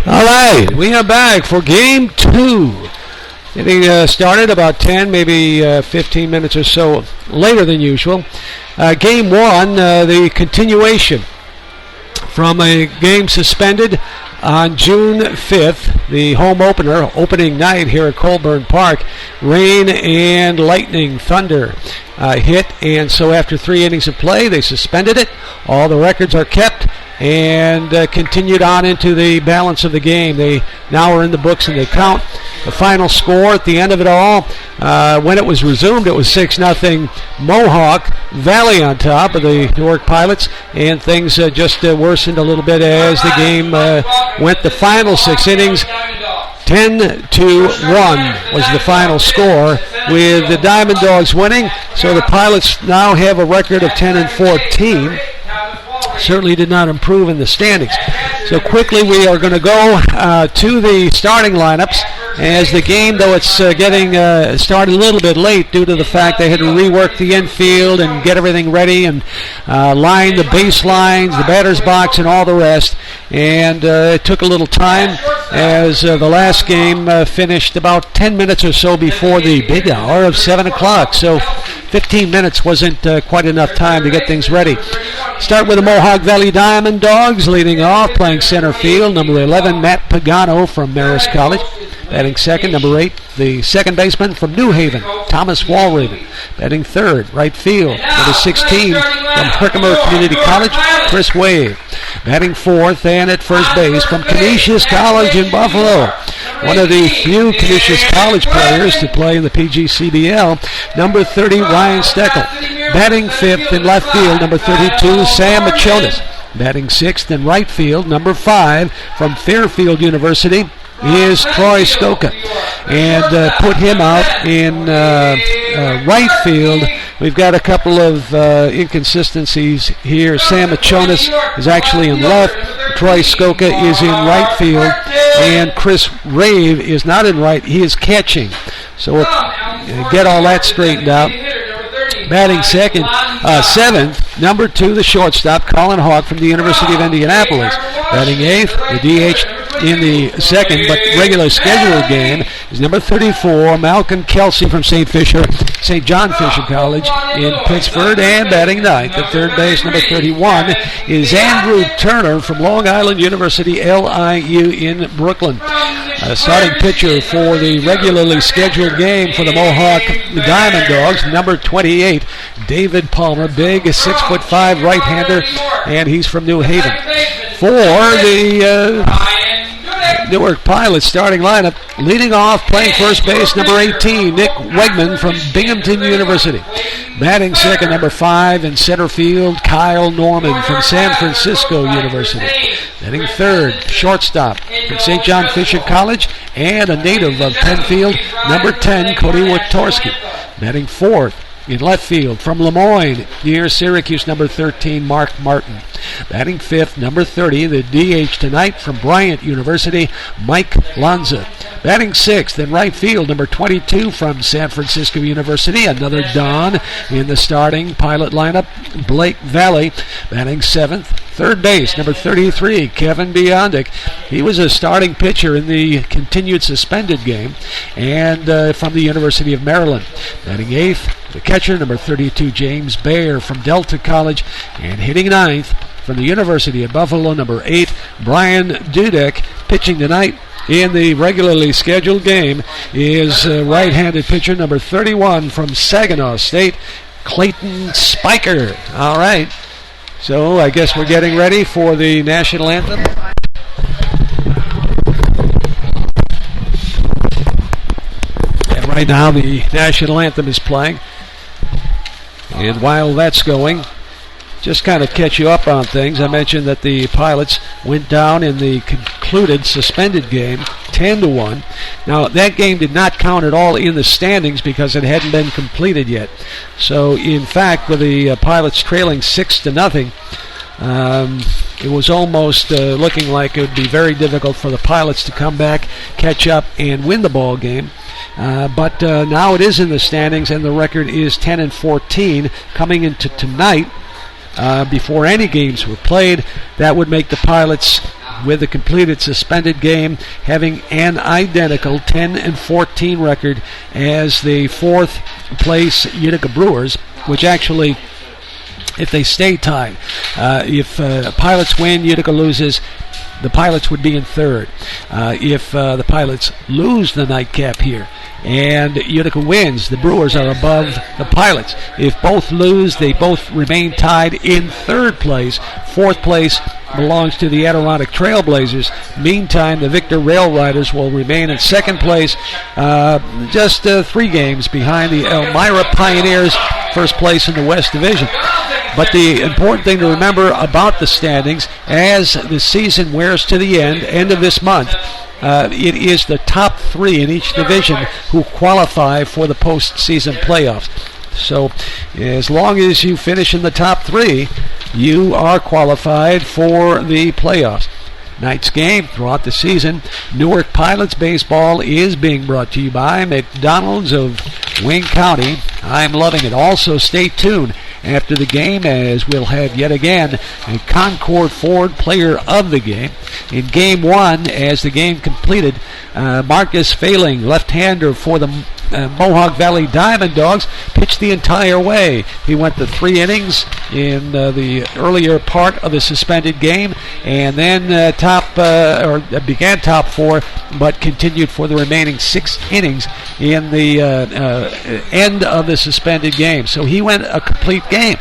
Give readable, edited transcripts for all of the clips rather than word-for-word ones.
All right, we are back for Game 2. Getting started about 10, maybe 15 minutes or so later than usual. Game 1, the continuation from a game suspended on June 5th, the home opener, opening night here at Colburn Park. Rain and lightning, thunder hit, and so after 3 innings of play, they suspended it. All the records are kept and continued on into the balance of the game. They now are in the books and they count. The final score at the end of it all, when it was resumed, it was 6-0 Mohawk Valley on top of the Newark Pilots, and things just worsened a little bit as the game went the final 6 innings. 10-1 was the final score, with the DiamondDawgs winning. So the Pilots now have a record of 10-14. Certainly did not improve in the standings. So quickly we are going to go to the starting lineups, as the game, though it's getting started a little bit late due to the fact they had to rework the infield and get everything ready and line the baselines, the batter's box, and all the rest. And it took a little time, as the last game finished about 10 minutes or so before the big hour of 7 o'clock. So 15 minutes wasn't quite enough time to get things ready. Start with the Mohawk Valley DiamondDawgs leading off, playing center field, number 11, Matt Pagano from Marist College. Batting second, number 8, the second baseman from New Haven, Thomas Walraven. Batting third, right field, number 16 from Herkimer Community College, Chris Wave. Batting fourth and at first base from Canisius College in Buffalo, one of the few Canisius College players to play in the PGCBL, number 30, Ryan Steckel. Batting fifth in left field, number 32, Sam Machonis. Batting sixth in right field, number 5 from Fairfield University, is Troy Skoka. And put him out in right field. We've got a couple of inconsistencies here. Sam Machonis is actually in left. Troy Skoka is in right field. And Chris Rave is not in right. He is catching. So we'll get all that straightened out. Batting second, seventh, number 2, the shortstop, Colin Hawk from the University of Indianapolis. Batting eighth, the DH in the second but regular scheduled game is number 34, Malcolm Kelsey from St. John Fisher College in Pittsford. And batting ninth at third base, number 31, is Andrew Turner from Long Island University, LIU in Brooklyn. Starting pitcher for the regularly scheduled game for the Mohawk DiamondDawgs, number 28, David Palmer, big 6'5" right-hander, and he's from New Haven. For the Newark Pilots starting lineup, leading off, playing first base, number 18, Nick Wegman from Binghamton University. Batting second, number 5 in center field, Kyle Norman from San Francisco University. Batting third, shortstop from St. John Fisher College and a native of Penfield, number 10, Cody Wojtorski. Batting fourth in left field from Lemoyne, near Syracuse, number 13, Mark Martin. Batting fifth, number 30, the DH tonight from Bryant University, Mike Lanza. Batting sixth in right field, number 22 from San Francisco University, another Don in the starting Pilot lineup, Blake Valley. Batting seventh, third base, number 33, Kevin Biondic. He was a starting pitcher in the continued suspended game, and from the University of Maryland. Batting eighth, the catcher, number 32, James Baer from Delta College. And hitting ninth from the University of Buffalo, number 8, Brian Dudek. Pitching tonight in the regularly scheduled game is right-handed pitcher, number 31 from Saginaw State, Clayton Spiker. All right, so I guess we're getting ready for the national anthem. And right now the national anthem is playing. And while that's going, just kind of catch you up on things, I mentioned that the Pilots went down in the concluded suspended game 10-1. Now, that game did not count at all in the standings because it hadn't been completed yet. So, in fact, with the Pilots trailing 6-0, it was almost looking like it would be very difficult for the Pilots to come back, catch up, and win the ball game. But now it is in the standings, and the record is 10-14 coming into tonight. Before any games were played, that would make the Pilots with the completed suspended game having an identical 10-14 record as the fourth place Utica Brewers, which actually, if they stay tied, if Pilots win, Utica loses, the Pilots would be in third. If the Pilots lose the nightcap here and Utica wins, the Brewers are above the Pilots. If both lose, they both remain tied in third place. Fourth place belongs to the Adirondack Trailblazers. Meantime, the Victor Rail Riders will remain in second place, just 3 games behind the Elmira Pioneers, first place in the West Division. But the important thing to remember about the standings, as the season wears to the end of this month, it is the top 3 in each division who qualify for the postseason playoffs. So as long as you finish in the top 3, you are qualified for the playoffs. Night's game throughout the season, Newark Pilots baseball is being brought to you by McDonald's of Wayne County. I'm loving it. Also, stay tuned after the game, as we'll have yet again a Concord Ford player of the game. In Game 1, as the game completed, Marcus Failing, left-hander for the Mohawk Valley DiamondDawgs, pitched the entire way. He went to 3 innings in the earlier part of the suspended game, and then began top 4, but continued for the remaining 6 innings in the end of the suspended game. So he went a complete game.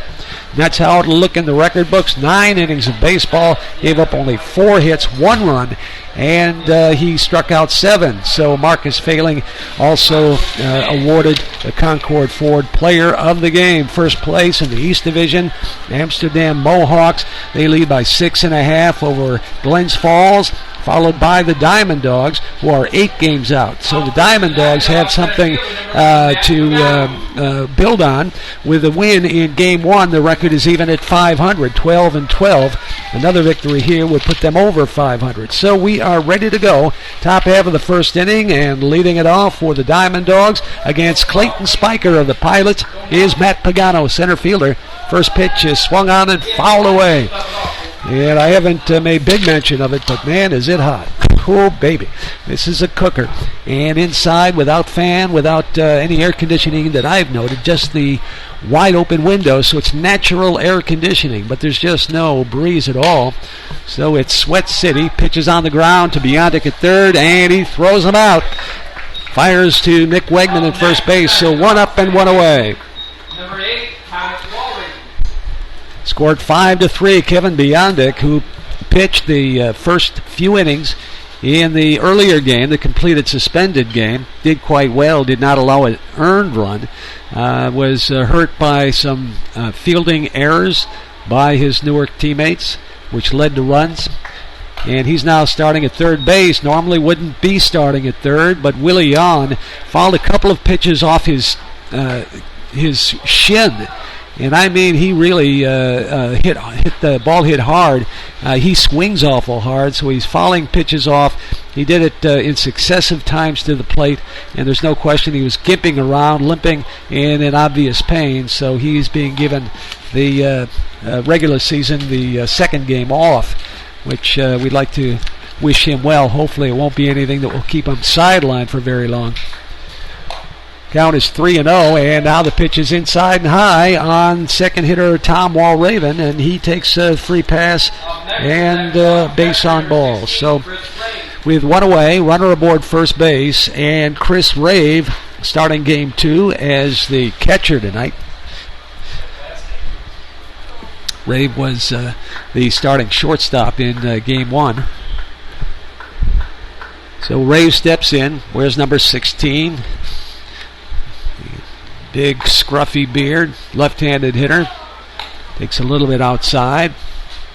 That's how it'll look in the record books. 9 innings of baseball, gave up only 4 hits, 1 run, and he struck out 7. So Marcus Failing also awarded the Concord Ford player of the game. First place in the East Division, Amsterdam Mohawks. They lead by 6.5 over Glens Falls, followed by the DiamondDawgs, who are 8 games out. So the DiamondDawgs have something to build on. With a win in Game 1, the record is even at 500, 12-12. Another victory here would put them over 500. So we are ready to go. Top half of the first inning, and leading it off for the DiamondDawgs against Clayton Spiker of the Pilots is Matt Pagano, center fielder. First pitch is swung on and fouled away. And I haven't made big mention of it, but man, is it hot. Oh, baby. This is a cooker. And inside, without fan, without any air conditioning that I've noted, just the wide open window, so it's natural air conditioning, but there's just no breeze at all. So it's Sweat City. Pitches on the ground to Biondic at third, and he throws him out. Fires to Nick Wegman at first base, so 1 up and 1 away. Number 8, Scored 5-3. Kevin Biondic, who pitched the first few innings in the earlier game, the completed suspended game, did quite well, did not allow an earned run, was hurt by some fielding errors by his Newark teammates, which led to runs. And he's now starting at third base. Normally wouldn't be starting at third, but Willie Yon fouled a couple of pitches off his shin. And I mean, he really hit the ball, hit hard. He swings awful hard, so he's fouling pitches off. He did it in successive times to the plate, and there's no question he was gimping around, limping, and in obvious pain. So he's being given the regular season, the second game off, which we'd like to wish him well. Hopefully it won't be anything that will keep him sidelined for very long. Count is 3-0, and now the pitch is inside and high on second hitter Tom Walraven, and he takes a free pass and base on balls. So with 1 away, runner aboard first base, and Chris Rave starting Game 2 as the catcher tonight. Rave was the starting shortstop in Game 1. So Rave steps in, wears number 16. Big scruffy beard, left-handed hitter. Takes a little bit outside.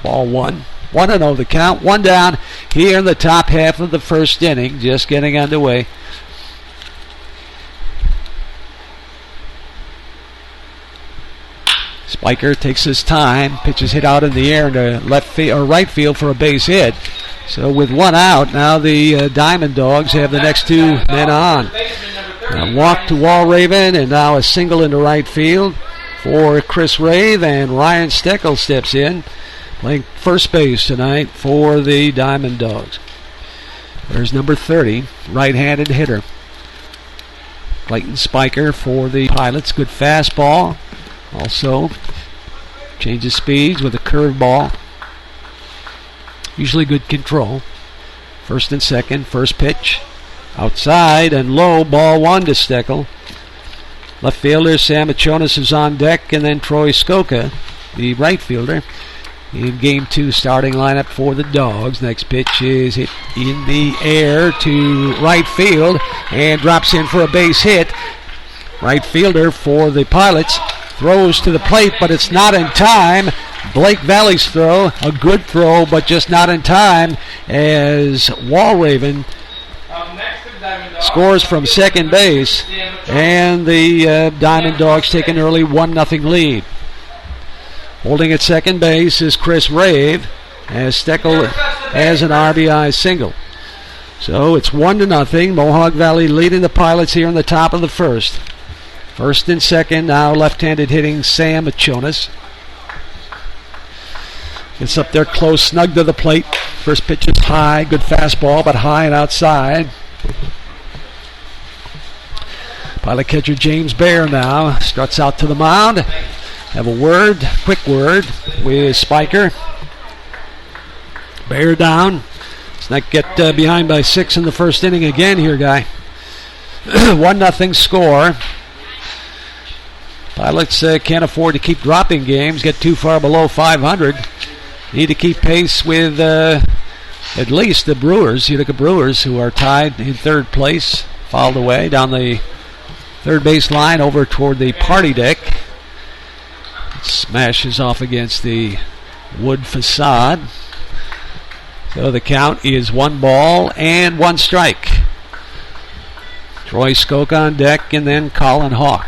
Ball 1. 1-0 the count. 1 down here in the top half of the first inning. Just getting underway. Spiker takes his time. Pitches hit out in the air into left field or right field for a base hit. So with 1 out, now the DiamondDawgs have the next 2 men on. Walk to Walraven, and now a single into right field for Chris Rave, and Ryan Steckel steps in. playing first base tonight for the DiamondDawgs. There's number 30, right-handed hitter. Clayton Spiker for the Pilots. Good fastball. Also changes speeds with a curveball. Usually good control. First and second. First pitch. Outside and low. Ball one to Steckel. Left fielder Sam Achonis is on deck. And then Troy Skoka, the right fielder, in Game 2 starting lineup for the Dogs. Next pitch is hit in the air to right field and drops in for a base hit. Right fielder for the Pilots throws to the plate, but it's not in time. Blake Valley's throw, a good throw, but just not in time as Walraven scores from second base, and the DiamondDawgs take an early 1-0 lead. Holding at second base is Chris Rave, as Steckel has an RBI single. So it's 1-0. Mohawk Valley leading the Pilots here in the top of the first. First and second, now left-handed hitting Sam Achonis. Gets up there close, snug to the plate. First pitch is high, good fastball, but high and outside. Pilot catcher James Bear now struts out to the mound. Have a quick word with Spiker. Bear down. Let's not get behind by 6 in the first inning again here, guy. 1-0 score. Pilots can't afford to keep dropping games, get too far below 500. Need to keep pace with at least the Brewers, Utica Brewers, who are tied in third place, fouled away down the third base line over toward the party deck. Smashes off against the wood facade. So the count is 1-1 strike. Troy Skoka on deck, and then Colin Hawk.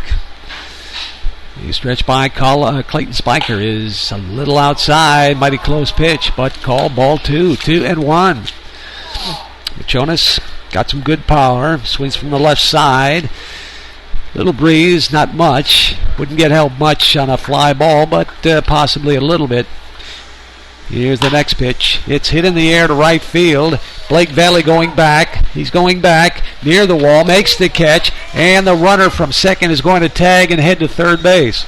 The stretch by Clayton Spiker is a little outside. Mighty close pitch, but called ball 2-1. Achonis got some good power. Swings from the left side. Little breeze, not much. Wouldn't get help much on a fly ball, but possibly a little bit. Here's the next pitch. It's hit in the air to right field. Blake Valley going back. He's going back near the wall, makes the catch, and the runner from second is going to tag and head to third base.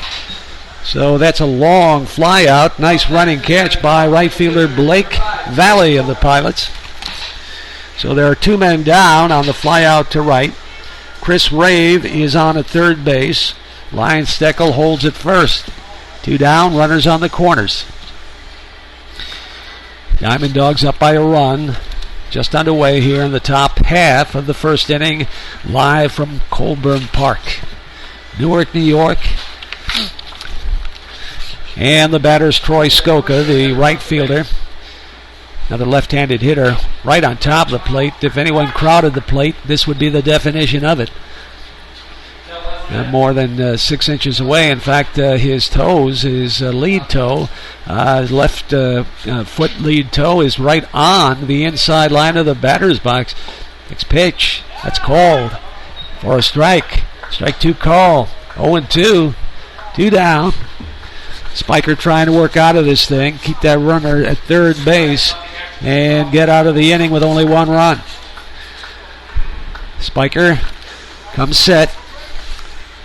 So that's a long fly out. Nice running catch by right fielder Blake Valley of the Pilots. So there are 2 men down on the fly out to right. Chris Rave is on at third base. Lion Steckel holds at first. 2 down, runners on the corners. DiamondDawgs up by a run. Just underway here in the top half of the first inning, live from Colburn Park, Newark, New York. And the batter's Troy Skoka, the right fielder. Another left-handed hitter right on top of the plate. If anyone crowded the plate, this would be the definition of it. More than 6 inches away. In fact, his toes, his lead toe, left foot lead toe is right on the inside line of the batter's box. Next pitch, that's called for a strike. Strike 2 call. 0-2. 2 down. Spiker trying to work out of this thing, keep that runner at third base, and get out of the inning with only 1 run. Spiker comes set.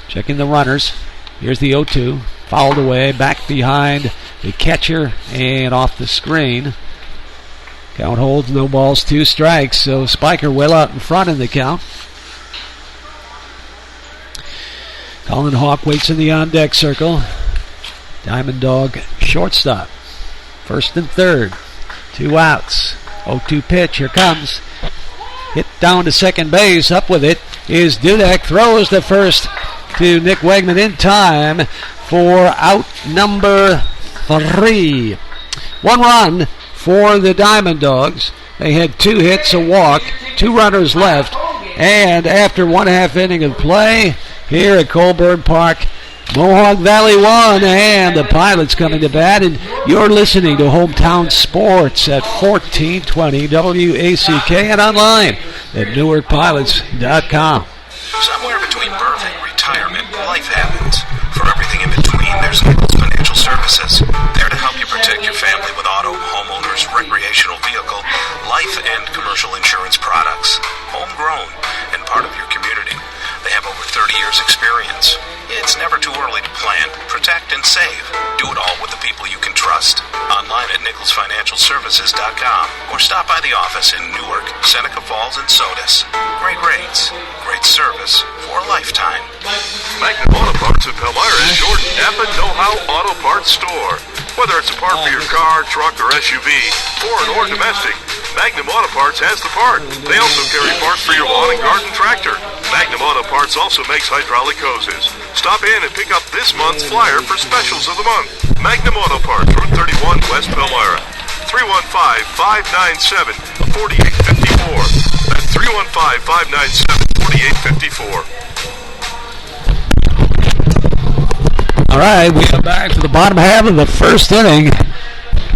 Checking the runners. Here's the 0-2. Fouled away. Back behind the catcher and off the screen. Count holds. No balls, 2 strikes. So Spiker well out in front in the count. Colin Hawk waits in the on-deck circle. DiamondDawg shortstop. First and third. 2 outs. 0-2 pitch. Here comes. Hit down to second base. Up with it is Dudek. Throws the first to Nick Wegman in time for out number 3. 1 run for the DiamondDawgs. They had 2 hits, a walk, 2 runners left, and after 1.5 inning of play here at Colburn Park, Mohawk Valley won, and the Pilots coming to bat, and you're listening to Hometown Sports at 1420 WACK and online at NewarkPilots.tv. Somewhere between birth and retirement, life happens. For everything in between, there's Nichols Financial Services, there to help you protect your family with all dealer's recreational vehicle, life and commercial insurance products. Homegrown and part of your community. They have over 30 years experience. It's never too early to plan, protect, and save. Do it all with the people you can trust. Online at NicholsFinancialServices.com or stop by the office in Newark, Seneca Falls, and Sodus. Great rates, great service for a lifetime. Magnum Auto Parts of Palmyra is your Napa Know-How Auto Parts store. Whether it's a part for your car, truck, or SUV, foreign or domestic, Magnum Auto Parts has the part. They also carry parts for your lawn and garden tractor. Magnum Auto Parts also makes hydraulic hoses. Stop in and pick up this month's flyer for specials of the month. Magnum Auto Parts, Route 31, West Palmyra. 315-597-4854. That's 315-597-4854. All right, we are back to the bottom half of the first inning.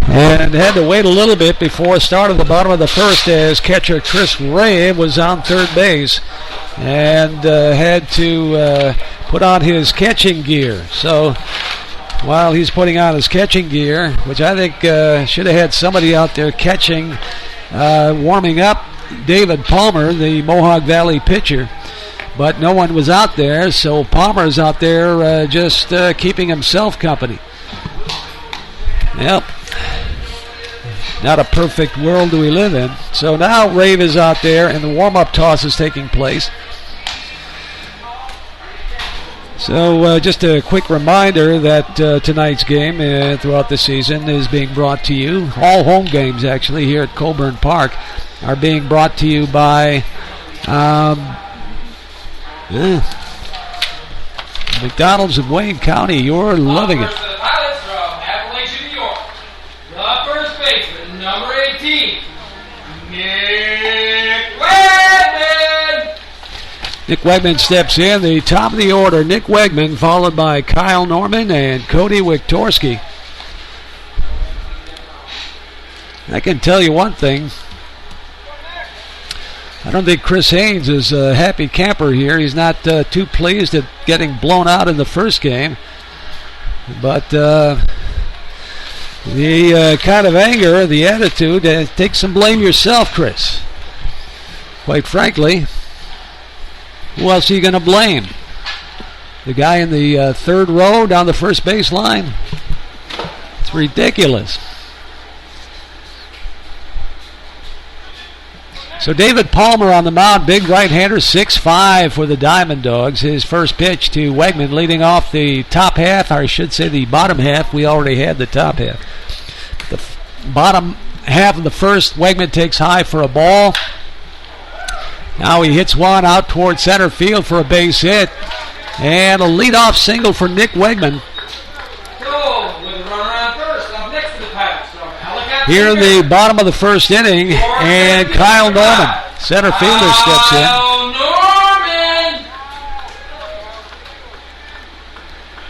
And had to wait a little bit before it started the bottom of the first as catcher Chris Ray was on third base and had to put on his catching gear. So while he's putting on his catching gear, which I think should have had somebody out there catching, warming up David Palmer, the Mohawk Valley pitcher. But no one was out there, so Palmer's out there just keeping himself company. Yep. Not a perfect world do we live in. So now Rave is out there, and the warm-up toss is taking place. So just a quick reminder that tonight's game throughout the season is being brought to you. All home games, actually, here at Colburn Park are being brought to you by McDonald's of Wayne County. You're loving it. Number 18, Nick Wegman. Nick Wegman steps in, the top of the order. Nick Wegman, followed by Kyle Norman and Cody Wiktorski. I can tell you one thing. I don't think Chris Haynes is a happy camper here. He's not too pleased at getting blown out in the first game. But the kind of anger, the attitude, take some blame yourself, Chris. Quite frankly, who else are you going to blame? The guy in the third row down the first base line? It's ridiculous. So David Palmer on the mound, big right-hander, 6'5" for the DiamondDawgs. His first pitch to Wegman, leading off the top half, or I should say the bottom half. We already had the top half. The bottom half of the first, Wegman takes high for a ball. Now he hits one out toward center field for a base hit. And a leadoff single for Nick Wegman. Here in the bottom of the first inning, and Kyle Norman, center fielder, steps in.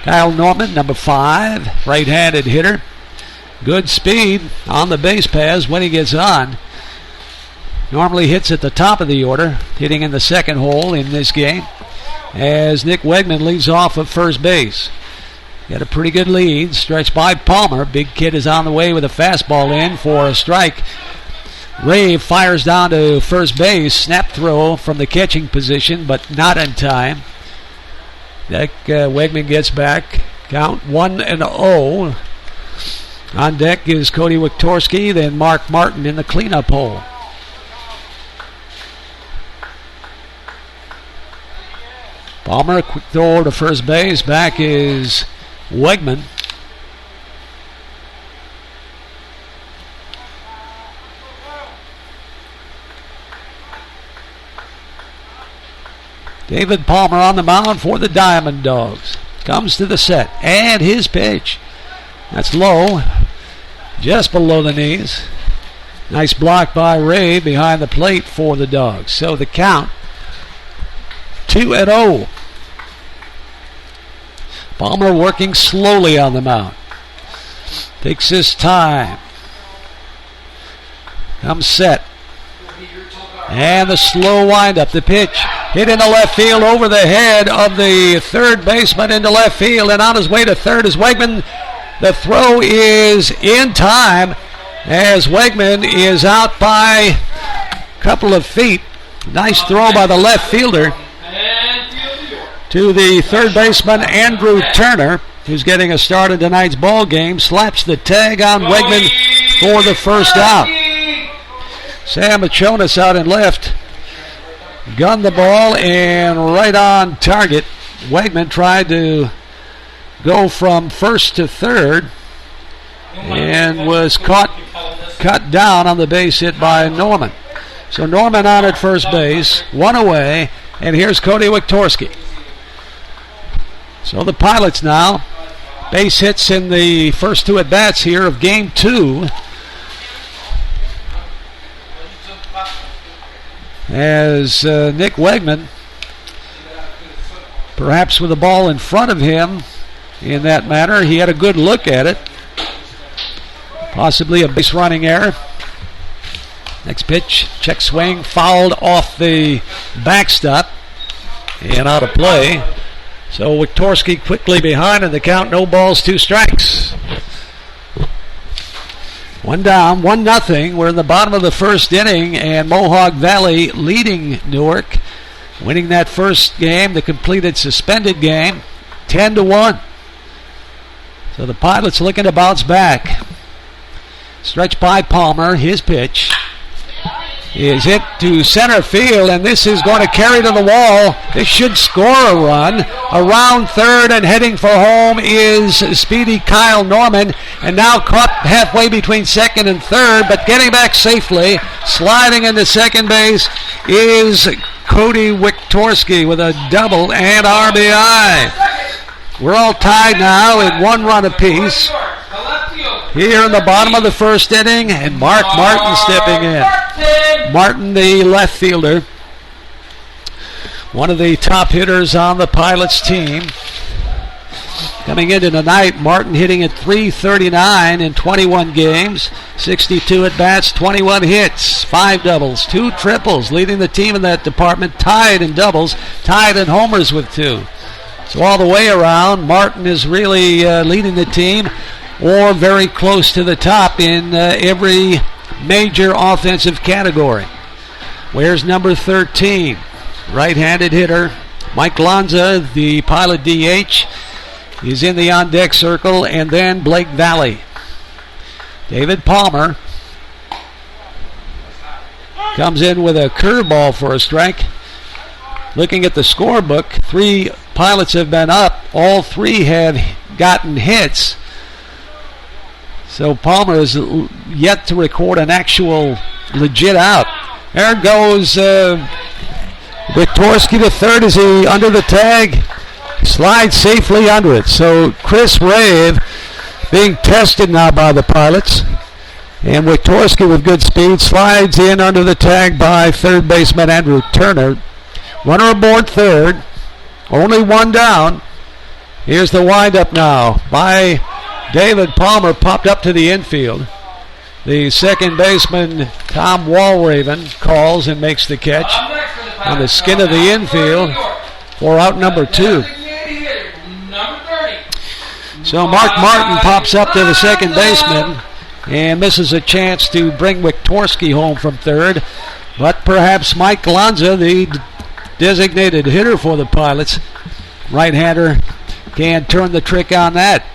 Kyle Norman, number 5, right-handed hitter. Good speed on the base paths when he gets on. Normally hits at the top of the order, hitting in the second hole in this game, as Nick Wegman leads off at first base. Got a pretty good lead, stretched by Palmer. Big Kid is on the way with a fastball in for a strike. Ray fires down to first base. Snap throw from the catching position, but not in time. Wegman gets back. Count 1-0. On deck is Cody Wiktorski, then Mark Martin in the cleanup hole. Palmer, a quick throw to first base. Back is Wegman. David Palmer on the mound for the DiamondDawgs. Comes to the set. And his pitch. That's low. Just below the knees. Nice block by Ray behind the plate for the Dogs. So the count 2-0. Palmer working slowly on the mound. Takes his time. Comes set. And the slow windup. The pitch hit in the left field over the head of the third baseman into left field. And on his way to third is Wegman. The throw is in time. as Wegman is out by a couple of feet. Nice throw by the left fielder to the third baseman, Andrew Turner, who's getting a start in tonight's ball game. Slaps the tag on Wegman for the first out. Sam Machonis out in left. Gunned the ball and right on target. Wegman tried to go from first to third and was cut down on the base hit by Norman. So Norman on at first base, one away, and here's Cody Wiktorski. So the Pilots now, base hits in the first two at-bats here of Game 2. As Nick Wegman, perhaps with the ball in front of him in that manner, he had a good look at it. Possibly a base running error. Next pitch, check swing, fouled off the backstop and out of play. So Wiktorski quickly behind in the count, no balls, 2 strikes. One down, 1-0. We're in the bottom of the first inning, and Mohawk Valley leading Newark, winning that first game, the completed suspended game, 10-1. So the Pilots looking to bounce back. Stretch by Palmer, his pitch is hit to center field, and this is going to carry to the wall. This should score a run. Around third and heading for home is speedy Kyle Norman, and now caught halfway between second and third, but getting back safely, sliding into second base is Cody Wiktorski with a double and RBI. We're all tied now at 1 run apiece here in the bottom of the first inning, and Mark Martin stepping in. Martin, the left fielder, one of the top hitters on the Pilots team. Coming into tonight, Martin hitting at .339 in 21 games, 62 at-bats, 21 hits, 5 doubles, 2 triples, leading the team in that department, tied in doubles, tied in homers with 2. So all the way around, Martin is really leading the team, or very close to the top in every major offensive category. Where's number 13? Right-handed hitter Mike Lanza, the Pilot DH, is in the on-deck circle, and then Blake Valley. David Palmer comes in with a curveball for a strike. Looking at the scorebook, 3 Pilots have been up. All 3 have gotten hits. So Palmer is yet to record an actual legit out. There goes Wiktorski to third. Is he under the tag? Slides safely under it. So Chris Rave being tested now by the Pilots. And Wiktorski with good speed slides in under the tag by third baseman Andrew Turner. Runner aboard third. Only 1 down. Here's the windup now by David Palmer, popped up to the infield. The second baseman, Tom Walraven, calls and makes the catch on the skin of the infield for out number 2. So Mark Martin pops up to the second baseman and misses a chance to bring Wiktorski home from third. But perhaps Mike Lanza, the designated hitter for the Pilots, right-hander, can turn the trick on that.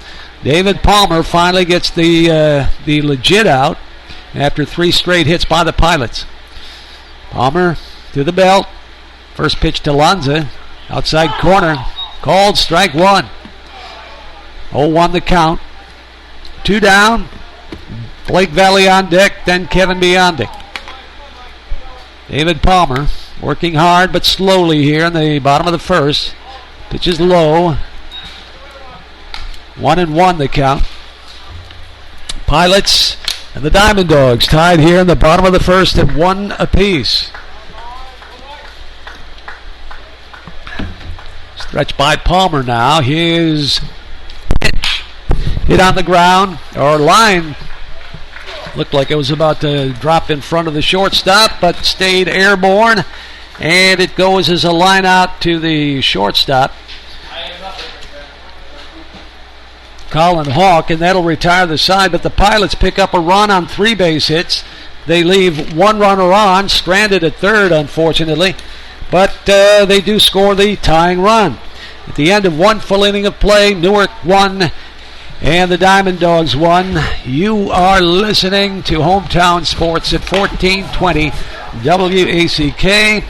David Palmer finally gets the legit out after 3 straight hits by the Pilots. Palmer to the belt. First pitch to Lanza. Outside corner. Called strike 1. 0-1 the count. 2 down. Blake Valley on deck, then Kevin Biondic. David Palmer working hard but slowly here in the bottom of the first. Pitch is low. 1-1 the count. Pilots and the DiamondDawgs tied here in the bottom of the first at 1 apiece. Stretch by Palmer now. His pitch hit on the ground, or line. Looked like it was about to drop in front of the shortstop, but stayed airborne. And it goes as a line out to the shortstop. Colin Hawk, and that'll retire the side. But the Pilots pick up a run on 3 base hits. They leave one runner on, stranded at third, unfortunately. But they do score the tying run. At the end of 1 full inning of play, Newark won and the DiamondDawgs won. You are listening to Hometown Sports at 1420 WACK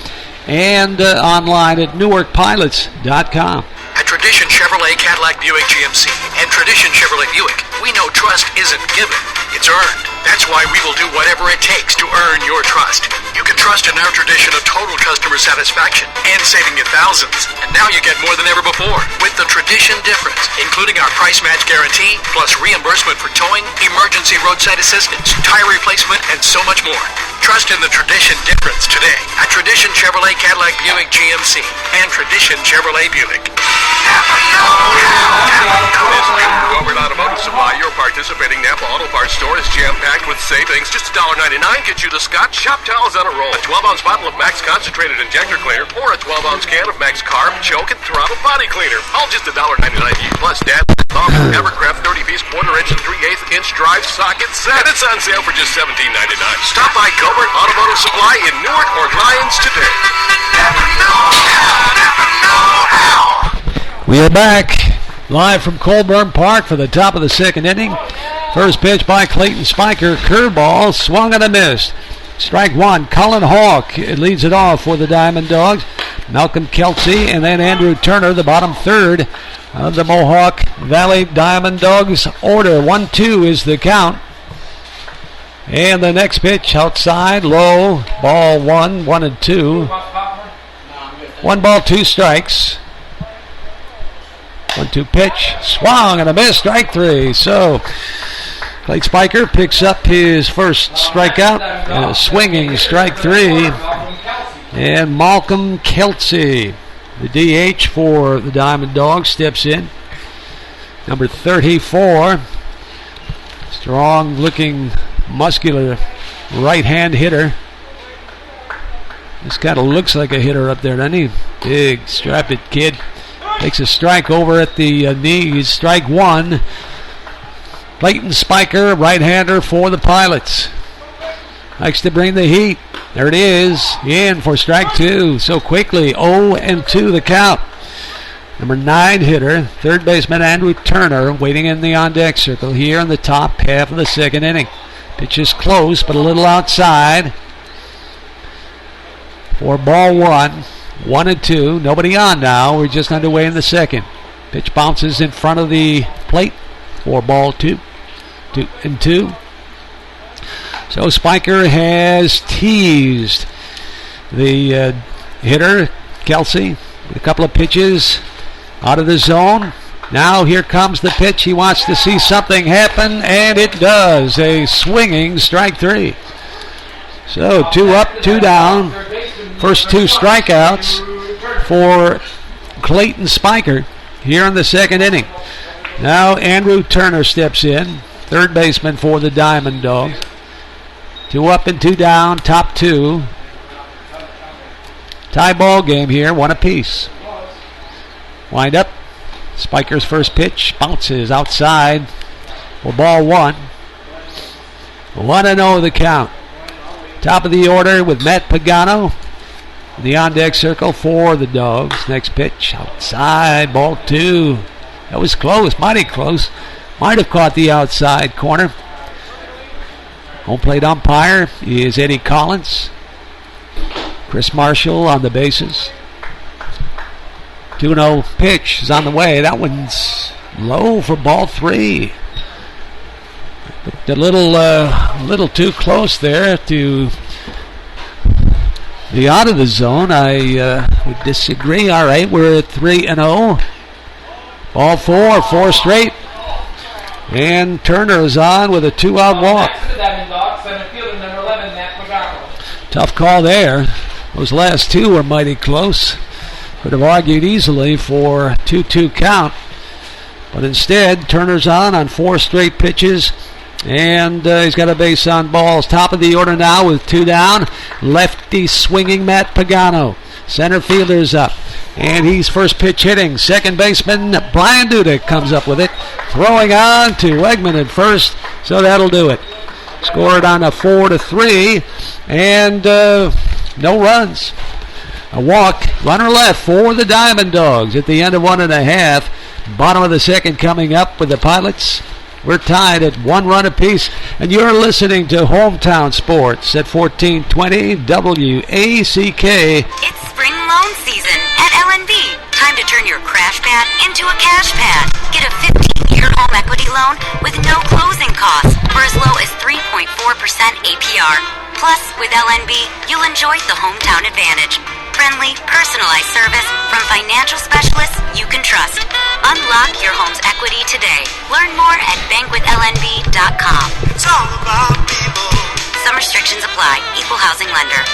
and online at NewarkPilots.tv. At Tradition Chevrolet Cadillac Buick GMC and Tradition Chevrolet Buick, we know trust isn't given, it's earned. That's why we will do whatever it takes to earn your trust. You can trust in our tradition of total customer satisfaction and saving you thousands. And now you get more than ever before with the Tradition difference, including our price match guarantee, plus reimbursement for towing, emergency roadside assistance, tire replacement, and so much more. Trust in the Tradition difference today at Tradition Chevrolet Cadillac Buick GMC and Tradition Chevrolet Buick. Colburn Automotive Supply, your participating Napa Auto Parts store, is jam-packed with savings. Just $1.99 gets you the Scott Shop Towels on a roll, a 12-ounce bottle of Max Concentrated Injector Cleaner, or a 12-ounce can of Max Carb, Choke, and Throttle Body Cleaner. All just $1.99 each. Plus, Dad, Evercraft 30-piece quarter-inch and 3/8-inch drive socket set. And it's on sale for just $17.99. Stop by Colburn Automotive Supply in Newark or Lyons today. We are back live from Colburn Park for the top of the 2nd inning. First pitch by Clayton Spiker. Curveball, swung and a miss. Strike 1. Colin Hawk leads it off for the DiamondDawgs. Malcolm Kelsey and then Andrew Turner, the bottom third of the Mohawk Valley DiamondDawgs order. 1-2 is the count. And the next pitch outside, low, ball 1, 1-2. 1 ball, 2 strikes. 1-2 pitch, swung and a miss, strike 3. So Clayton Spiker picks up his first strikeout, swinging strike 3. And Malcolm Kelsey, the DH for the DiamondDawgs, steps in. Number 34, strong-looking, muscular right-hand hitter. This kind of looks like a hitter up there, doesn't he? Big, strapped kid. Takes a strike over at the knees. Strike 1. Clayton Spiker, right-hander for the Pilots. Likes to bring the heat. There it is. In for strike 2. So quickly, 0-2 the count. Number 9 hitter, third baseman Andrew Turner, waiting in the on-deck circle here in the top half of the 2nd inning. Pitch is close, but a little outside. For ball 1. 1-2. Nobody on now. We're just underway in the 2nd. Pitch bounces in front of the plate for ball 2. 2-2. So Spiker has teased the hitter, Kelsey, with a couple of pitches out of the zone. Now here comes the pitch. He wants to see something happen, and it does. A swinging strike 3. So 2 up, 2 down. First 2 strikeouts for Clayton Spiker here in the 2nd inning. Now Andrew Turner steps in, third baseman for the DiamondDawgs. 2 up and 2 down, top 2. Tie ball game here, 1 apiece. Wind up. Spiker's first pitch bounces outside for ball 1. 1-0 the count. Top of the order with Matt Pagano. The on-deck circle for the Dogs. Next pitch outside, ball 2. That was close, mighty close. Might have caught the outside corner. Home plate umpire is Eddie Collins. Chris Marshall on the bases. 2-0 pitch is on the way. That one's low for ball 3. But a little too close there to be out of the zone. I would disagree. All right, we're at 3-0. Ball 4 straight. And Turner is on with a 2-out walk. Tough call there. Those last 2 were mighty close. Could have argued easily for 2-2 count. But instead, Turner's on 4 straight pitches. And he's got a base on balls. Top of the order now with 2 down. Lefty swinging Matt Pagano. Center fielder's up. And he's first pitch hitting. Second baseman Brian Dudek comes up with it. Throwing on to Wegman at first. So that'll do it. Scored on a 4-3. And no runs. A walk. Runner left for the DiamondDawgs at the end of 1.5. Bottom of the second coming up with the Pilots. We're tied at 1 run apiece, and you're listening to Hometown Sports at 1420 WACK. It's spring loan season at LNB. Time to turn your crash pad into a cash pad. Get a 15-year home equity loan with no closing costs for as low as 3.4% APR. Plus, with LNB, you'll enjoy the hometown advantage. Friendly, personalized service from financial specialists you can trust. Unlock your home's equity today. Learn more at bankwithlnb.com. It's all about people. Some restrictions apply. Equal housing lender.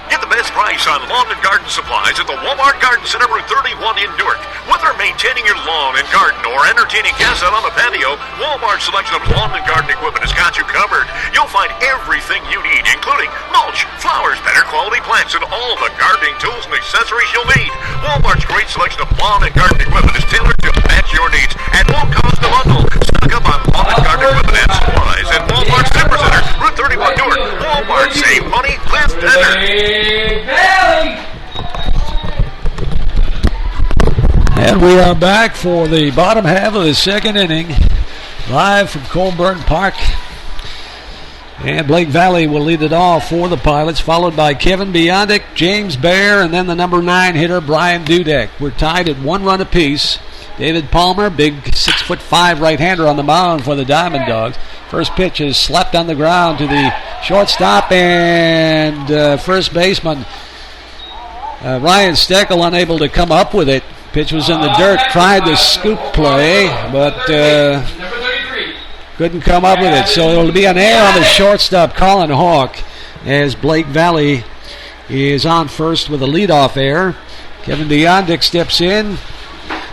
Get the best price on lawn and garden supplies at the Walmart Garden Center, Route 31 in Newark. Whether maintaining your lawn and garden or entertaining guests out on the patio, Walmart's selection of lawn and garden equipment has got you covered. You'll find everything you need, including mulch, flowers, better quality plants, and all the gardening tools and accessories you'll need. Walmart's great selection of lawn and garden equipment is tailored to match your needs and won't cost a bundle. Stock up on lawn and garden equipment and supplies at Walmart's Super Center, Route 31 Newark. Walmart, save money, live better. Big Valley. And we are back for the bottom half of the second inning, live from Colburn Park. And Blake Valley will lead it off for the Pilots, followed by Kevin Biondic, James Bear, and then the number 9 hitter, Brian Dudek. We're tied at 1 run apiece. David Palmer, big 6'5" right-hander on the mound for the DiamondDawgs. First pitch is slapped on the ground to the shortstop, and first baseman Ryan Steckel unable to come up with it. Pitch was in the dirt, tried the scoop play, but Number 33. couldn't come up with it. So it'll be an error on the shortstop, Colin Hawk, as Blake Valley is on first with a leadoff error. Kevin Biondic steps in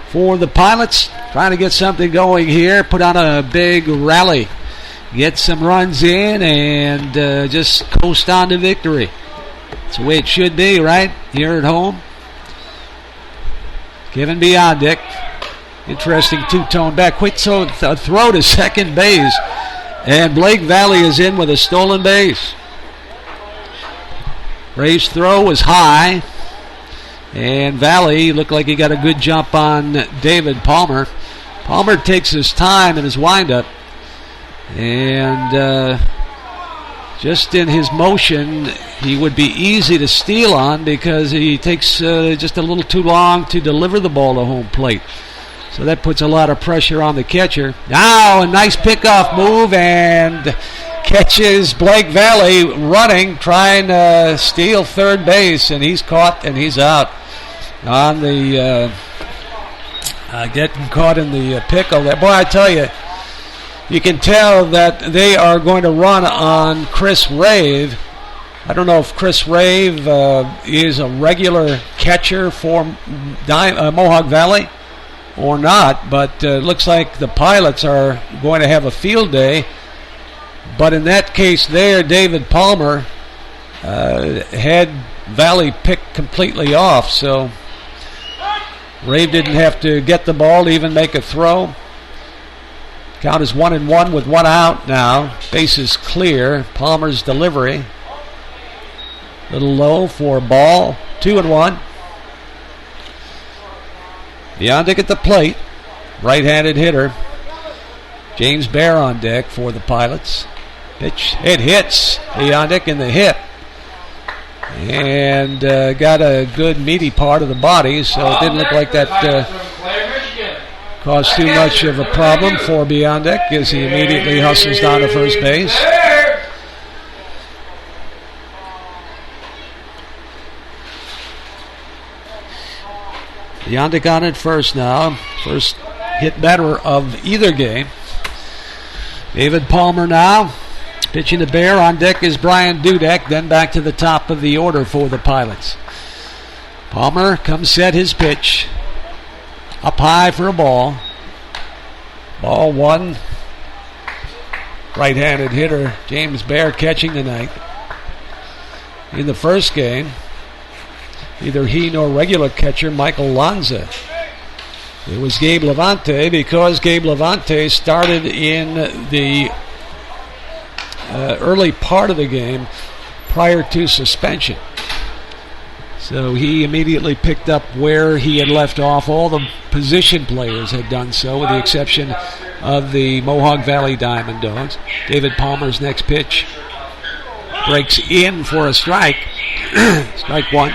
for the Pilots, trying to get something going here, put on a big rally, get some runs in, and just coast on to victory. That's the way it should be, right, here at home. Kevin Biondic, interesting two-tone back, quick throw to second base, and Blake Valley is in with a stolen base. Ray's throw was high, and Valley looked like he got a good jump on David Palmer. Palmer takes his time in his windup, and just in his motion, he would be easy to steal on because he takes just a little too long to deliver the ball to home plate. So that puts a lot of pressure on the catcher. Now a nice pickoff move, and catches Blake Valley running, trying to steal third base, and he's caught and he's out on the getting caught in the pickle there. Boy, I tell you, you can tell that they are going to run on Chris Rave. I don't know if Chris Rave is a regular catcher for Mohawk Valley or not, but it looks like the Pilots are going to have a field day. But in that case there, David Palmer had Valley picked completely off, so Rave didn't have to get the ball to even make a throw. Count is 1-1 with 1 out now. Base is clear. Palmer's delivery, a little low for a ball. 2-1. Biondic at the plate. Right-handed hitter. James Bear on deck for the Pilots. Pitch, it hits Biondic in the hip. And got a good meaty part of the body, so it didn't look like that caused too much of a problem for Biondic as he immediately hustles down to first base. Biondic on at first now. First hit batter of either game. David Palmer now. Pitching to Bear. On deck is Brian Dudek. Then back to the top of the order for the Pilots. Palmer comes set his pitch. Up high for a ball. Ball 1. Right-handed hitter James Bear catching tonight. In the first game, neither he nor regular catcher Michael Lanza. It was Gabe Levante, because Gabe Levante started in the early part of the game prior to suspension. So he immediately picked up where he had left off. All the position players had done so, with the exception of the Mohawk Valley DiamondDawgs. David Palmer's next pitch breaks in for a strike. Strike one.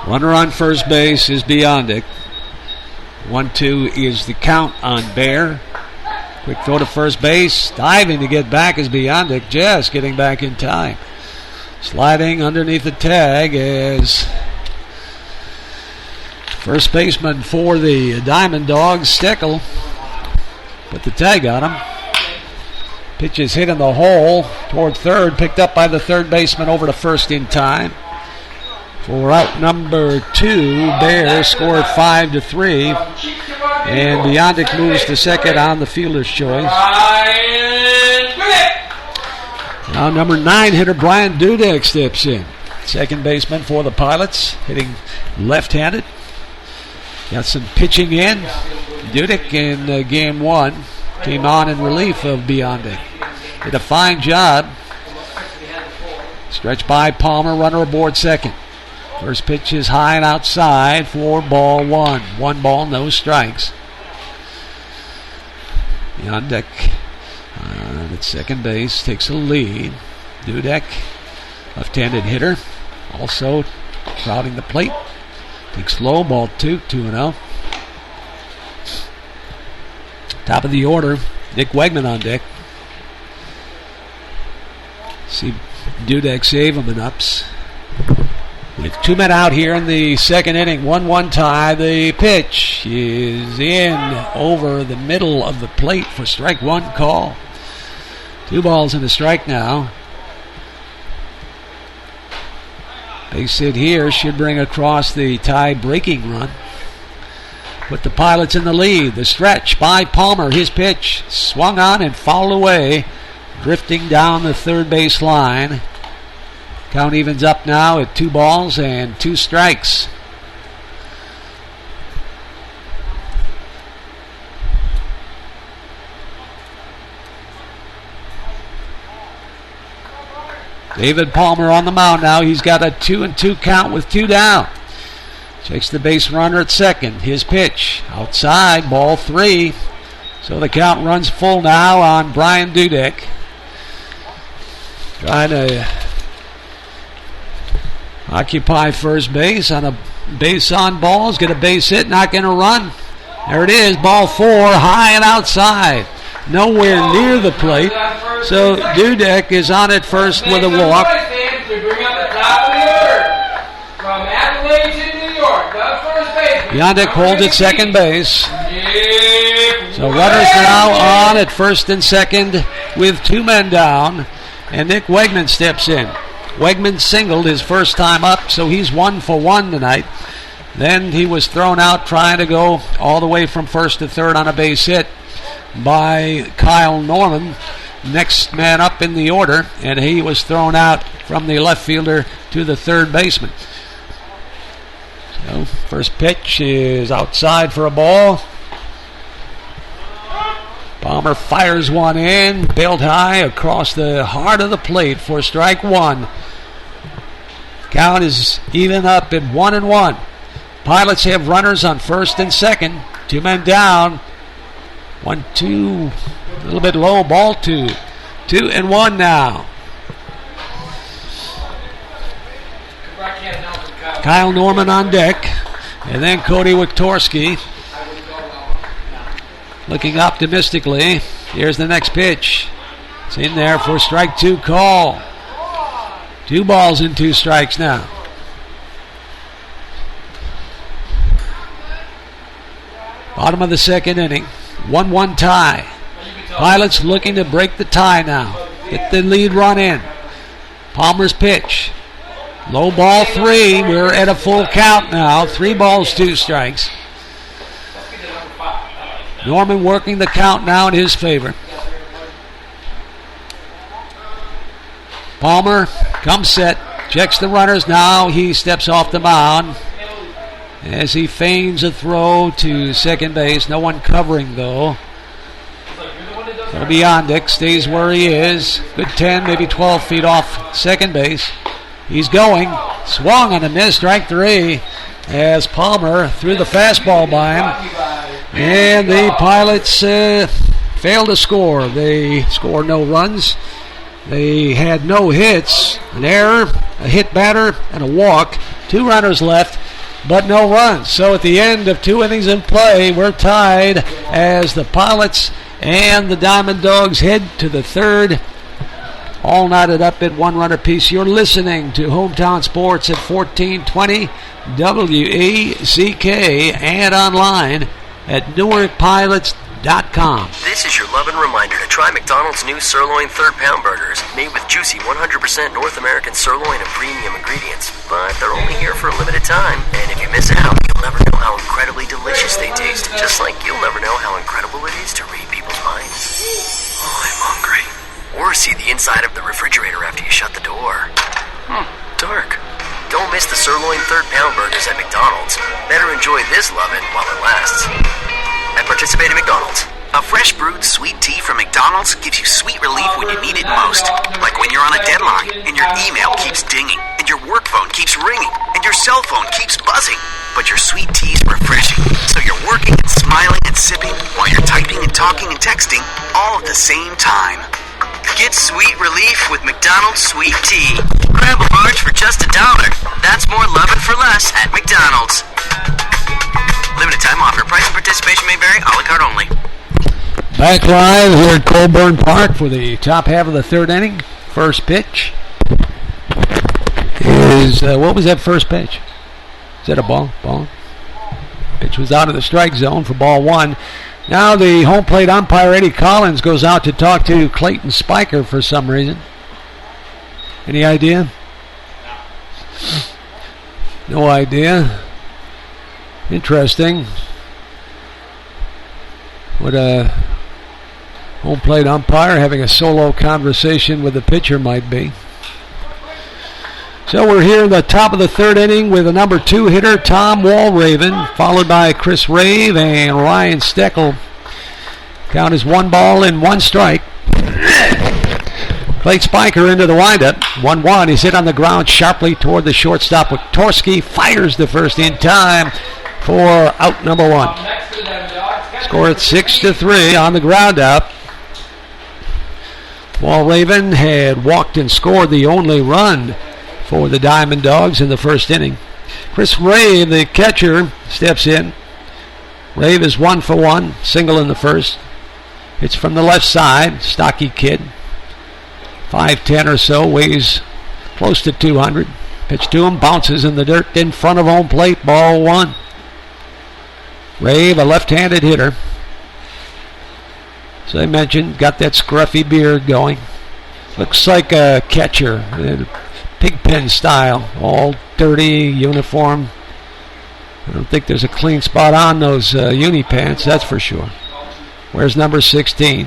Runner on first base is Biondic. 1-2 is the count on Bear. Quick throw to first base. Diving to get back is Biondic, just getting back in time. Sliding underneath the tag as first baseman for the DiamondDawgs, Steckel, put the tag on him. Pitch is hit in the hole toward third, picked up by the third baseman over to first in time. For out number 2, Bears scored 5-3, and Biondic moves to second on the fielder's choice. Now number 9 hitter Brian Dudek steps in. Second baseman for the Pilots, hitting left-handed. Got some pitching in. Dudek in game 1 came on in relief of Biondic. Did a fine job. Stretch by Palmer, runner aboard second. First pitch is high and outside for ball 1. 1 ball, no strikes. Biondic at second base takes a lead. Dudek, left-handed hitter, also crowding the plate. Takes low, ball 2, 2-0. Top of the order, Nick Wegman on deck. See Dudek save him in ups. With 2 men out here in the second inning, 1-1 tie. The pitch is in over the middle of the plate for strike 1 call. 2 balls and a strike now. Base hit here should bring across the tie-breaking run. Put the Pilots in the lead. The stretch by Palmer. His pitch swung on and fouled away, drifting down the third base line. Count evens up now at 2 balls and 2 strikes. David Palmer on the mound now. He's got a 2-2 count with 2 down. Checks the base runner at second. His pitch outside, ball 3. So the count runs full now on Brian Dudek. Trying to occupy first base on a base on balls. Get a base hit, not going to run. There it is, ball 4, high and outside. Nowhere near the plate. So Dudek is on at first with a walk. Biondic holds at second base. So runners now on at first and second with 2 men down. And Nick Wegman steps in. Wegman singled his first time up, so he's 1 for 1 tonight. Then he was thrown out trying to go all the way from first to third on a base hit by Kyle Norman, next man up in the order, and he was thrown out from the left fielder to the third baseman. So first pitch is outside for a ball. Palmer fires one in, bailed high across the heart of the plate for strike 1. Count is even up at 1-1. Pilots have runners on first and second. 2 men down. 1-2, a little bit low, ball 2. 2-1 now. Kyle Norman on deck, and then Cody Wiktorski. Looking optimistically. Here's the next pitch. It's in there for strike 2 call. 2 balls and 2 strikes now. Bottom of the second inning. 1-1 tie. Pilots looking to break the tie now. Get the lead run in. Palmer's pitch. Low ball 3. We're at a full count now. 3 balls, 2 strikes. Norman working the count now in his favor. Palmer comes set, checks the runners. Now he steps off the mound as he feigns a throw to second base. No one covering, though. It'll be Ondick, stays where he is. Good 10, maybe 12 feet off second base. He's going. Swung on a miss, strike 3, as Palmer threw the fastball by him. And the Pilots failed to score. They scored no runs. They had no hits, an error, a hit batter, and a walk. 2 runners left, but no runs. So at the end of 2 innings in play, we're tied as the Pilots and the DiamondDawgs head to the 3rd. All knotted up at 1 run apiece. You're listening to Hometown Sports at 1420 WACK and online at NewarkPilots.tv. This is your loving reminder to try McDonald's new sirloin third-pound burgers, made with juicy 100% North American sirloin and premium ingredients. But they're only here for a limited time, and if you miss out, you'll never know how incredibly delicious they taste. Just like you'll never know how incredible it is to read people's minds. Oh, I'm hungry. Or see the inside of the refrigerator after you shut the door. Dark. Don't miss the sirloin third-pound burgers at McDonald's. Better enjoy this lovin' while it lasts. At participating McDonald's. A fresh brewed sweet tea from McDonald's gives you sweet relief when you need it most. Like when you're on a deadline and your email keeps dinging and your work phone keeps ringing and your cell phone keeps buzzing. But your sweet tea's refreshing, so you're working and smiling and sipping while you're typing and talking and texting all at the same time. Get sweet relief with McDonald's sweet tea. Grab a large for just $1. That's more lovin' for less at McDonald's. Limited time offer. Price and participation may vary. A la carte only. Back live here at Colburn Park for the top half of the 3rd inning. First pitch is, what was that first pitch? Is that a ball? Ball. Pitch was out of the strike zone for ball 1. Now the home plate umpire, Eddie Collins, goes out to talk to Clayton Spiker for some reason. Any idea? No idea. Interesting. What a home plate umpire having a solo conversation with the pitcher might be. So we're here in the top of the 3rd inning with the number 2 hitter, Tom Walraven, followed by Chris Rave and Ryan Steckel. Count is 1 ball and 1 strike. Clayton Spiker into the windup. 1-1. He's hit on the ground sharply toward the shortstop. Torski fires the first in time for out number 1. Score at 6-3 on the ground out. Walraven had walked and scored the only run for the DiamondDawgs in the 1st inning. Chris Rave, the catcher, steps in. Rave is 1 for 1, single in the 1st. It's from the left side, stocky kid. 5'10" or so, weighs close to 200. Pitch to him, bounces in the dirt in front of home plate, ball 1. Rave, a left-handed hitter. So I mentioned, got that scruffy beard going. Looks like a catcher. Pigpen style, all dirty uniform. I don't think there's a clean spot on those uni pants, that's for sure. Where's number 16?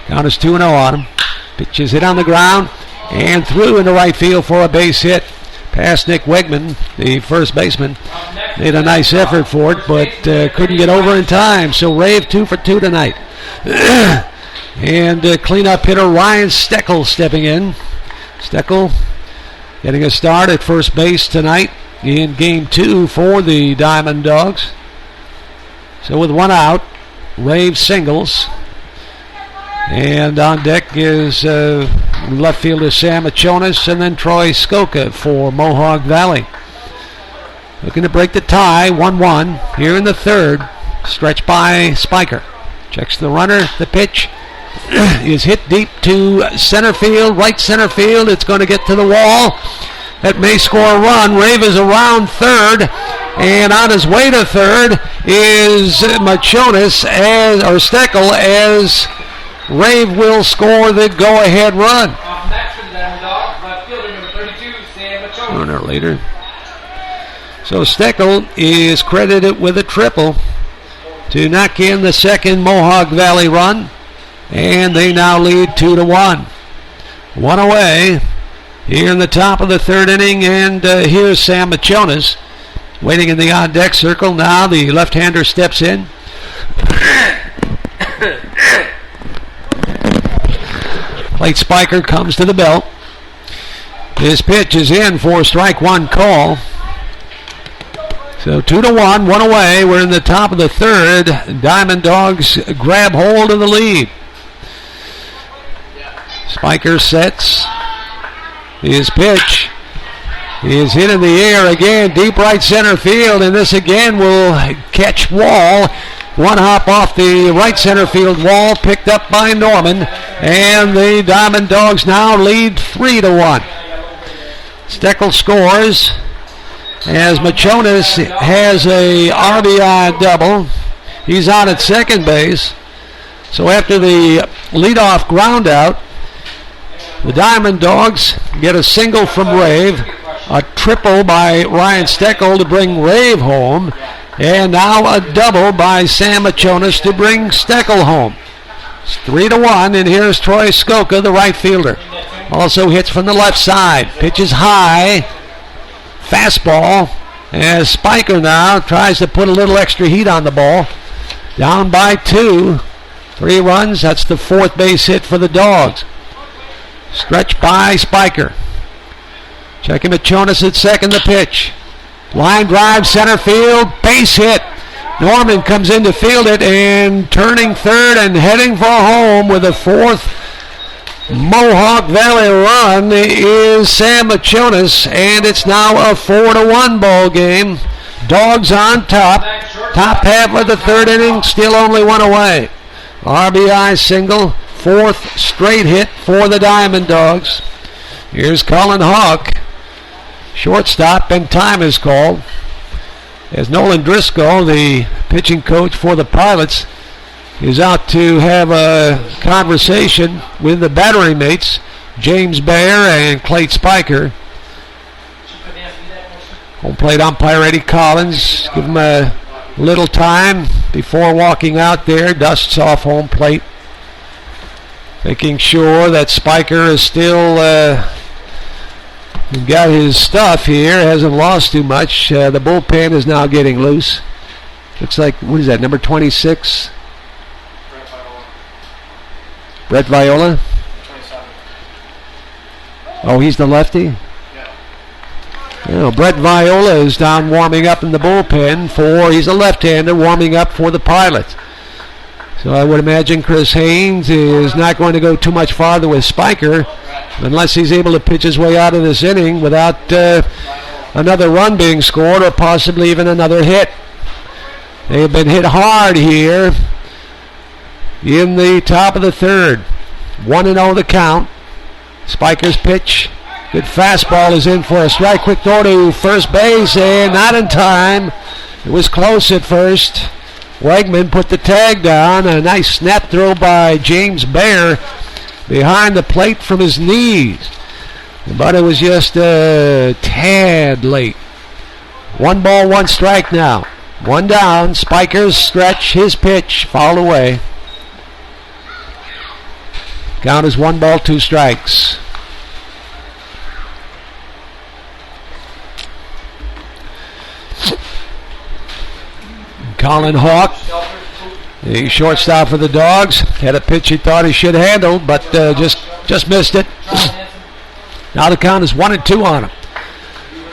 Count is 2-0 on him. Pitch is hit on the ground and through into right field for a base hit. Past Nick Wegman, the first baseman. Made a nice effort for it, but couldn't get over in time. So Rave 2 for 2 tonight. And cleanup hitter Ryan Steckel stepping in. Steckel getting a start at first base tonight in Game 2 for the DiamondDawgs. So with 1 out, Rave singles. And on deck is left fielder Sam Achonis and then Troy Skoka for Mohawk Valley. Looking to break the tie, 1-1 here in the 3rd. Stretched by Spiker. Checks the runner, the pitch is hit deep to center field, right center field. It's going to get to the wall. That may score a run. Rave is around 3rd, and on his way to 3rd is Machonis or Steckel, as Rave will score the go-ahead run. Sooner or later. So Steckel is credited with a triple to knock in the 2nd Mohawk Valley run, and they now lead 2-1. one away here in the top of the third inning. And here's Sam Machonas waiting in the on-deck circle. Now the left-hander steps in. Plate spiker comes to the belt. His pitch is in for strike one call. So 2-1, one away. We're in the top of the third. DiamondDawgs grab hold of the lead. Spiker sets. His pitch is hit in the air again, deep right center field, and this again will catch Wall. One hop off the right center field wall, picked up by Norman, and the DiamondDawgs now lead 3-1. Steckel scores as Machonas has a RBI double. He's on at second base. So after the leadoff ground out, the DiamondDawgs get a single from Rave, a triple by Ryan Steckel to bring Rave home, and now a double by Sam Machonas to bring Steckel home. It's 3-1, and here's Troy Skoka, the right fielder. Also hits from the left side. Pitches high. Fastball. As Spiker now tries to put a little extra heat on the ball. Down by 2. 3 runs. That's the fourth base hit for the Dogs. Stretch by Spiker. Checking Machonas at second, the pitch. Line drive, center field, base hit. Norman comes in to field it, and turning third and heading for home with a fourth Mohawk Valley run is Sam Machonas, and it's now a 4-1 ball game. Dogs on top. Top half of the third inning, still only one away. RBI single, fourth straight hit for the DiamondDawgs. Here's Colin Hawk. Shortstop, and time is called. As Nolan Driscoll, the pitching coach for the Pilots, is out to have a conversation with the battery mates, James Baer and Clayton Spiker. Home plate umpire Eddie Collins, give him a little time before walking out there, dusts off home plate, making sure that Spiker is still got his stuff here, hasn't lost too much. The bullpen is now getting loose. Looks like, what is that, number 26? Brett Viola? 27. Oh, he's the lefty? Yeah. Brett Viola is down warming up in the bullpen he's a left-hander warming up for the Pilots. So I would imagine Chris Haynes is not going to go too much farther with Spiker unless he's able to pitch his way out of this inning without another run being scored or possibly even another hit. They have been hit hard here in the top of the third. 1-0 the count. Spiker's pitch. Good fastball is in for a strike. Quick throw to first base, and not in time. It was close at first. Wegman put the tag down. A nice snap throw by James Baer behind the plate from his knees. But it was just a tad late. 1 ball, 1 strike now. 1 down. Spiker's stretch, his pitch, fouled away. Count is 1 ball, 2 strikes. Colin Hawk, the shortstop for the Dogs, had a pitch he thought he should handle, but just missed it. Now the count is 1-2 on him.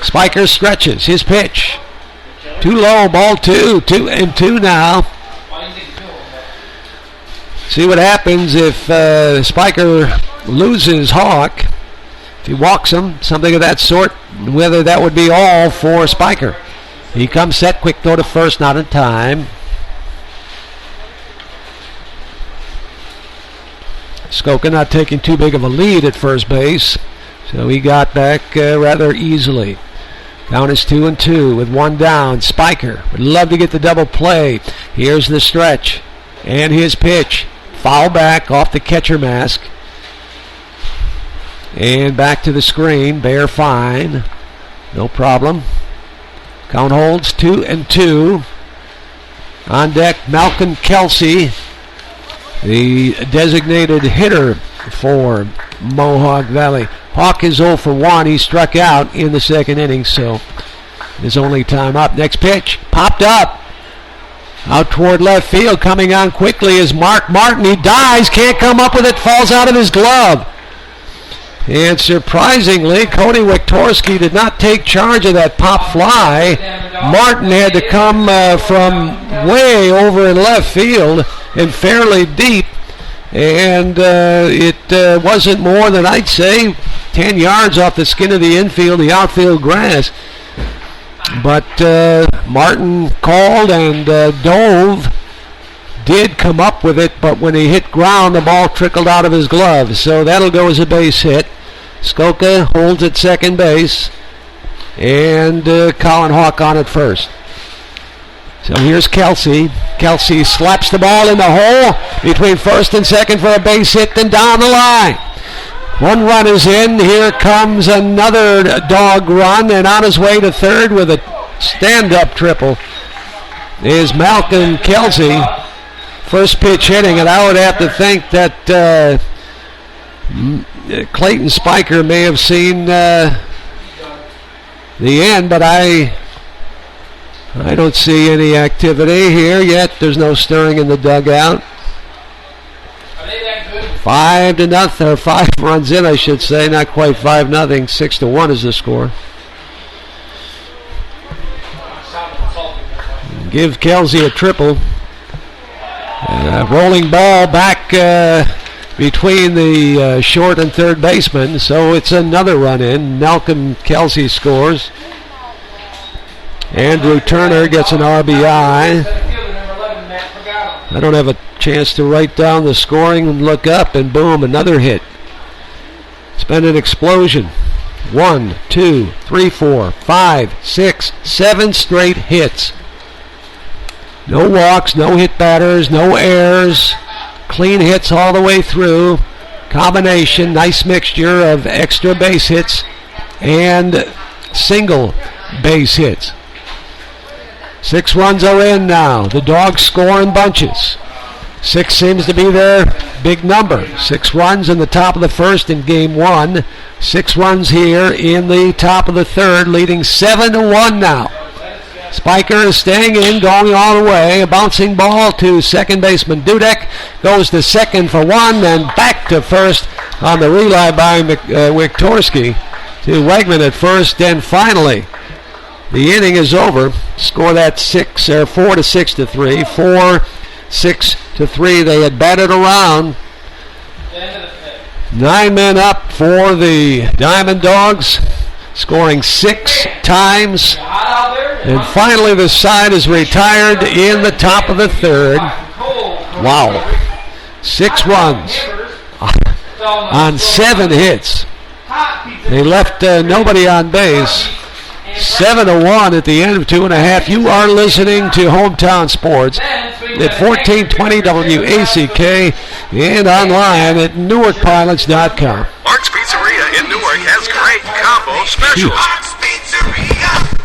Spiker stretches his pitch. Too low, ball 2, 2-2 now. See what happens if Spiker loses Hawk. If he walks him, something of that sort, whether that would be all for Spiker. He comes set, quick throw to first, not in time. Skoka not taking too big of a lead at first base, so he got back rather easily. Count is 2-2 with 1 down. Spiker would love to get the double play. Here's the stretch and his pitch. Foul back off the catcher mask. And back to the screen. Bear fine. No problem. Count holds 2-2. On deck, Malcolm Kelsey, the designated hitter for Mohawk Valley. Hawk is 0 for 1. He struck out in the second inning, so his only time up. Next pitch, popped up. Out toward left field, coming on quickly is Mark Martin. He dives, can't come up with it, falls out of his glove. And surprisingly, Cody Wiktorski did not take charge of that pop fly. Martin had to come from way over in left field and fairly deep. And it wasn't more than, I'd say, 10 yards off the skin of the infield, the outfield grass. But Martin called and dove. Did come up with it, but when he hit ground, the ball trickled out of his glove. So that'll go as a base hit. Skoka holds at second base. And Colin Hawk on at first. So here's Kelsey. Kelsey slaps the ball in the hole between first and second for a base hit, then down the line. One run is in. Here comes another dog run, and on his way to third with a stand-up triple is Malcolm Kelsey. First pitch hitting, and I would have to think that Clayton Spiker may have seen the end, but I don't see any activity here yet. There's no stirring in the dugout. 5-0, or 5 runs in, I should say. Not quite 5-0. 6-1 is the score. Give Kelsey a triple. Rolling ball back between the short and third baseman, so it's another run in. Malcolm Kelsey scores. Andrew Turner gets an RBI. I don't have a chance to write down the scoring and look up, and boom, another hit. It's been an explosion. 1, 2, 3, 4, 5, 6, 7 straight hits. No walks, no hit batters, no errors. Clean hits all the way through. Combination, nice mixture of extra base hits and single base hits. 6 runs are in now. The Dogs score in bunches. 6 seems to be their big number. 6 runs in the top of the first in game 1. 6 runs here in the top of the third, leading 7-1 now. Spiker is staying in, going all the way. A bouncing ball to second baseman Dudek. Goes to second for 1, and back to first on the relay by Wiktorski to Wegman at first. And finally, the inning is over. Score that 4 to 6 to 3. 4-6 to 3. They had batted around. 9 men up for the DiamondDawgs, scoring 6 times. And finally the side is retired in the top of the third. Wow. 6 runs on 7 hits. They left nobody on base. 7-1 at the end of 2.5. You are listening to Hometown Sports at 1420 WACK and online at NewarkPilots.com. Mark's Pizzeria in Newark has great combo specials.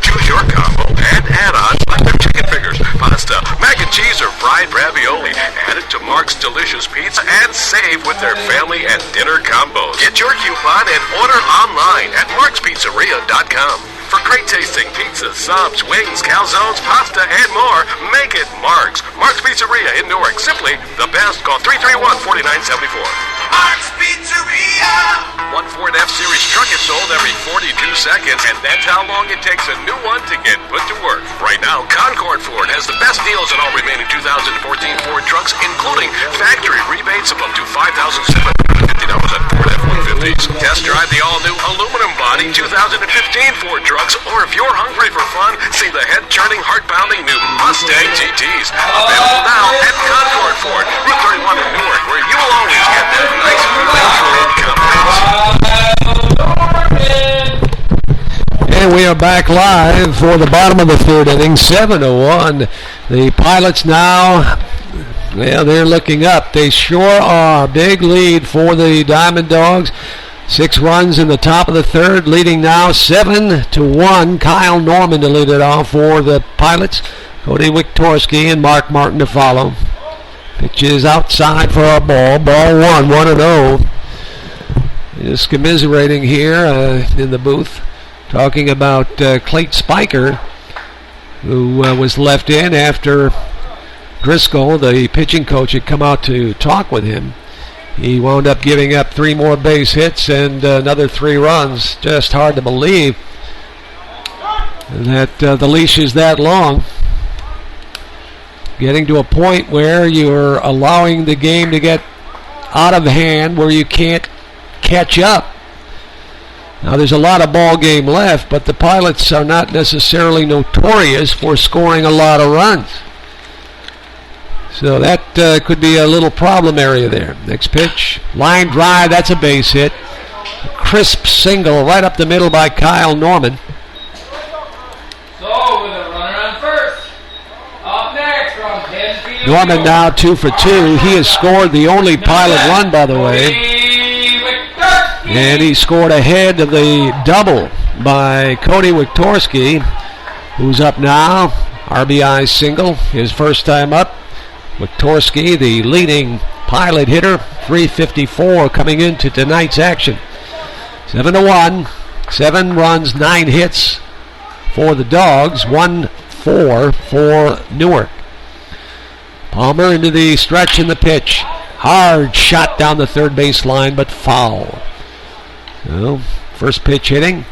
Choose your combo and add-ons like their chicken fingers, pasta, mac and cheese, or fried ravioli. Add it to Mark's delicious pizza and save with their family and dinner combos. Get your coupon and order online at markspizzeria.com. For great tasting pizzas, subs, wings, calzones, pasta, and more, make it Mark's. Mark's Pizzeria in Newark. Simply the best. Call 331-4974. Mark's Pizzeria! One Ford F-Series truck is sold every 42 seconds, and that's how long it takes a new one to get put to work. Right now, Concord Ford has the best deals on all remaining 2014 Ford trucks, including factory rebates of up to $5,750 on Ford F-150s. Test drive the all-new aluminum body 2015 Ford trucks, or if you're hungry for fun, see the head-turning, heart-pounding new Mustang GTs. Available now at Concord Ford, Route 31 in Newark, where you will always get that nice And we are back live for the bottom of the third inning, 7-1. The Pilots now, well, they're looking up. They sure are. Big lead for the DiamondDawgs. 6 runs in the top of the third, leading now 7-1. Kyle Norman to lead it off for the Pilots. Cody Wiktorski and Mark Martin to follow. Pitch is outside for a ball. Ball 1, 1-0. Just commiserating here in the booth, talking about Clayton Spiker, who was left in after Driscoll, the pitching coach, had come out to talk with him. He wound up giving up 3 more base hits and another 3 runs. Just hard to believe that the leash is that long. Getting to a point where you're allowing the game to get out of hand where you can't catch up. Now there's a lot of ball game left, but the Pilots are not necessarily notorious for scoring a lot of runs. So that could be a little problem area there. Next pitch, line drive, that's a base hit. A crisp single right up the middle by Kyle Norman. So with a runner on first. Up next from Penfield. Norman now 2 for 2. He has scored the only Pilot run, by the way. And he scored ahead of the double by Cody Wiktorski, who's up now. RBI single, his first time up. Wiktorski, the leading Pilot hitter, 354 coming into tonight's action. 7-1, 7 runs, 9 hits for the Dogs, 1-4 for Newark. Palmer into the stretch in the pitch. Hard shot down the third base line, but foul. So, first pitch hitting.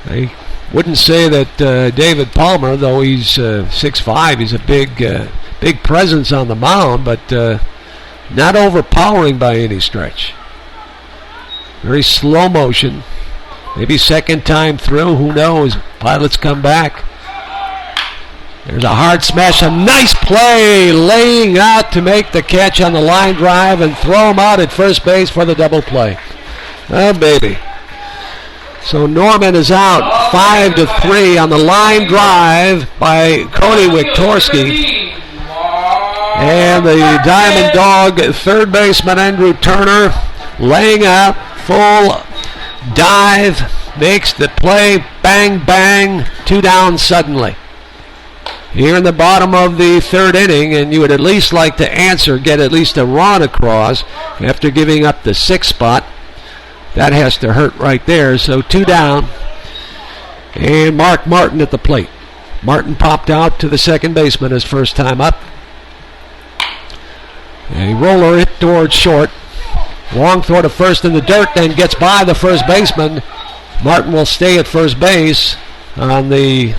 I wouldn't say that David Palmer, though he's 6'5", he's a big presence on the mound, but not overpowering by any stretch. Very slow motion. Maybe second time through, who knows? Pilots come back. There's a hard smash, a nice play, laying out to make the catch on the line drive and throw him out at first base for the double play. Oh, baby. So Norman is out 5-3 on the line drive by Cody Wiktorski. And the Diamond Dog third baseman Andrew Turner laying out, full dive, makes the play, bang, bang, 2 down suddenly. Here in the bottom of the third inning, and you would at least like to get at least a run across after giving up the 6th spot. That has to hurt right there. So 2 down. And Mark Martin at the plate. Martin popped out to the second baseman his first time up. A roller hit towards short. Long throw to first in the dirt, then gets by the first baseman. Martin will stay at first base on the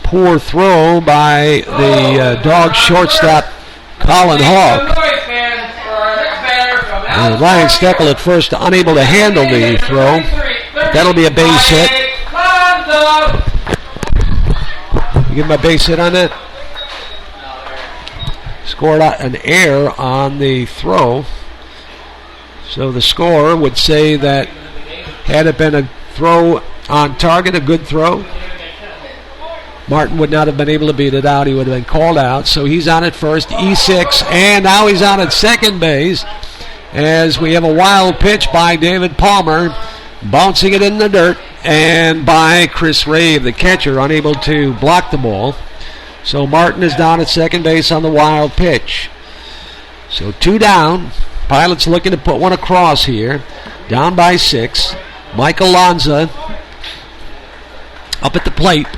poor throw by the Dog shortstop Colin Hawk. Ryan Steckel at first unable to handle the throw. That'll be a base hit. You give him a base hit on that? Scored an error on the throw. So the scorer would say that had it been a throw on target, a good throw, Martin would not have been able to beat it out. He would have been called out. So he's on at first, E6, and now he's on at second base as we have a wild pitch by David Palmer, bouncing it in the dirt, and by Chris Rave, the catcher, unable to block the ball. So Martin is down at second base on the wild pitch. So 2 down. Pilots looking to put one across here. Down by 6. Mike Alonza up at the plate.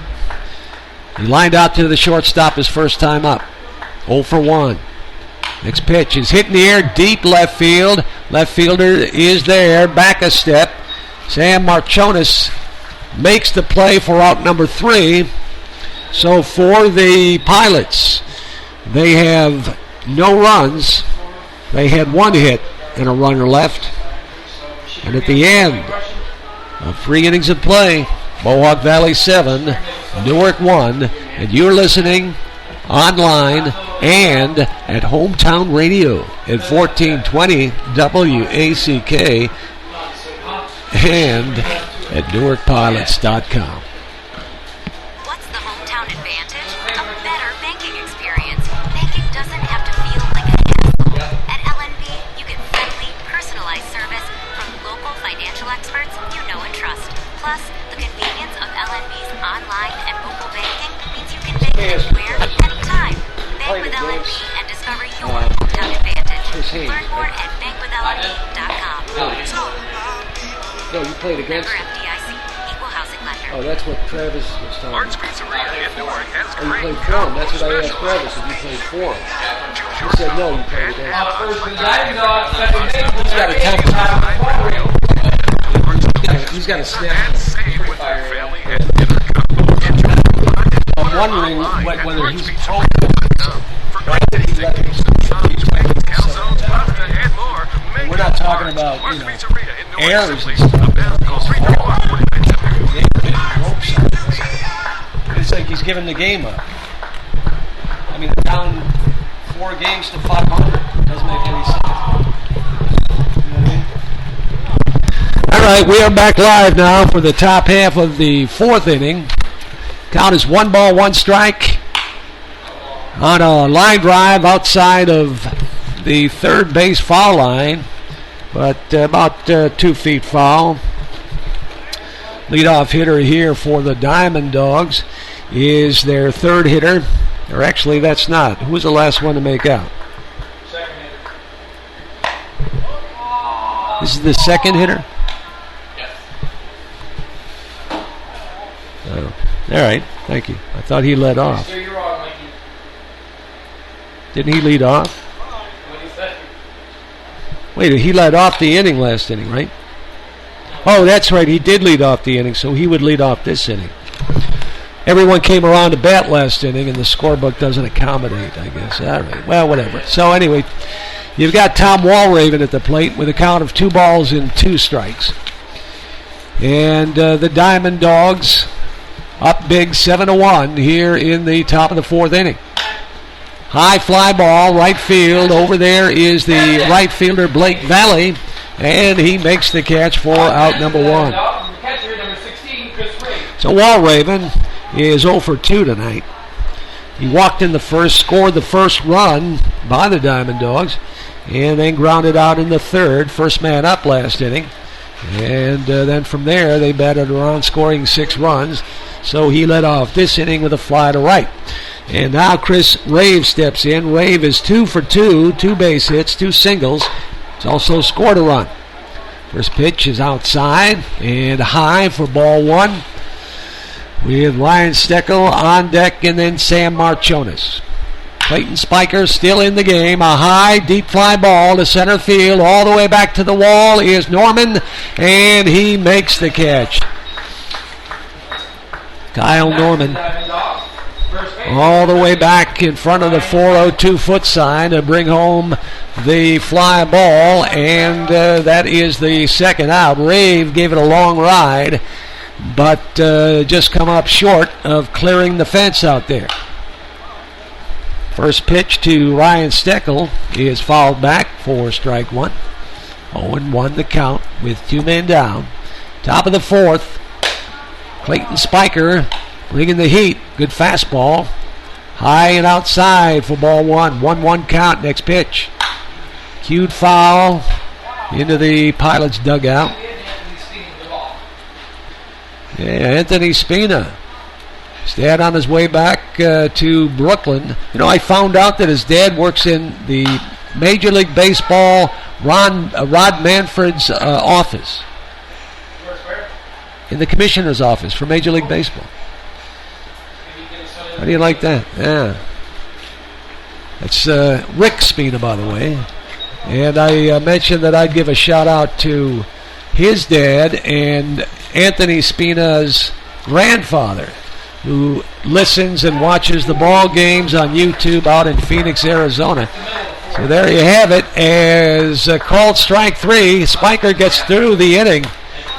He lined out to the shortstop his first time up. 0 for 1. Next pitch is hit in the air, deep left field. Left fielder is there, back a step. Sam Marchonis makes the play for out number 3. So for the Pilots, they have no runs. They had 1 hit and a runner left. And at the end of 3 innings of play, Mohawk Valley 7, Newark 1, and you're listening online and at Hometown Radio at 1420 WACK and at NewarkPilots.com. What's the hometown advantage? A better banking experience. Banking doesn't have to feel like a hassle. At LNB, you get friendly, personalized service from local financial experts you know and trust. Plus, the convenience of LNB's online and mobile banking means you can bank anywhere, anytime. Bank with LNB and discover your hometown advantage. Learn more at bankwithlnb.com. No, you played against Member him. FDIC, equal housing lender. Oh, that's what Travis was talking Arts about. Pizzeria in Newark has Oh, you great played for him. That's what I asked combo Travis if you played for him. He said no, you played against him. First, the DiamondDawgs, second base. He's got a temper. He's got a snap. and save with their family and dinner combo. Enjoy I'm wondering whether he's told for great tasting subs, wings, calzones, pasta, and more. Make We're not it talking Arts. about, Arts you know, Pizzeria in Newark errors City. and stuff. Call 331-4970. It's like he's giving the game up. I mean, down 4 games to 500. Doesn't make any sense. You know what I mean? All right, we are back live now for the top half of the 4th inning. Count is 1 ball, 1 strike on a line drive outside of the third base foul line, but about 2 feet foul. Leadoff hitter here for the DiamondDawgs is their third hitter. Or actually, that's not. Who was the last one to make out? This is the second hitter? Oh. All right, thank you. I thought he led off. Sir, you're wrong, Mikey. Didn't he lead off? What he said. Wait, he led off the inning last inning, right? Oh, that's right. He did lead off the inning, so he would lead off this inning. Everyone came around to bat last inning, and the scorebook doesn't accommodate, I guess. All right. Well, whatever. So anyway, you've got Tom Walraven at the plate with a count of 2 balls and 2 strikes. And the DiamondDawgs up big 7-1 here in the top of the 4th inning. High fly ball, right field. Over there is the right fielder, Blake Valley, and he makes the catch for out number 1. Catcher number 16, Chris Ray. So Walraven is 0 for 2 tonight. He walked in the first, scored the first run by the DiamondDawgs, and then grounded out in the third. First man up last inning. And then from there, they batted around, scoring 6 runs. So he led off this inning with a fly to right. And now Chris Rave steps in. Rave is 2 for 2, 2 base hits, 2 singles. He's also scored a run. First pitch is outside and high for ball 1. With Ryan Steckel on deck and then Sam Marchonis. Clayton Spiker still in the game. A high, deep fly ball to center field. All the way back to the wall is Norman, and he makes the catch. Kyle Norman all the way back in front of the 402-foot sign to bring home the fly ball, and that is the second out. Rave gave it a long ride, but just come up short of clearing the fence out there. First pitch to Ryan Steckel is fouled back for strike 1. 0-1 the count with 2 men down. Top of the 4th. Clayton Spiker bringing the heat. Good fastball. High and outside for ball 1. 1-1 count. Next pitch. Cued foul into the Pilots dugout. Yeah, Anthony Spina. His dad on his way back to Brooklyn. You know, I found out that his dad works in the Major League Baseball Rod Manfred's office. In the commissioner's office for Major League Baseball. How do you like that? Yeah. That's Rick Spina, by the way. And I mentioned that I'd give a shout out to his dad and Anthony Spina's grandfather, who listens and watches the ball games on YouTube out in Phoenix, Arizona. So there you have it. As called strike 3, Spiker gets through the inning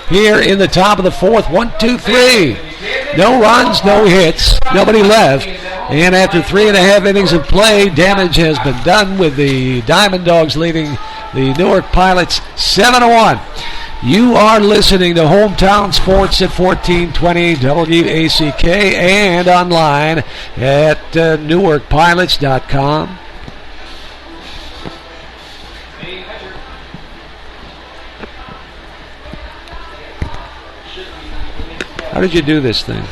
here in the top of the 4th. 1-2-3. No runs, no hits, nobody left. And after 3.5 innings of play, damage has been done with the DiamondDawgs leading the Newark Pilots 7-1. You are listening to Hometown Sports at 1420 WACK and online at NewarkPilots.com. How did you do this thing?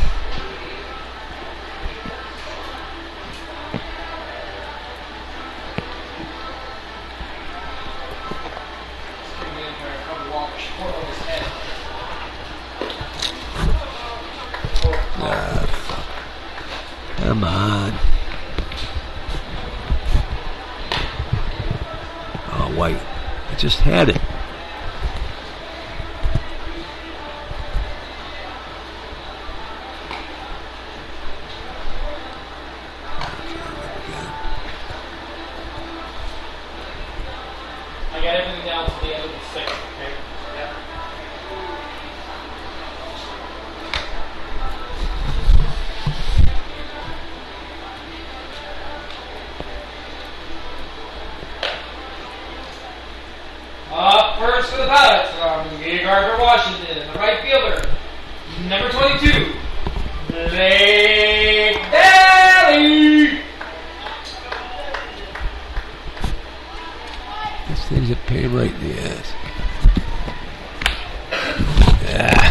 White. I just had it. I got everything down to the end of the sixth, okay? Yep. Up first for the Pilots from Gardner, Washington, the right fielder, number 22, Blake Daly. This thing's a pain right in the ass. Ah.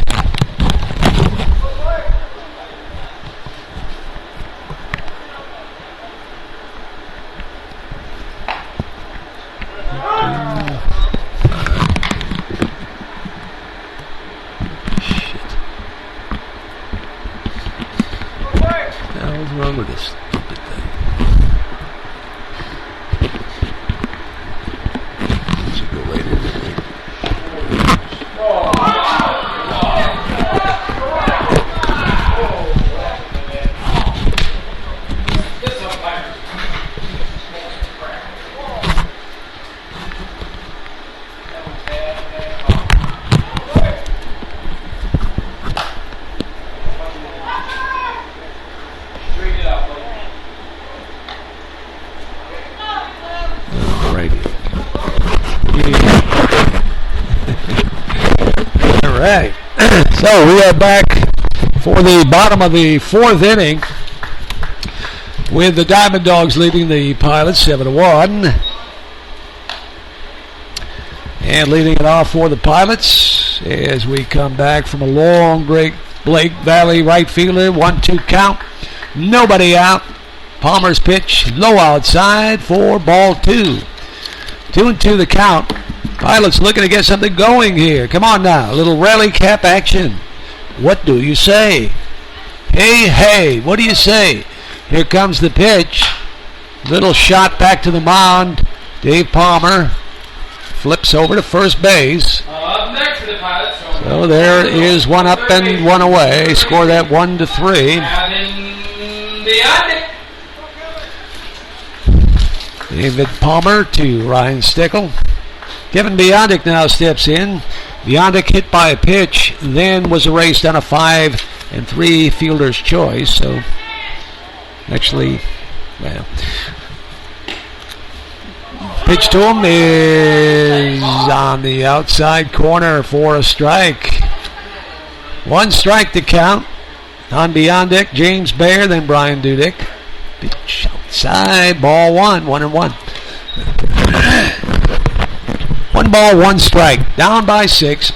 What's wrong with this stupid thing? It should go later in the week. All right. So we are back for the bottom of the fourth inning with the DiamondDawgs leading the Pilots 7-1. And leading it off for the Pilots as we come back from a long break. Blake Valley, right fielder, 1-2 count. Nobody out. Palmer's pitch, low outside for ball 2. 2-2 the count. Pilots looking to get something going here. Come on now, a little rally cap action. What do you say? Hey, hey, what do you say? Here comes the pitch. Little shot back to the mound. Dave Palmer flips over to first base. Up next for the Pilots. So there is one up and one away. Score that 1-3. David Palmer to Ryan Stickle. Kevin Biondic now steps in. Biondic hit by a pitch, then was erased on a 5-3 fielder's choice. So, actually, well, pitch to him is on the outside corner for a strike. 1 strike to count on Biondic. James Baer, then Brian Dudek. Pitch outside, ball 1-1. 1 ball, 1 strike. Down by 6.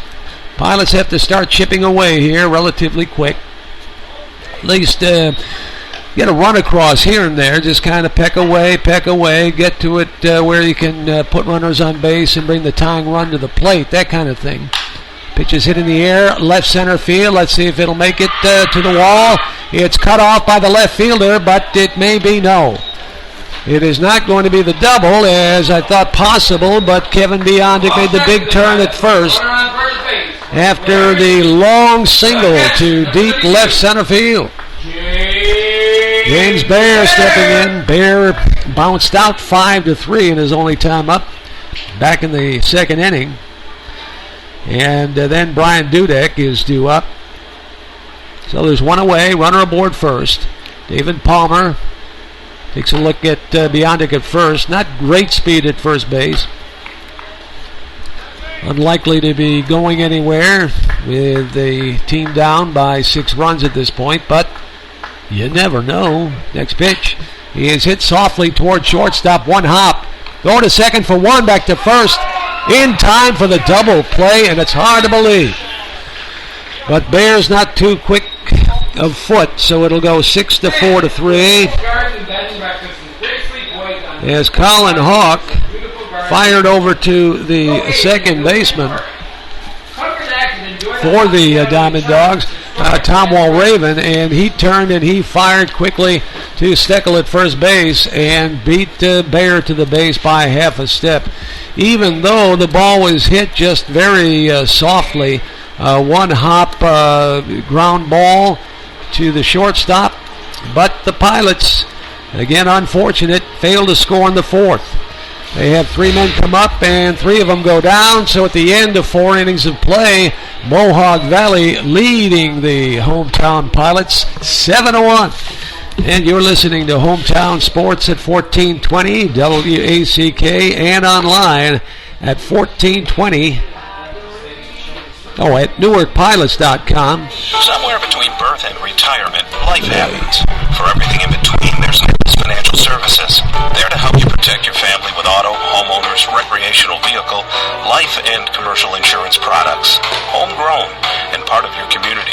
Pilots have to start chipping away here relatively quick. At least get a run across here and there. Just kind of peck away. Get to it where you can put runners on base and bring the tying run to the plate. That kind of thing. Pitch is hit in the air. Left center field. Let's see if it'll make it to the wall. It's cut off by the left fielder, but it may be no. It is not going to be the double, as I thought possible, but Kevin Biondic made the big turn at first after the long single to deep left center field. James Baer stepping in. Baer bounced out 5-3 in his only time up back in the second inning. And then Brian Dudek is due up. So there's one away, runner aboard first. David Palmer takes a look at Biondic at first. Not great speed at first base. Unlikely to be going anywhere with the team down by 6 runs at this point, but you never know. Next pitch. He is hit softly toward shortstop. 1 hop. Going to second for 1. Back to first. In time for the double play, and it's hard to believe. But Bear's not too quick of foot, so it'll go 6-4-3. As Colin Hawk fired over to the second baseman for the DiamondDawgs, Tom Walraven, and he turned and he fired quickly to Steckel at first base and beat Bear to the base by half a step. Even though the ball was hit just very softly, one hop ground ball to the shortstop, but the Pilots, again unfortunate, failed to score in the fourth. They have 3 men come up and 3 of them go down. So at the end of 4 innings of play, Mohawk Valley leading the hometown Pilots 7-1. And you're listening to Hometown Sports at 1420 WACK and online at 1420. At NewarkPilots.tv. Somewhere between birth and retirement, life happens. For everything in between, there's Nichols Financial Services. There to help you protect your family with auto, homeowners, recreational vehicle, life and commercial insurance products. Homegrown and part of your community.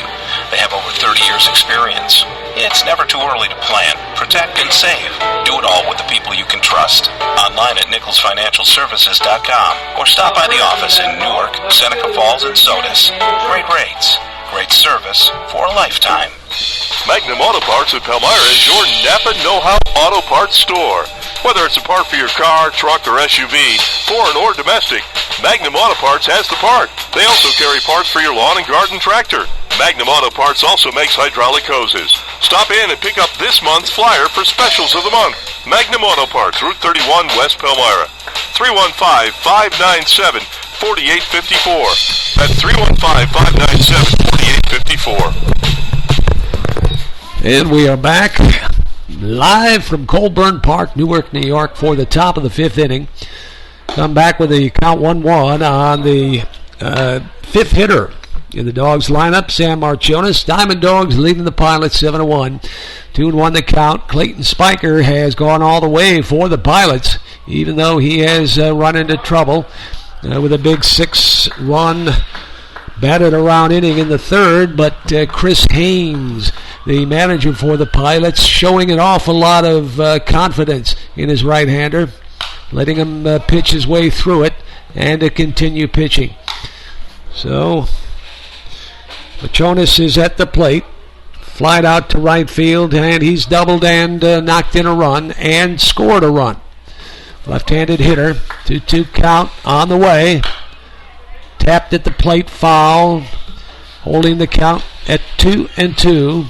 They have over 30 years experience. It's never too early to plan, protect, and save. Do it all with the people you can trust. Online at NicholsFinancialServices.com or stop by the office in Newark, Seneca Falls, and Sodus. Great rates, great service for a lifetime. Magnum Auto Parts of Palmyra is your Napa Know-How Auto Parts store. Whether it's a part for your car, truck, or SUV, foreign or domestic, Magnum Auto Parts has the part. They also carry parts for your lawn and garden tractor. Magnum Auto Parts also makes hydraulic hoses. Stop in and pick up this month's flyer for specials of the month. Magnum Auto Parts, Route 31, West Palmyra. 315-597-4854. That's 315-597-4854. And we are back live from Colburn Park, Newark, New York, for the top of the 5th inning. Come back with the count 1-1 on the 5th hitter in the Dogs lineup, Sam Marchonis. DiamondDawgs leading the Pilots 7-1. 2-1 the count. Clayton Spiker has gone all the way for the Pilots, even though he has run into trouble with a big 6-run batted around inning in the third. But Chris Haynes, the manager for the Pilots, showing an awful lot of confidence in his right-hander, letting him pitch his way through it and to continue pitching. So Marchonis is at the plate, flied out to right field, and he's doubled and knocked in a run and scored a run. Left-handed hitter, 2-2 count on the way. Tapped at the plate, foul, holding the count at 2-2.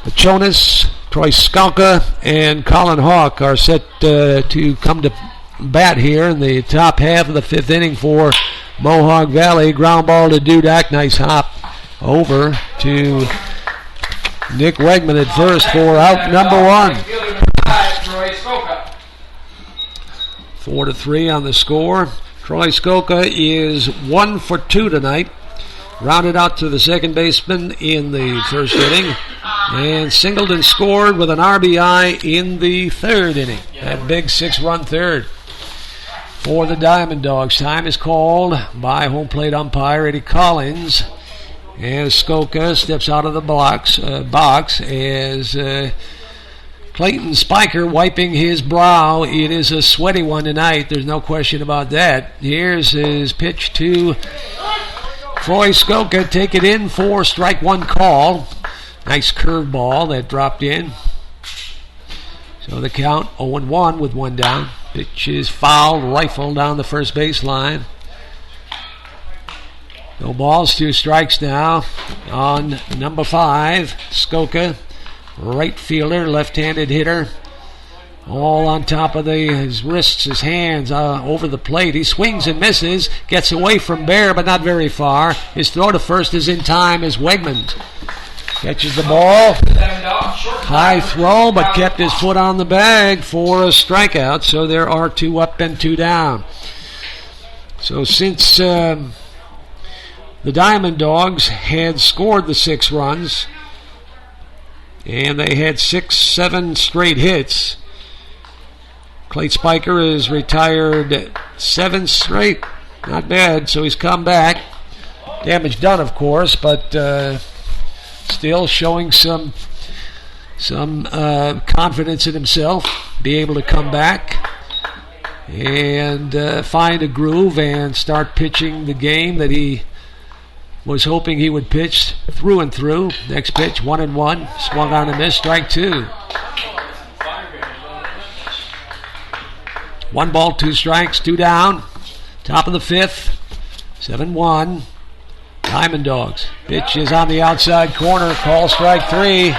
Marchonis, Troy Skalka, and Colin Hawk are set to come to bat here in the top half of the 5th inning for Mohawk Valley. Ground ball to Dudak. Nice hop over to Nick Wegman at first for out number 1. 4-3 on the score. Troy Skalka is 1 for 2 tonight. Rounded out to the second baseman in the first inning. And singled and scored with an RBI in the third inning. That big 6-run third for the DiamondDawgs. Time is called by home plate umpire Eddie Collins. As Skalka steps out of the box as Clayton Spiker wiping his brow. It is a sweaty one tonight. There's no question about that. Here's his pitch to Troy Skalka. Take it in for strike 1 call. Nice curveball that dropped in. So the count 0-1 with 1 down. Pitch is fouled, rifled down the first baseline. No balls, 2 strikes now on number 5, Skalka. Right fielder, left-handed hitter. All on top of his wrists, his hands over the plate. He swings and misses, gets away from Bear, but not very far. His throw to first is in time as Wegman catches the ball. High throw, but kept his foot on the bag for a strikeout. So there are 2 up and 2 down. So since the DiamondDawgs had scored the 6 runs, and they had 6-7 straight hits, Clay Spiker is retired 7 straight. Not bad, so he's come back. Damage done, of course, but still showing some confidence in himself. Be able to come back and find a groove and start pitching the game that he was hoping he would pitch through and through. Next pitch, 1-1. Swung on a miss, strike 2. 1 ball, 2 strikes, 2 down. Top of the 5th. 7-1. DiamondDawgs. Pitch is on the outside corner. Call strike 3.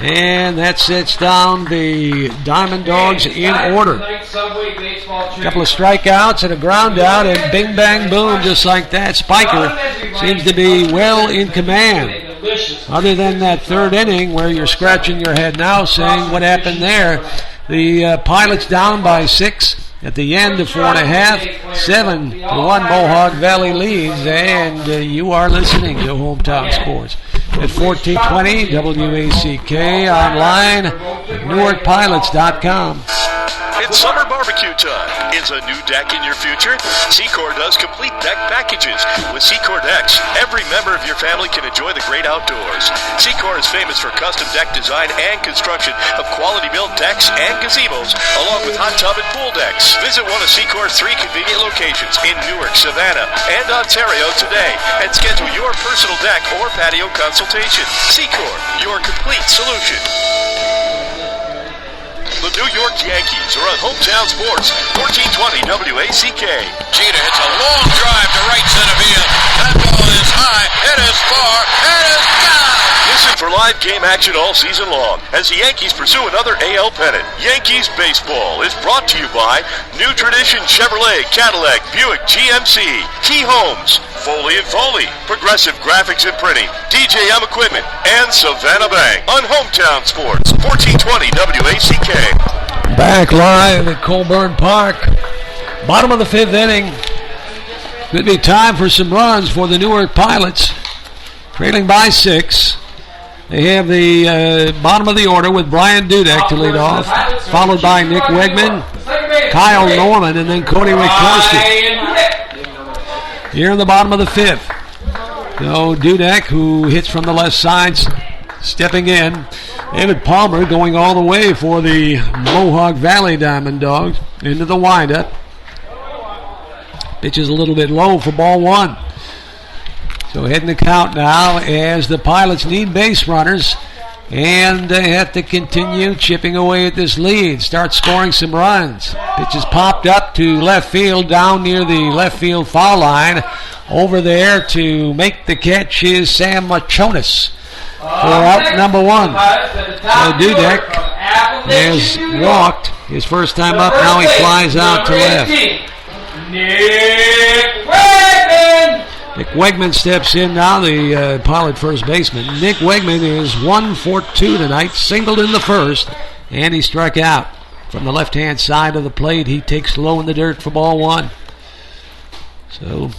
And that sets down the DiamondDawgs in order. A couple of strikeouts and a ground out, and bing, bang, boom, just like that. Spiker seems to be well in command. Other than that 3rd inning where you're scratching your head now saying what happened there. The Pilots down by 6 at the end of 4.5. 7-1 Mohawk Valley leads, and you are listening to Hometown Sports at 1420 WACK, online at NewarkPilots.tv. It's summer barbecue time. Is a new deck in your future? Secor does complete deck packages. With Secor decks, every member of your family can enjoy the great outdoors. Secor is famous for custom deck design and construction of quality-built decks and gazebos, along with hot tub and pool decks. Visit one of Secor's 3 convenient locations in Newark, Savannah, and Ontario today, and schedule your personal deck or patio consultation. Secor, your complete solution. The New York Yankees are on Hometown Sports, 1420 WACK. Jeter hits a long drive to right center field. That ball is high, it is far, it is gone! Listen for live game action all season long as the Yankees pursue another AL pennant. Yankees Baseball is brought to you by New Tradition Chevrolet, Cadillac, Buick, GMC, Key Homes, Foley & Foley, Progressive Graphics and Printing, DJM Equipment, and Savannah Bank on Hometown Sports, 1420 WACK. Back live at Colburn Park. Bottom of the 5th inning. Could be time for some runs for the Newark Pilots. Trailing by 6. They have the bottom of the order with Brian Dudek to lead off, followed by Nick Wegman, Kyle Norman, and then Cody Wiktorski. Here in the bottom of the 5th. So Dudek, who hits from the left side, stepping in. David Palmer going all the way for the Mohawk Valley DiamondDawgs into the windup. Pitch is a little bit low for ball 1. So heading the count now as the Pilots need base runners, and they have to continue chipping away at this lead, start scoring some runs. Pitch is popped up to left field, down near the left field foul line. Over there to make the catch is Sam Machonis for out number 1. So Dudek has walked his first time up. Now he flies out to left. Nick Wegman steps in now, the Pilot first baseman. Nick Wegman is 1 for 2 tonight, singled in the first, and he struck out. From the left-hand side of the plate, he takes low in the dirt for ball 1. So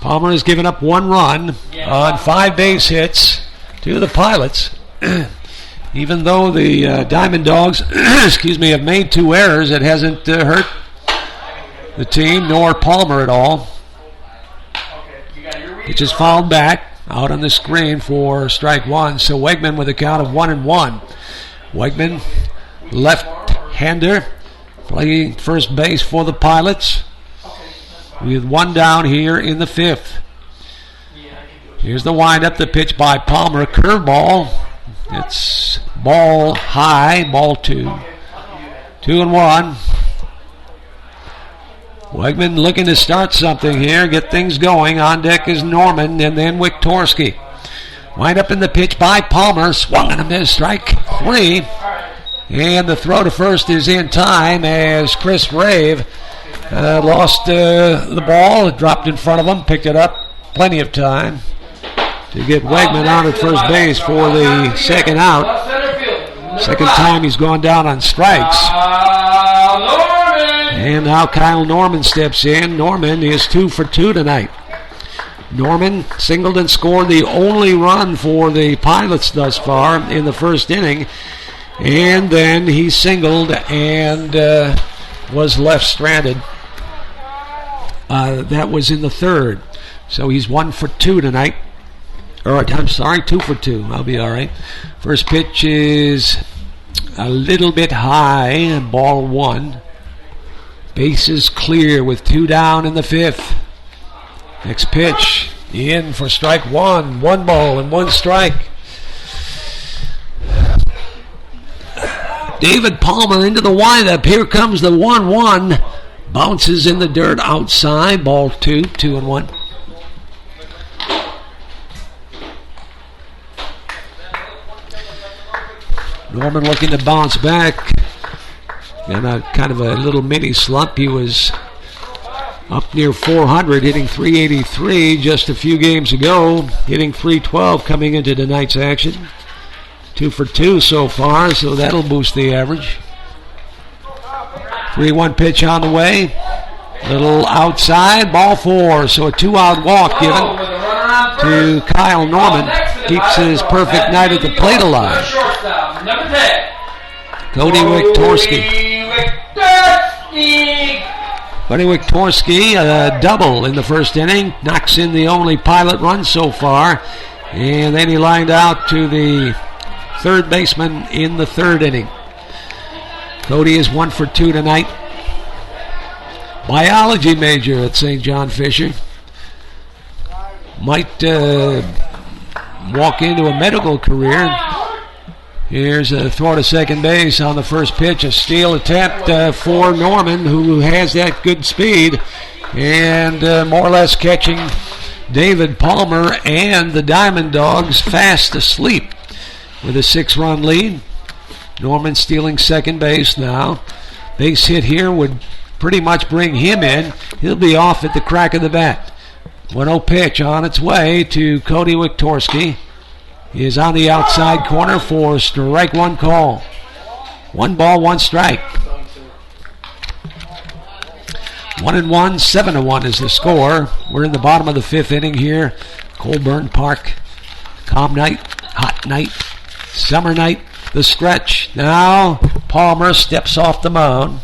Palmer has given up 1 run on 5 base hits to the Pilots. Even though the DiamondDawgs have made 2 errors, it hasn't hurt the team nor Palmer at all. Pitch is fouled back out on the screen for strike 1. So Wegman with a count of 1-1. Wegman, left-hander, playing first base for the Pilots with 1 down here in the 5th. Here's the windup, the pitch by Palmer, curveball. It's ball high, ball 2. 2-1. Wegman looking to start something here, get things going. On deck is Norman and then Wiktorski. Wind up in the pitch by Palmer, swung and a miss, strike 3. And the throw to first is in time as Chris Rave lost the ball. It dropped in front of him, picked it up. Plenty of time to get Wegman out at first base for the second out. Second time he's gone down on strikes. And now Kyle Norman steps in. Norman is 2 for 2 tonight. Norman singled and scored the only run for the Pilots thus far in the first inning. And then he singled and was left stranded. That was in the 3rd. So he's 1 for 2 tonight. I'm sorry, 2 for 2. I'll be all right. First pitch is a little bit high, ball 1. Bases clear with 2 down in the 5th. Next pitch in for strike 1. 1 ball and 1 strike. David Palmer into the windup. Here comes the 1-1. Bounces in the dirt outside. Ball 2, 2-1. Norman looking to bounce back. In a kind of a little mini slump. He was up near 400, hitting 383 just a few games ago, hitting 312 coming into tonight's action. 2 for 2 so far, so that'll boost the average. 3-1 pitch on the way. Little outside, ball 4, so a 2-out walk given to Kyle Norman. Keeps his perfect night at the plate alive. Cody Wiktorski. Cody Wiktorski, a double in the first inning. Knocks in the only Pilot run so far. And then he lined out to the third baseman in the third inning. Cody is 1 for 2 tonight. Biology major at St. John Fisher. Might walk into a medical career. Here's a throw to second base on the first pitch. A steal attempt for Norman, who has that good speed. And more or less catching David Palmer and the DiamondDawgs fast asleep with a 6-run lead. Norman stealing second base now. Base hit here would pretty much bring him in. He'll be off at the crack of the bat. 1-0 pitch on its way to Cody Wiktorski. He is on the outside corner for strike one call. 1 ball, 1 strike. 1-1, 7-1 is the score. We're in the bottom of the 5th inning here. Colburn Park. Calm night, hot night, summer night. The stretch. Now Palmer steps off the mound.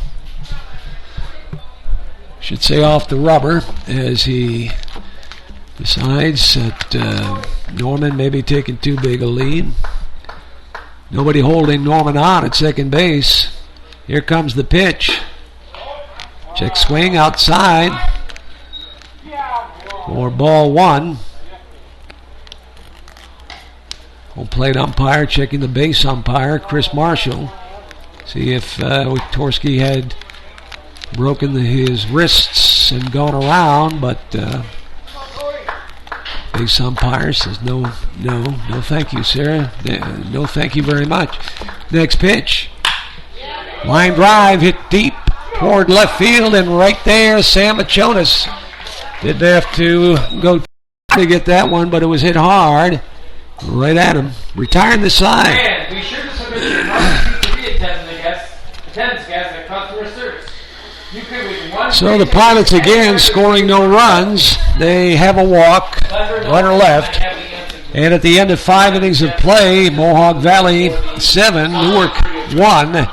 Should say off the rubber as he decides that Norman may be taking too big a lead. Nobody holding Norman on at second base. Here comes the pitch. Check swing outside for ball 1. Home plate umpire checking the base umpire, Chris Marshall. See if Wiktorski had broken his wrists and gone around, but base umpire says no thank you, sir. No thank you very much. Next pitch. Line drive hit deep toward left field, and right there Sam Machonis did have to go to get that one, but it was hit hard. Right at him. Retiring the side. And be sure to submit your attendance guests at customer service. You could win one. So the Pilots again scoring no runs. They have a walk, runner left. And at the end of 5 innings of play, Mohawk Valley 7, Newark 1.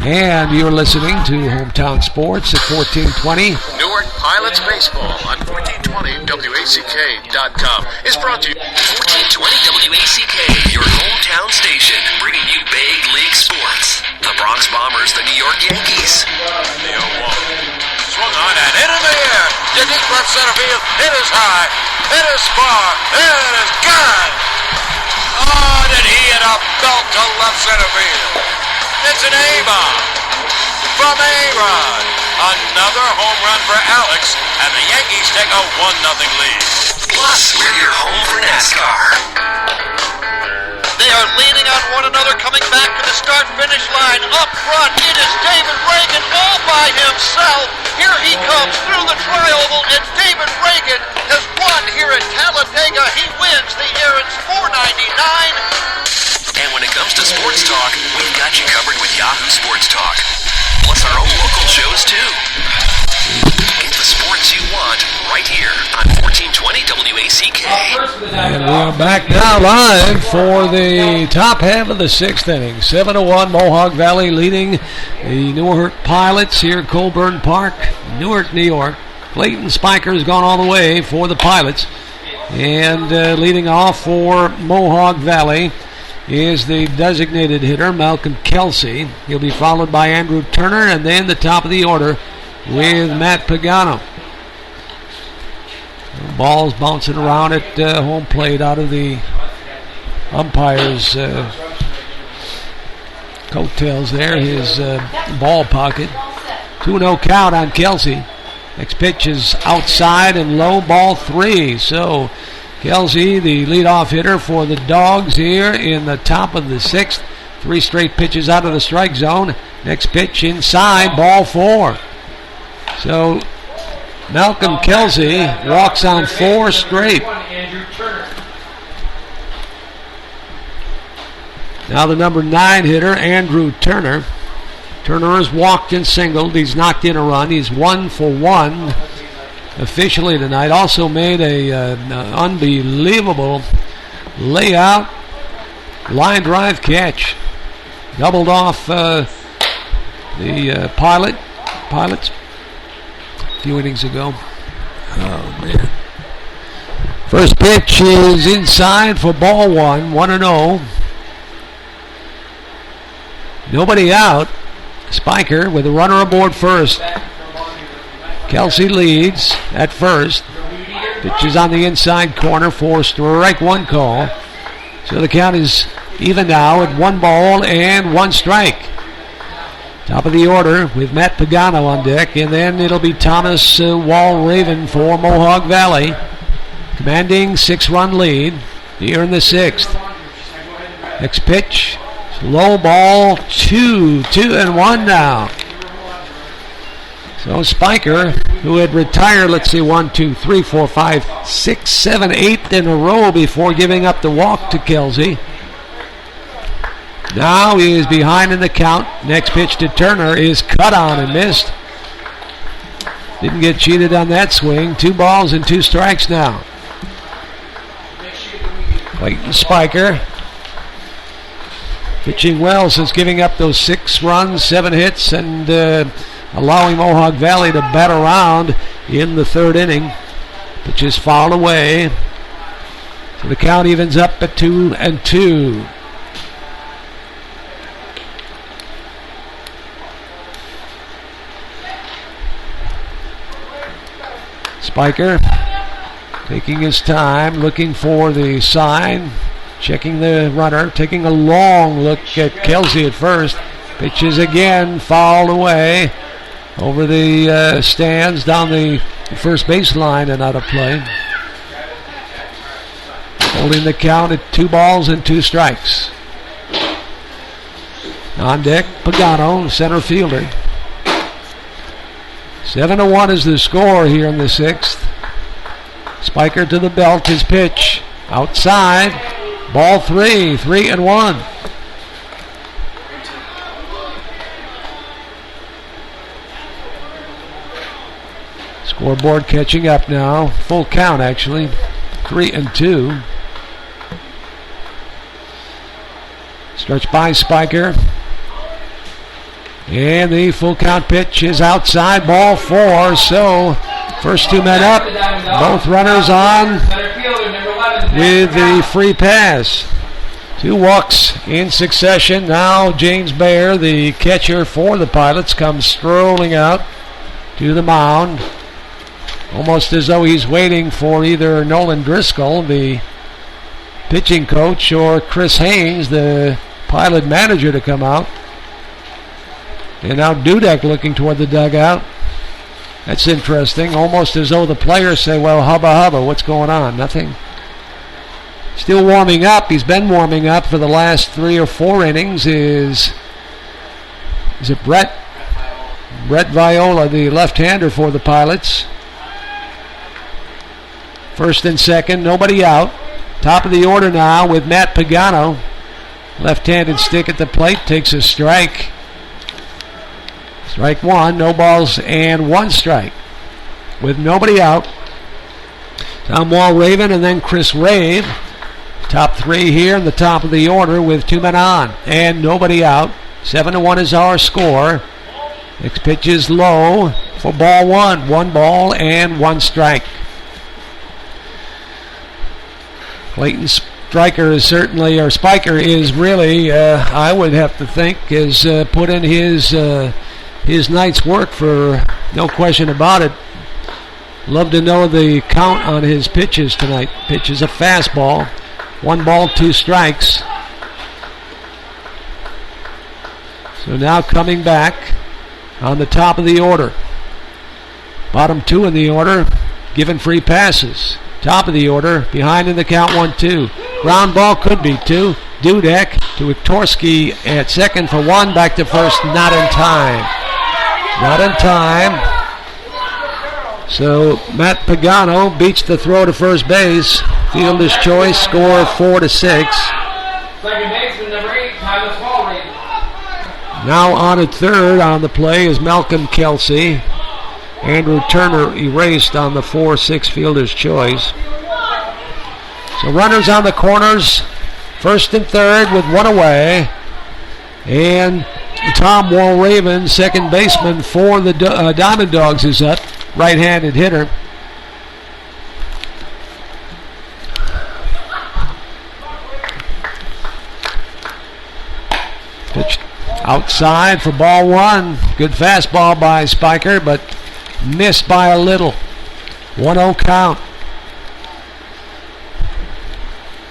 And you're listening to Hometown Sports at 1420. Newark Pilots Baseball on 1420 WACK.com is brought to you 1420 WACK, your hometown station, bringing you big league sports. The Bronx Bombers, the New York Yankees. The 0-1. Swung on and hit in the air. To deep left center field. It is high. It is far. It is gone. Oh, did he hit a belt to left center field. It's an A-bomb from A-Rod. Another home run for Alex, and the Yankees take a 1-0 lead. Plus, we're your home for NASCAR. They are leaning on one another, coming back to the start-finish line. Up front, it is David Reagan all by himself. Here he comes through the tri-oval, and David Reagan has won here at Talladega. He wins the Aaron's 499. And when it comes to sports talk, we've got you covered with Yahoo Sports Talk. Plus our own local shows, too. Get the sports you want right here on 1420 WACK. And we are back now live for the top half of the 6th inning. 7-1, Mohawk Valley leading the Newark Pilots here at Colburn Park, Newark, New York. Clayton Spiker's gone all the way for the Pilots. And leading off for Mohawk Valley is the designated hitter, Malcolm Kelsey. He'll be followed by Andrew Turner, and then the top of the order with Matt Pagano. Ball's bouncing around at home plate out of the umpire's coattails there, his ball pocket. 2-0 count on Kelsey. Next pitch is outside and low, ball 3. So Kelsey, the leadoff hitter for the Dogs here in the top of the 6th. 3 straight pitches out of the strike zone. Next pitch inside, ball 4. So Malcolm Kelsey walks on 4 straight. Now the number 9 hitter, Andrew Turner. Turner has walked and singled. He's knocked in a run. He's 1 for 1 officially tonight. Also made an unbelievable layout line drive catch. Doubled off the Pilots a few innings ago. Oh, man. First pitch is inside for ball 1, 1-0. Nobody out. Spiker with a runner aboard first. Kelsey leads at first. Pitch is on the inside corner for strike 1 call. So the count is even now at 1 ball and 1 strike. Top of the order with Matt Pagano on deck, and then it'll be Thomas Walraven for Mohawk Valley, commanding 6-run lead here in the 6th. Next pitch, low ball 2, 2-1 now. So Spiker, who had retired, let's see, 1, 2, 3, 4, 5, 6, 7, 8 in a row before giving up the walk to Kelsey. Now he is behind in the count. Next pitch to Turner is cut on and missed. Didn't get cheated on that swing. 2 balls and 2 strikes now. Clayton Spiker pitching well since giving up those 6 runs, 7 hits, and allowing Mohawk Valley to bat around in the 3rd inning. Pitch is fouled away. So the count evens up at 2-2. Spiker taking his time, looking for the sign, checking the runner, taking a long look at Kelsey at first. Pitches again, fouled away over the stands down the first baseline and out of play. Holding the count at 2 balls and 2 strikes. On deck, Pagano, center fielder. 7-1 is the score here in the 6th. Spiker to the belt, his pitch. Outside, ball 3, 3-1. Scoreboard catching up now. Full count, actually. 3-2. Stretch by Spiker. And the full count pitch is outside, ball 4. So, first 2 men up. Both runners on with the free pass. 2 walks in succession. Now James Baer, the catcher for the Pilots, comes strolling out to the mound. Almost as though he's waiting for either Nolan Driscoll, the pitching coach, or Chris Haynes, the Pilot manager, to come out. And now Dudek looking toward the dugout. That's interesting. Almost as though the players say, well, hubba hubba, what's going on? Nothing. Still warming up. He's been warming up for the last 3 or 4 innings. Is it Brett Viola, the left-hander for the Pilots. First and second, nobody out. Top of the order now with Matt Pagano. Left-handed stick at the plate, takes a strike. Strike 1, no balls and 1 strike. With nobody out, Tom Walraven and then Chris Rave. Top 3 here in the top of the order with 2 men on and nobody out. 7-1 is our score. Next pitch is low for ball 1. 1 ball and 1 strike. Clayton Spiker is certainly, or Spiker is really, I would have to think, has put in his night's work, for no question about it. Love to know the count on his pitches tonight. Pitch is a fastball. 1 ball, 2 strikes. So now coming back on the top of the order. Bottom 2 in the order, giving free passes. Top of the order, behind in the count 1-2. Ground ball could be 2. Dudek to Wiktorski at second for 1. Back to first, not in time. Not in time. So Matt Pagano beats the throw to first base. Fielder's choice, score 4-6. Second baseman, number 8, Tyler Smallreed. Now on at third on the play is Malcolm Kelsey. Andrew Turner erased on the 4-6 fielder's choice. So runners on the corners, first and third with 1 away. And Tom Walraven, second baseman for the DiamondDawgs, is up. Right-handed hitter. Pitched outside for ball 1. Good fastball by Spiker, but missed by a little. 1-0 count.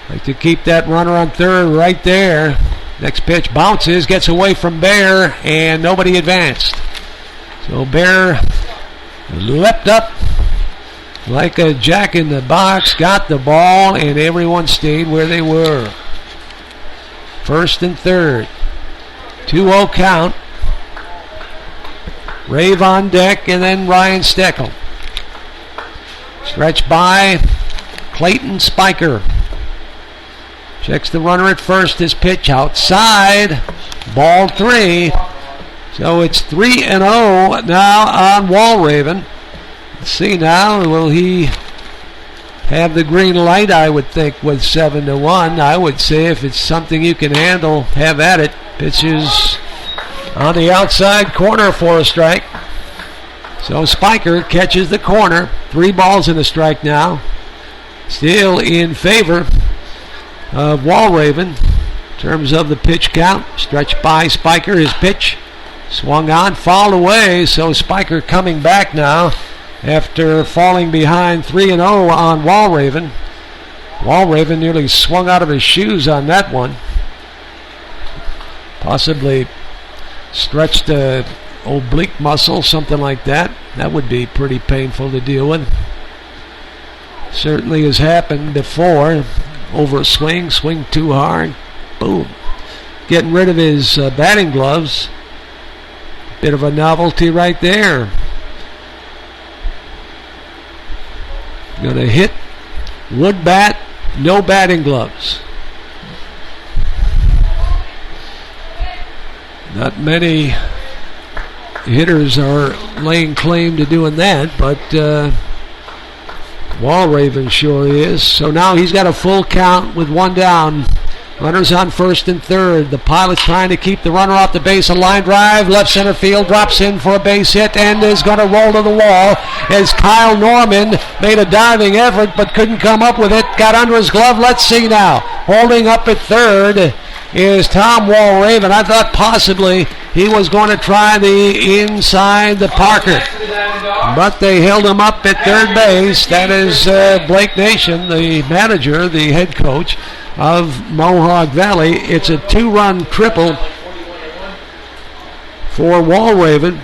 Like to keep that runner on third right there. Next pitch bounces, gets away from Bear, and nobody advanced. So Bear leapt up like a jack in the box, got the ball, and everyone stayed where they were. First and third. 2-0 count. Rave on deck, and then Ryan Steckel. Stretch by Clayton Spiker. Checks the runner at first. His pitch outside. Ball 3. So it's 3-0 now on Walraven. Let's see now. Will he have the green light? I would think with 7-1. I would say if it's something you can handle, have at it. Pitches on the outside corner for a strike. So Spiker catches the corner. 3 balls and a strike now. Still in favor of Walraven in terms of the pitch count. Stretched by Spiker. His pitch swung on, fouled away. So Spiker coming back now after falling behind 3-0 on Walraven. Walraven nearly swung out of his shoes on that one. Possibly stretched the oblique muscle, something like that. That would be pretty painful to deal with. Certainly has happened before. Over a swing too hard, boom. Getting rid of his batting gloves. Bit of a novelty right there. Gonna hit, wood bat, no batting gloves. Not many hitters are laying claim to doing that, but Walraven sure is. So now he's got a full count with 1 down. Runners on first and third. The Pilots trying to keep the runner off the base. A line drive, left center field, drops in for a base hit and is going to roll to the wall as Kyle Norman made a diving effort but couldn't come up with it. Got under his glove. Let's see now. Holding up at third is Tom Walraven. I thought possibly he was going to try the inside the Parker, but they held him up at third base. That is Blake Nation, the manager, the head coach of Mohawk Valley. It's a 2-run triple for Walraven.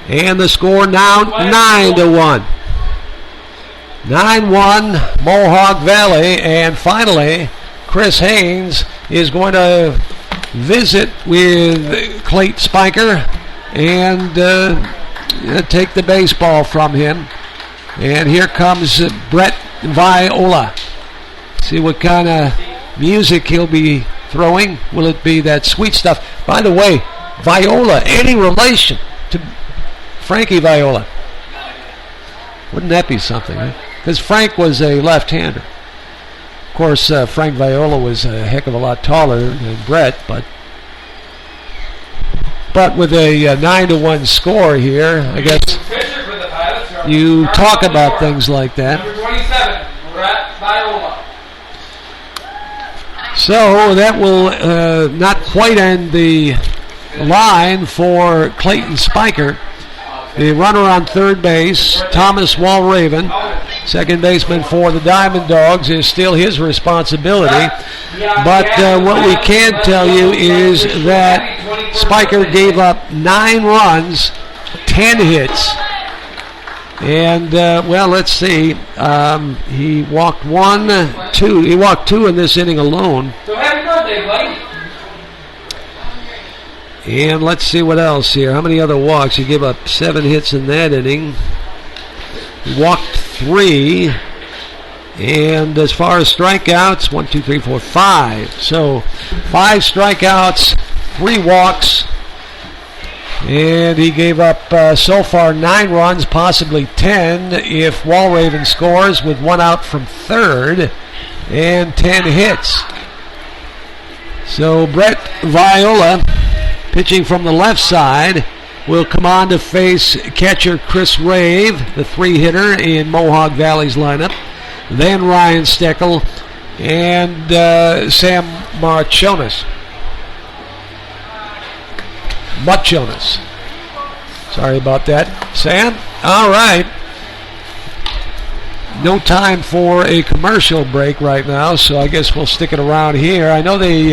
And the score now 9-1. 9-1 Mohawk Valley. And finally, Chris Haynes is going to visit with Clayton Spiker and take the baseball from him. And here comes Brett Viola. See what kind of music he'll be throwing. Will it be that sweet stuff? By the way, Viola, any relation to Frankie Viola? Wouldn't that be something, right? Because Frank was a left-hander. Of course, Frank Viola was a heck of a lot taller than Brett, but with a 9-1 score here, I guess you talk about things like that. Number 27, Brett Viola. So that will not quite end the line for Clayton Spiker. The runner on third base, Thomas Walraven. second baseman for the DiamondDawgs, is still his responsibility. But what we can tell you is that Spiker gave up 9 runs, 10 hits. And, let's see. He walked 2. He walked 2 in this inning alone. So happy birthday, buddy. And let's see what else here. How many other walks? He gave up 7 hits in that inning. He walked 3. And as far as strikeouts, 1, 2, 3, 4, 5. So 5 strikeouts, 3 walks. And he gave up so far 9 runs, possibly 10 if Walraven scores, with 1 out from third, and 10 hits. So Brett Viola, pitching from the left side, will come on to face catcher Chris Rave, the 3-hitter in Mohawk Valley's lineup. Then Ryan Steckel and Sam Marchonas. Sorry about that, Sam. All right. No time for a commercial break right now, so I guess we'll stick it around here. I know they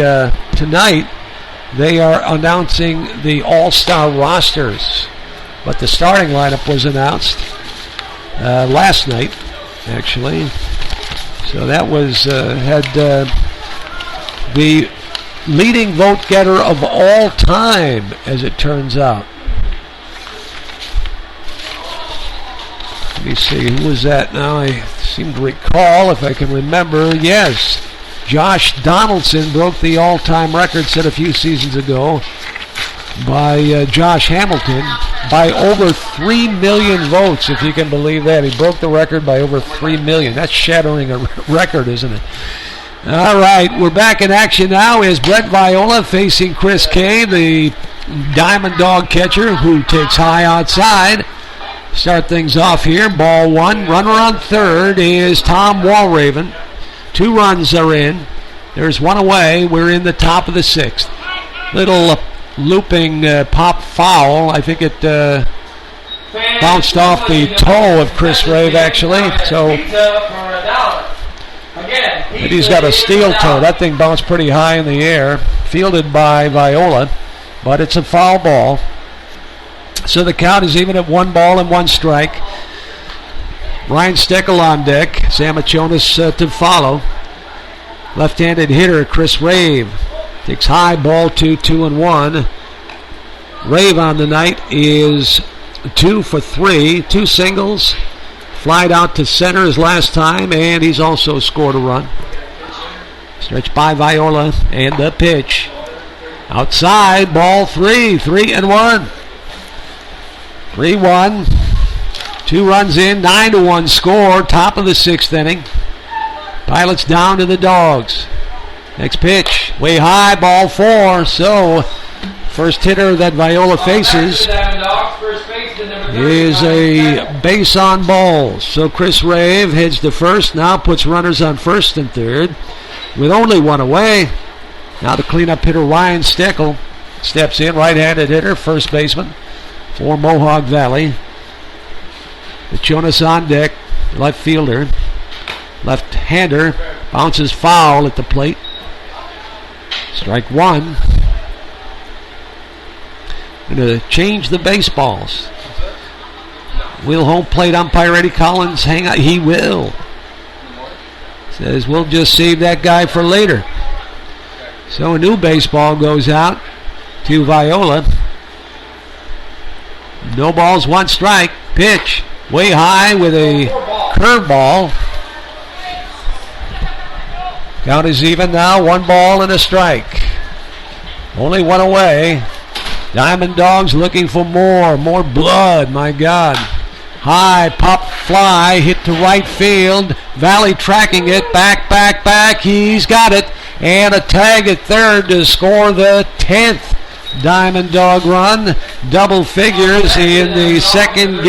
tonight they are announcing the all-star rosters, but the starting lineup was announced last night, actually. So that was had the leading vote getter of all time, as it turns out. Let me see, who was that now? I seem to recall, if I can remember. Yes, Josh Donaldson broke the all-time record set a few seasons ago by Josh Hamilton by over 3 million votes, if you can believe that. He broke the record by over 3 million. That's shattering a record, isn't it? All right, we're back in action now as Brett Viola facing Chris Kay, the DiamondDawg catcher, who takes high outside. Start things off here. Ball 1. Runner on third is Tom Walraven. 2 runs are in. There's 1 away. We're in the top of the 6th. Little looping pop foul. I think it bounced off the toe of Chris Rave, actually. So but he's got a steel toe. That thing bounced pretty high in the air. Fielded by Viola, but it's a foul ball. So the count is even at 1 ball and 1 strike. Ryan Steckel on deck. Sam Machonas to follow. Left-handed hitter Chris Rave takes high, ball 2, 2-1. Rave on the night is 2 for 3, 2 singles. Flied out to center his last time, and he's also scored a run. Stretched by Viola, and the pitch. Outside, ball 3, 3-1. 3-1. 2 runs in, 9-1 score, top of the 6th inning. Pilots down to the Dogs. Next pitch, way high, ball 4. So, first hitter that Viola faces is a base on balls. So Chris Rave heads to first, now puts runners on first and third with only 1 away. Now the cleanup hitter Ryan Steckel steps in, right-handed hitter, first baseman for Mohawk Valley. Jonas on deck, left fielder. Left-hander bounces foul at the plate. Strike 1. Going to change the baseballs. Will home plate umpire Eddie Collins hang out? He will. Says we'll just save that guy for later. So a new baseball goes out to Viola. No balls, 1 strike. Pitch way high with a curveball. Count is even now, 1 ball and a strike. Only 1 away. DiamondDawgs looking for more blood, my God. High pop fly, hit to right field. Valley tracking it, back. He's got it. And a tag at third to score the 10th DiamondDawg run. Double figures in the second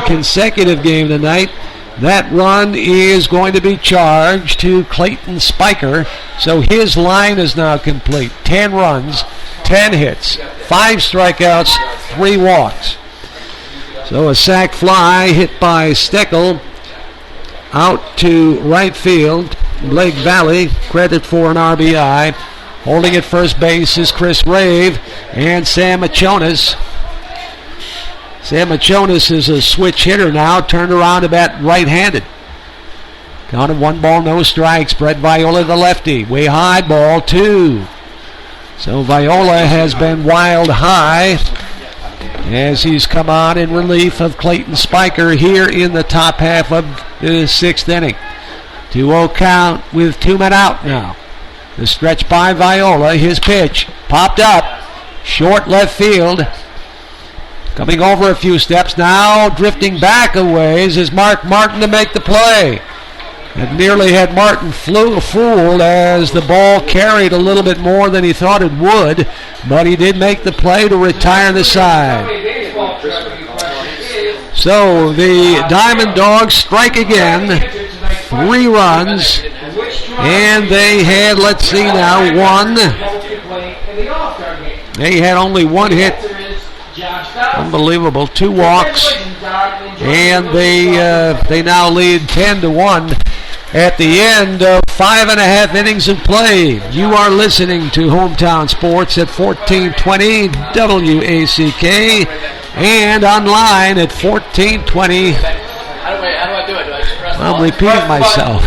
consecutive game tonight. That run is going to be charged to Clayton Spiker. So his line is now complete. 10 runs, 10 hits, 5 strikeouts, 3 walks. So a sac fly hit by Steckel out to right field. Blake Valley, credit for an RBI. Holding at first base is Chris Rave and Sam Machonis. Sam Machonis is a switch hitter now, turned around to bat right-handed. Count of 1 ball, no strikes. Brett Viola, the lefty, way high, ball 2. So Viola has been wild high as he's come on in relief of Clayton Spiker here in the top half of the 6th inning. 2-0 count with 2 men out now. The stretch by Viola, his pitch popped up, short left field. Coming over a few steps now, drifting back a ways is Mark Martin to make the play. It nearly had Martin fooled as the ball carried a little bit more than he thought it would, but he did make the play to retire the side. So the DiamondDawgs strike again, 3 runs, and they had, let's see now, 1. They had only 1 hit. Unbelievable. 2 walks, and they now lead 10-1 at the end of 5.5 innings of play. You are listening to Hometown Sports at 1420 WACK and online at 1420. How do I do it? Do I just press I'm repeating myself.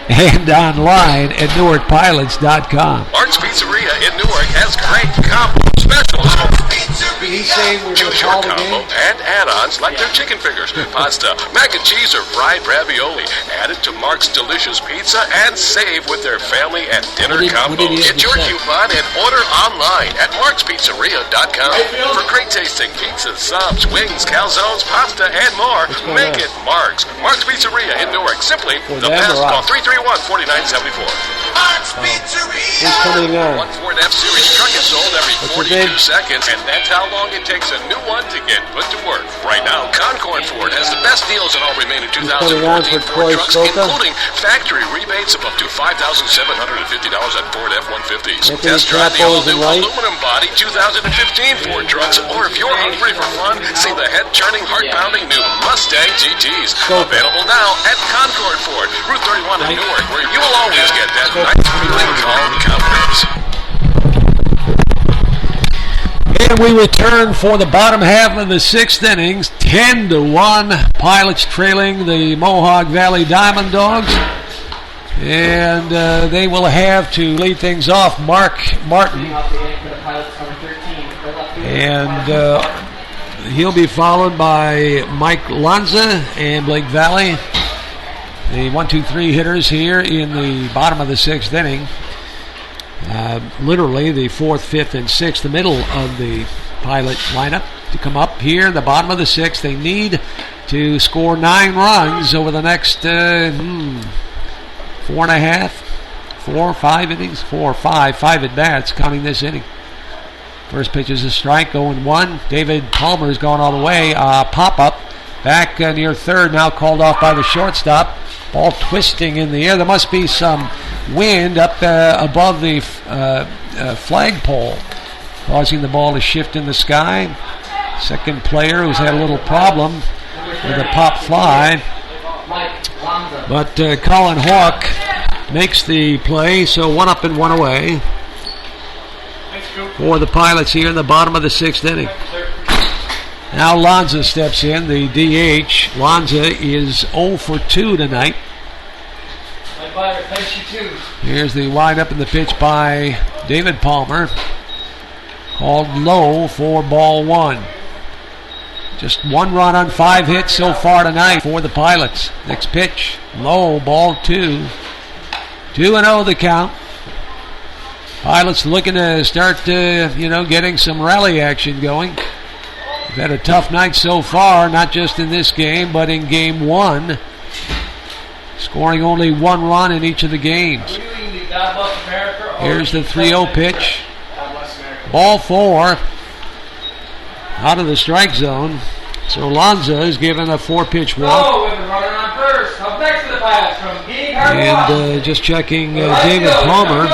And online at NewarkPilots.com. Mark's Pizzeria in Newark has great combo specials. Choose your combo and add-ons like their chicken fingers, pasta, mac and cheese, or fried ravioli. Add it to Mark's delicious pizza and save with their family and dinner combo. Get your coupon and order online at markspizzeria.com. For great tasting pizzas, subs, wings, calzones, pasta, and more, make it Mark's. Mark's Pizzeria in Newark. Simply the best. Call 331-4974. Mark's Pizzeria. Who's coming on? One Ford F-Series truck is sold every 42 seconds, and that's how long it takes a new one to get put to work. Right now, Concord Ford has the best deals on all remaining 2014 Ford trucks, including factory rebates of up to $5,750 on Ford F-150s. Test drive the all-new aluminum body 2015 Ford trucks, or if you're hungry for fun, see the head-turning, heart-pounding new Mustang GTs. Available now at Concord Ford, Route 31 in Newark, where you will always get that nice feeling called confidence. And we return for the bottom half of the 6th innings, 10-1. Pilots trailing the Mohawk Valley DiamondDawgs. And they will have to lead things off Mark Martin. And he'll be followed by Mike Lanza and Blake Valley. The 1-2-3 hitters here in the bottom of the 6th inning. Literally the 4th, 5th, and 6th, the middle of the Pilot lineup to come up here in the bottom of the 6th. They need to score 9 runs over the next 4.5, 4 or 5 innings, 4 or 5 at bats, counting this inning. First pitch is a strike, 0-1. David Palmer's gone all the way. Pop-up back near third, now called off by the shortstop. Ball twisting in the air. There must be some wind up above the flagpole, causing the ball to shift in the sky. Second player who's had a little problem with a pop fly. But Colin Hawk makes the play, so 1 up and 1 away for the Pilots here in the bottom of the 6th inning. Now Lanza steps in, the DH. Lanza is 0 for 2 tonight. Here's the windup and the pitch by David Palmer. Called low for ball 1. Just 1 run on 5 hits so far tonight for the Pilots. Next pitch, low, ball 2. 2-0 the count. Pilots looking to start, getting some rally action going. They've had a tough night so far, not just in this game, but in game 1. Scoring only 1 run in each of the games. Here's the 3-0 pitch. Ball 4. Out of the strike zone. So Lanza is given a 4-pitch walk. And just checking David Palmer.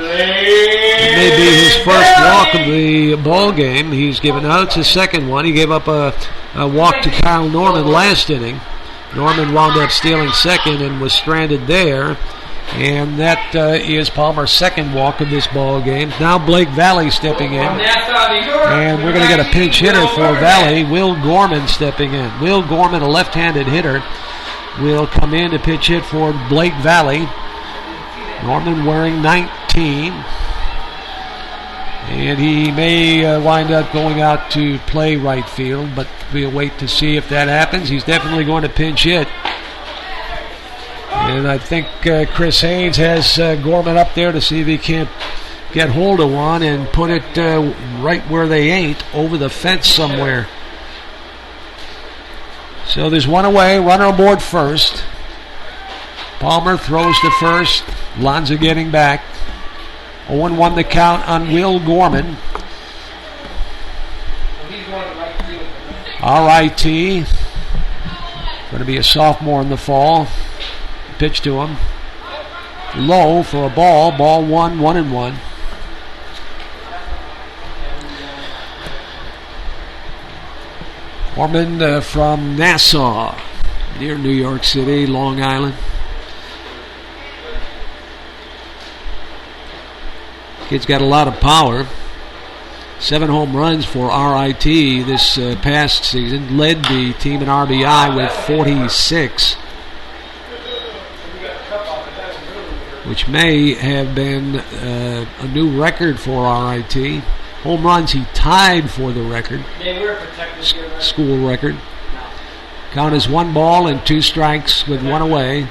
It may be his first walk of the ball game. He's given out. It's his second one. He gave up a walk to Kyle Norman last inning. Norman wound up stealing second and was stranded there. And that is Palmer's second walk of this ball game. Now Blake Valley stepping in. And we're going to get a pinch hitter for Valley. Will Gorman stepping in. Will Gorman, a left-handed hitter, will come in to pitch hit for Blake Valley. Norman wearing 19. And he may wind up going out to play right field, but we'll wait to see if that happens. He's definitely going to pinch hit. And I think Chris Haynes has Gorman up there to see if he can't get hold of one and put it right where they ain't, over the fence somewhere. So there's one away, runner aboard first. Palmer throws to first. Lanza getting back. 0-1 the count on Will Gorman. RIT. Going to be a sophomore in the fall. Pitch to him. Low for a ball. Ball 1-1-1. Gorman from Nassau, near New York City, Long Island. Kid's got a lot of power. 7 home runs for RIT this past season. Led the team in RBI with 46. Which may have been a new record for RIT. Home runs, he tied for the record. School record. Count is 1 ball and 2 strikes with 1 away.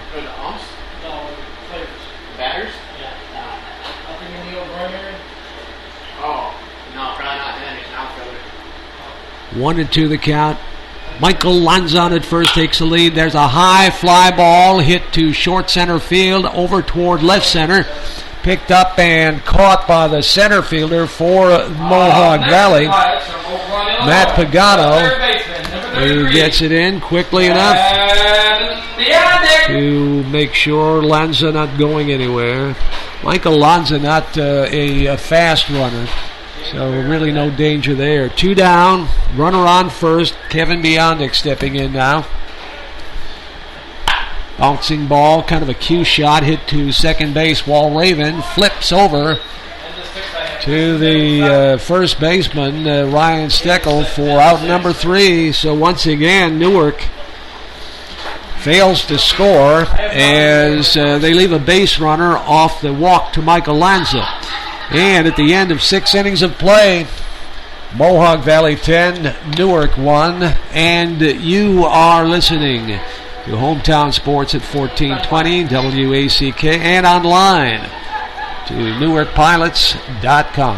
Batters? 1-2 the count. Michael Lanzon at first takes the lead. There's a high fly ball hit to short center field, over toward left center. Picked up and caught by the center fielder for Mohawk Valley, Matt Pagano, who gets it in quickly enough to make sure Lanza not going anywhere. Michael Lanza not a fast runner, so really no danger there. 2 down, runner on first. Kevin Biondic stepping in now. Bouncing ball, kind of a cue shot, hit to second base. Wall Raven flips over to the first baseman, Ryan Steckel, for out number 3. So once again, Newark fails to score as they leave a base runner off the walk to Michael Lanza. And at the end of 6 innings of play, Mohawk Valley 10, Newark 1, and you are listening to Hometown Sports at 1420 WACK and online to NewarkPilots.com.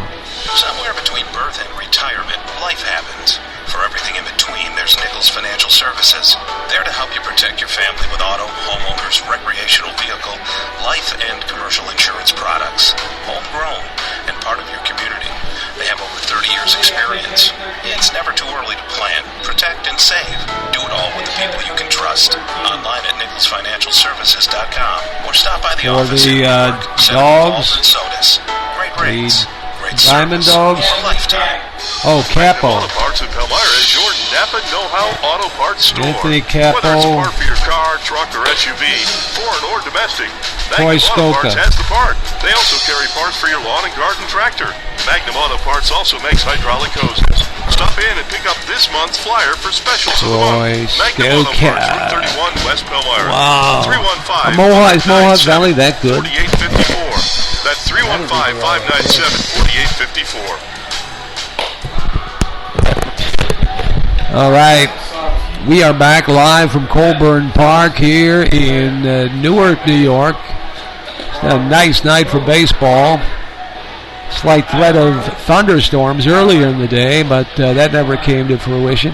Somewhere between birth and retirement, life happens. For everything in between, there's Nichols Financial Services. There to help you protect your family with auto, homeowners, recreational vehicle, life and commercial insurance products. Homegrown and part of your community. They have over 30 years experience. It's never too early to plan, protect, and save. Do it all with the people you can trust. Online at NicholsFinancialServices.com or stop by the office in Newark. Dogs, sodas. Great rates, great DiamondDawgs. service, lifetime. Oh, Capo. Auto Parts in Palmyra is your Napa Know-How Auto Parts store. Anthony Capo. Whether it's a part for your car, truck, or SUV, foreign or domestic, Toy Magnum Auto Skoka. Parts has the part. They also carry parts for your lawn and garden tractor. Magnum Auto Parts also makes hydraulic hoses. Stop in and pick up this month's flyer for specials of the month. Magnum Auto Parts, Route 31, West Palmyra. Wow. 315 Is Mohawk Valley that good? 4854. That's 315-597-4854. All right, we are back live from Colburn Park here in Newark, New York. It's a nice night for baseball. Slight threat of thunderstorms earlier in the day, but that never came to fruition.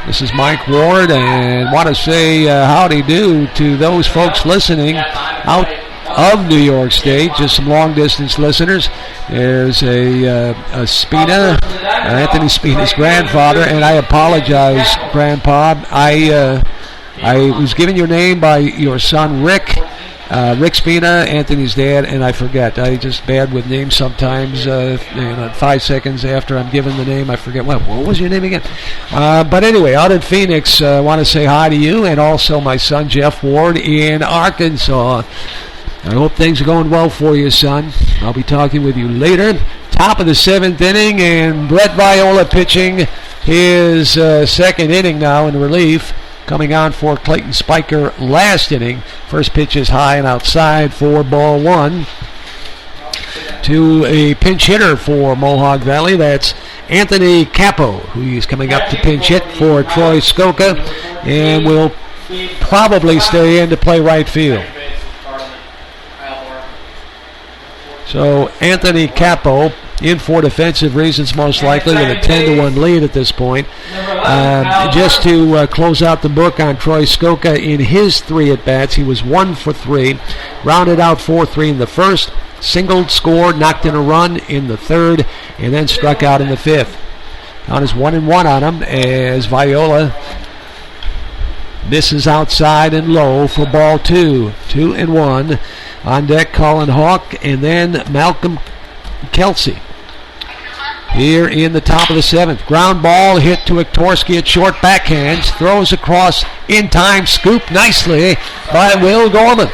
This is Mike Ward, and want to say howdy do to those folks listening out of New York State, just some long-distance listeners. There's a Spina, Anthony Spina's grandfather, and I apologize, Grandpa. I was given your name by your son Rick, Rick Spina, Anthony's dad, and I forget. I just bad with names sometimes. 5 seconds after I'm given the name, I forget. What was your name again? But anyway, out in Phoenix, I want to say hi to you and also my son Jeff Ward in Arkansas. I hope things are going well for you, son. I'll be talking with you later. Top of the 7th inning, and Brett Viola pitching his second inning now in relief. Coming on for Clayton Spiker last inning. First pitch is high and outside for ball 1. To a pinch hitter for Mohawk Valley. That's Anthony Capo, who is coming up to pinch hit for Troy Skoka, and will probably stay in to play right field. So Anthony Capo in for defensive reasons, most likely, with a 10-1 lead at this point. Just to close out the book on Troy Skoka, in his 3 at-bats, he was 1 for 3, rounded out 4-3 in the first, singled, scored, knocked in a run in the third, and then struck out in the 5th. Count is 1-1 on him as Viola misses outside and low for ball 2. 2-1. On deck, Colin Hawk, and then Malcolm Kelsey. Here in the top of the 7th. Ground ball hit to Ektorski at short, backhands. Throws across in time. Scooped nicely by Will Gorman.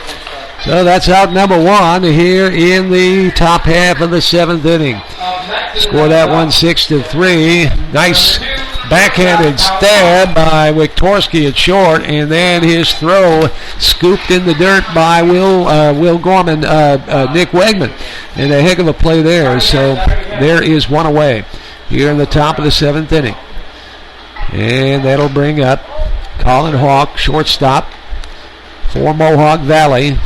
So that's out number 1 here in the top half of the 7th inning. Score that one 6-3. Nice backhanded stab by Wiktorski at short, and then his throw scooped in the dirt by Will Gorman, Nick Wegman. And a heck of a play there. So there is one away here in the top of the 7th inning. And that'll bring up Colin Hawk, shortstop for Mohawk Valley.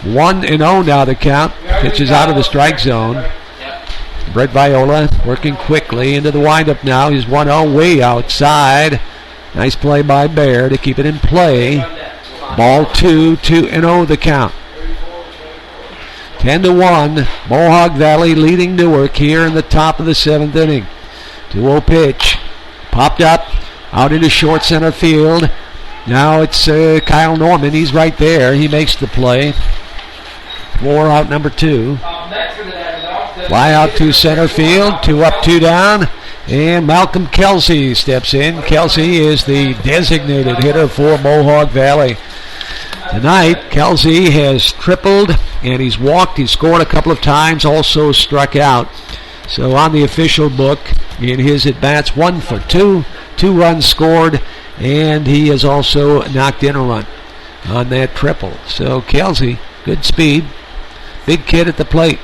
1-0 now the count. Pitches out of the strike zone. Brett Viola working quickly into the windup now. He's 1-0 way outside. Nice play by Bear to keep it in play. Ball 2, 2-0 the count. 10-1. Mohawk Valley leading Newark here in the top of the 7th inning. 2-0 pitch. Popped up. Out into short center field. Now it's Kyle Norman. He's right there. He makes the play. 4 out number 2. Fly out to center field. 2 up, 2 down. And Malcolm Kelsey steps in. Kelsey is the designated hitter for Mohawk Valley. Tonight, Kelsey has tripled, and he's walked. He's scored a couple of times, also struck out. So on the official book, in his at-bats, 1 for 2. 2 runs scored, and he has also knocked in a run on that triple. So Kelsey, good speed. Big kid at the plate.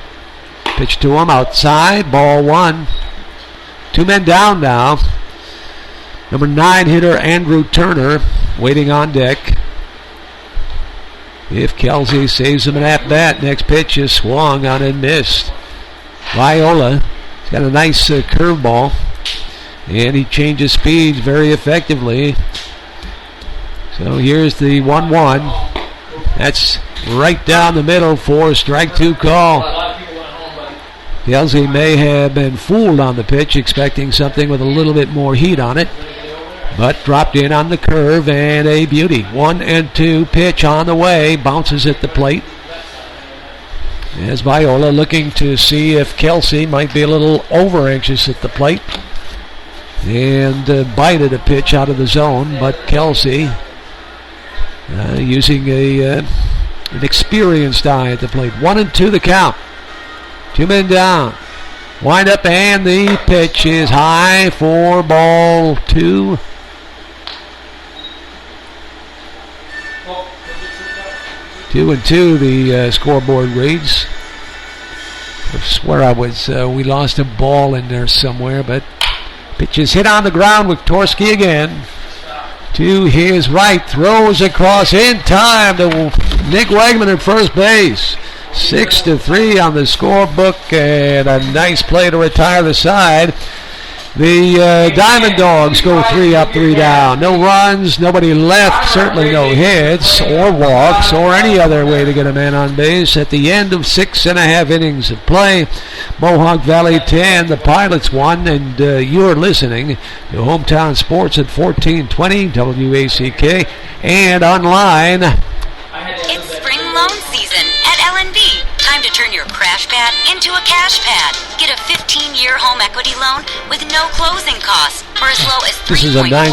Pitch to him outside, ball 1. 2 men down now. Number 9 hitter Andrew Turner waiting on deck. If Kelsey saves him an at-bat, next pitch is swung on and missed. Viola, he's got a nice curveball, and he changes speeds very effectively. So here's the 1-1. That's right down the middle for a strike 2 call. Kelsey may have been fooled on the pitch, expecting something with a little bit more heat on it, but dropped in on the curve, and a beauty. 1-2 pitch on the way, bounces at the plate. As Viola looking to see if Kelsey might be a little over anxious at the plate, and bited a pitch out of the zone, but Kelsey using an experienced eye at the plate. 1-2 the count. 2 men down. Wind up, and the pitch is high for ball 2. Two and 2 the scoreboard reads. I swear we lost a ball in there somewhere, but pitch is hit on the ground with Torski again. To his right, throws across in time to Nick Wegman at first base. 6-3 on the scorebook, and a nice play to retire the side. The DiamondDawgs go 3 up, 3 down. No runs, nobody left, certainly no hits or walks or any other way to get a man on base. At the end of 6.5 innings of play, Mohawk Valley 10, the Pilots 1, and you're listening to Hometown Sports at 1420 WACK and online. It's spring loan crash pad into a cash pad. Get a 15-year home equity loan with no closing costs for as low as 3.4%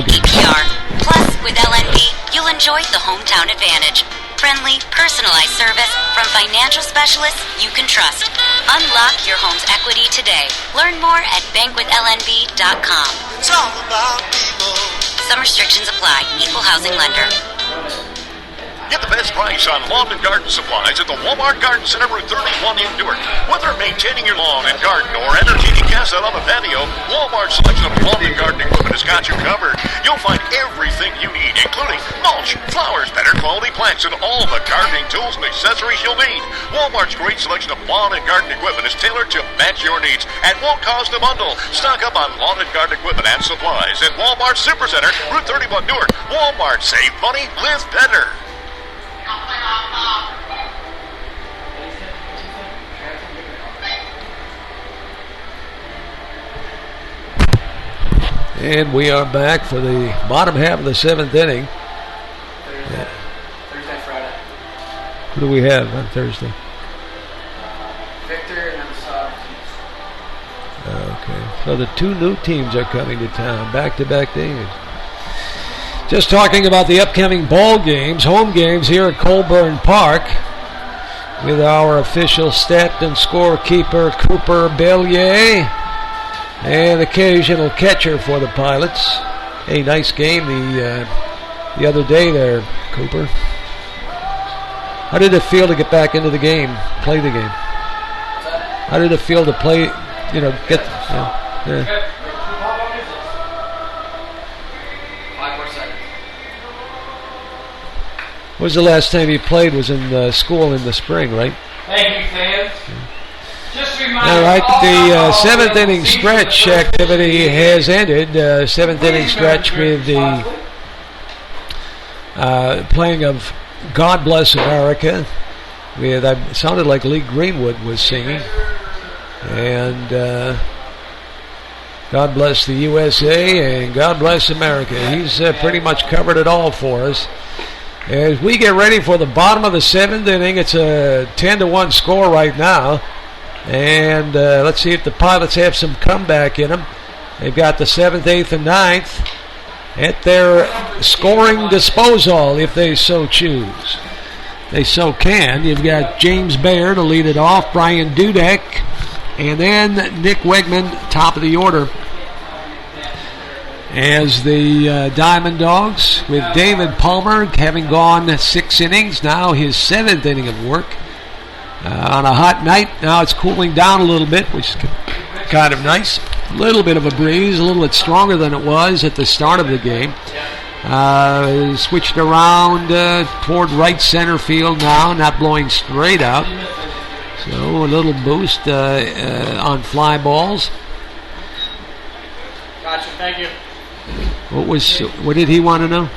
APR. Plus, with LNB, you'll enjoy the hometown advantage. Friendly, personalized service from financial specialists you can trust. Unlock your home's equity today. Learn more at bankwithlnb.com. It's all about people. Some restrictions apply. Equal housing lender. Get the best price on lawn and garden supplies at the Walmart Garden Center, Route 31 in Newark. Whether maintaining your lawn and garden or entertaining guests out on the patio, Walmart's selection of lawn and garden equipment has got you covered. You'll find everything you need, including mulch, flowers, better quality plants, and all the gardening tools and accessories you'll need. Walmart's great selection of lawn and garden equipment is tailored to match your needs and won't cost a bundle. Stock up on lawn and garden equipment and supplies at Walmart Supercenter, Route 31 Newark. Walmart, save money, live better. And we are back for the bottom half of the 7th inning. Thursday, Friday. Who do we have on Thursday? Victor and Okay, so the two new teams are coming to town, back-to-back games. Just talking about the upcoming ball games, home games here at Colburn Park with our official stat and scorekeeper Cooper Bellier and occasional catcher for the Pilots. A nice game the other day there, Cooper. How did it feel to get back into the game, play the game? How did it feel to play, get... Yeah. 5 more seconds. When was the last time you played? Was in school in the spring, right? Thank you, fans. Just remind All right, the 7th inning stretch activity has ended. 7th inning stretch with the playing of God Bless America. It sounded like Lee Greenwood was singing. And God bless the USA and God bless America. He's pretty much covered it all for us. As we get ready for the bottom of the 7th inning, it's a 10-1 score right now. And let's see if the Pilots have some comeback in them. They've got the 7th, 8th, and 9th at their scoring disposal if they so choose. They so can. You've got James Baer to lead it off, Brian Dudek, and then Nick Wegman, top of the order. As the DiamondDawgs, with David Palmer having gone 6 innings, now his 7th inning of work. On a hot night, now it's cooling down a little bit, which is kind of nice. A little bit of a breeze, a little bit stronger than it was at the start of the game. Switched around toward right center field now, not blowing straight out. So a little boost on fly balls. Gotcha, thank you. What did he want to know?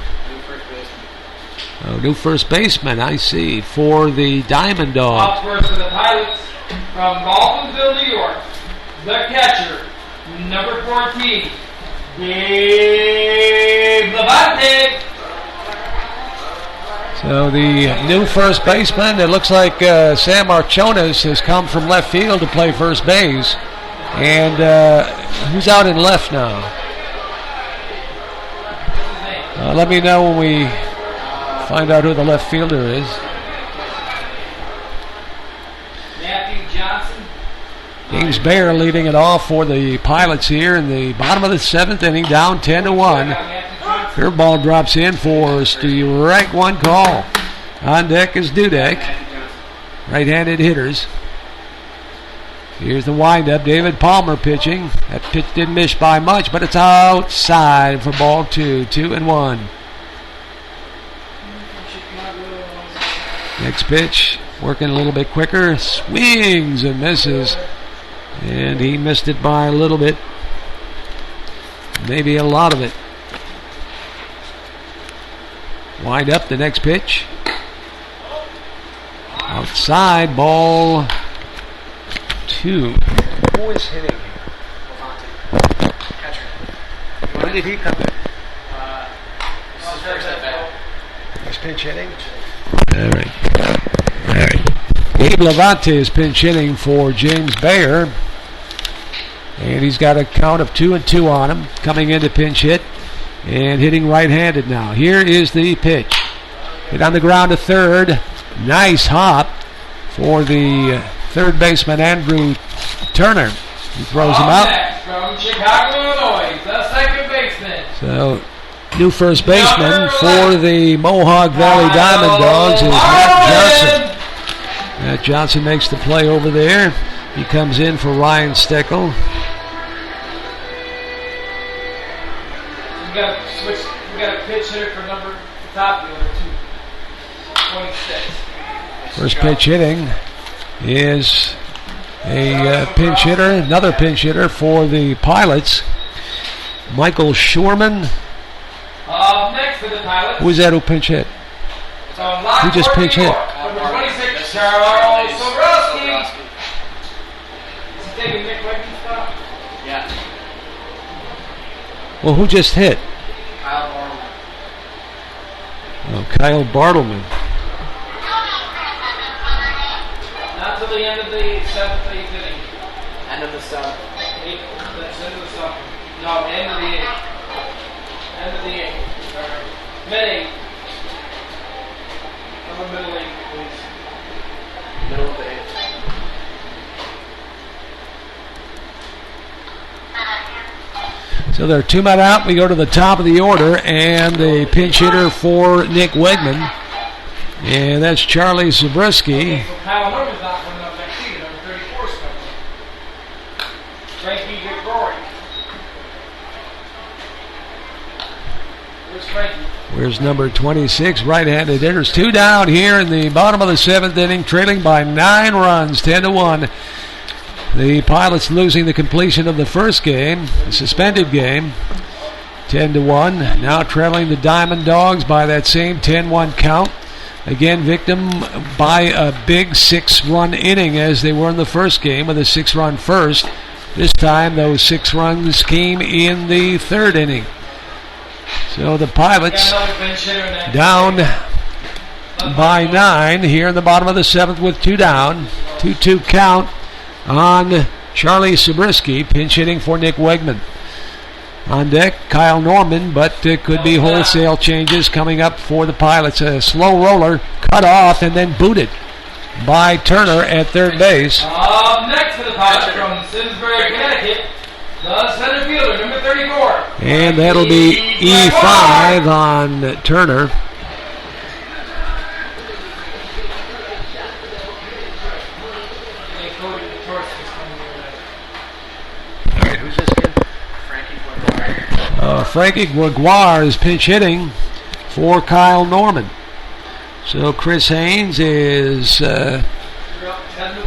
New first baseman, I see, for the DiamondDawgs. Off first for the Pilots from Baltimore, New York. The catcher, number 14, Dave Levante. So the new first baseman, it looks like Sam Archonas has come from left field to play first base. And who's out in left now? Let me know when we find out who the left fielder is. Matthew Johnson. James Baer leading it off for the Pilots here in the bottom of the 7th inning, down 10-1. Curveball drops in for strike one call. On deck is Dudek. Right-handed hitters. Here's the windup. David Palmer pitching. That pitch didn't miss by much, but it's outside for ball 2. 2-1. Next pitch, working a little bit quicker. Swings and misses. And he missed it by a little bit. Maybe a lot of it. Wind up the next pitch. Outside, ball 2. Who is hitting here? Catcher. When did he come in? This is first at bat. He's pinch hitting? All right. Gabe Levante is pinch hitting for James Bayer. And he's got a count of 2-2 on him, coming in to pinch hit and hitting right-handed now. Here is the pitch. Hit on the ground to third. Nice hop for the third baseman, Andrew Turner. He throws him out. Next from Chicago, Illinois, the second baseman. So, new first baseman for the Mohawk Valley DiamondDawgs is Matt Johnson. Matt Johnson makes the play over there. He comes in for Ryan Steckel. We got to switch. We got a pitch hitter for number top fielder 26. First pitch hitting is a pinch hitter, another pinch hitter for the Pilots, Michael Schurman. Next to the Pilots. Who's that who pinch hit? Who just pinch hit? Number 26, Charles Sobrowski. Is he taking Nick Wegman's spot? Yeah. Well, who just hit? Kyle Bartlett. Oh, Kyle Bartleman. Not till the end of the seventh, eighth inning. End of the seventh. That's end of the seventh. No, end of the eighth. End of the eighth. Mid-eighth. Middle eighth, please. Middle of the eighth. So there are 2 men out. We go to the top of the order, and the pinch hitter for Nick Wegman, and that's Charlie Zabriskie. Okay, so Kyle Norman's not coming up next season, number 34 's coming up. Frankie Gregori. Where's Frankie? Where's number 26, right-handed hitters? 2 down here in the bottom of the 7th inning, trailing by 9 runs, 10-1. The Pilots losing the completion of the first game, the suspended game, 10-1. Now trailing the DiamondDawgs by that same 10-1 count. Again, victim by a big 6-run inning as they were in the first game with a 6-run first. This time those 6 runs came in the 3rd inning. So the Pilots down by 9 here in the bottom of the 7th with 2 down. 2-2 count on Charlie Zabriskie, pinch hitting for Nick Wegman. On deck, Kyle Norman, but it could be wholesale changes coming up for the Pilots. A slow roller, cut off, and then booted by Turner at third base. Next to the Pilots from Simsbury, Connecticut, the center fielder, number 34. And that'll be E5 on Turner. Frankie Gregoire is pinch hitting for Kyle Norman. So Chris Haynes is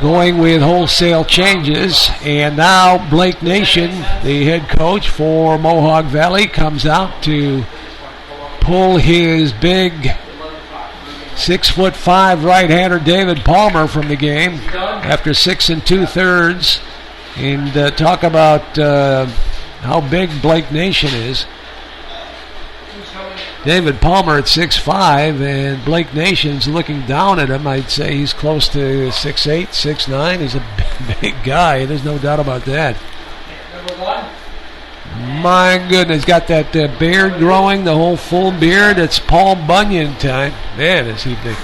going with wholesale changes. And now Blake Nation, the head coach for Mohawk Valley, comes out to pull his big 6'5" right-hander David Palmer from the game after 6 2/3. And talk about how big Blake Nation is. David Palmer at 6'5", and Blake Nation's looking down at him. I'd say he's close to 6'8", 6'9". He's a big guy. There's no doubt about that. Number 1. My goodness, got that beard growing, the whole full beard. It's Paul Bunyan time. Man, is he big.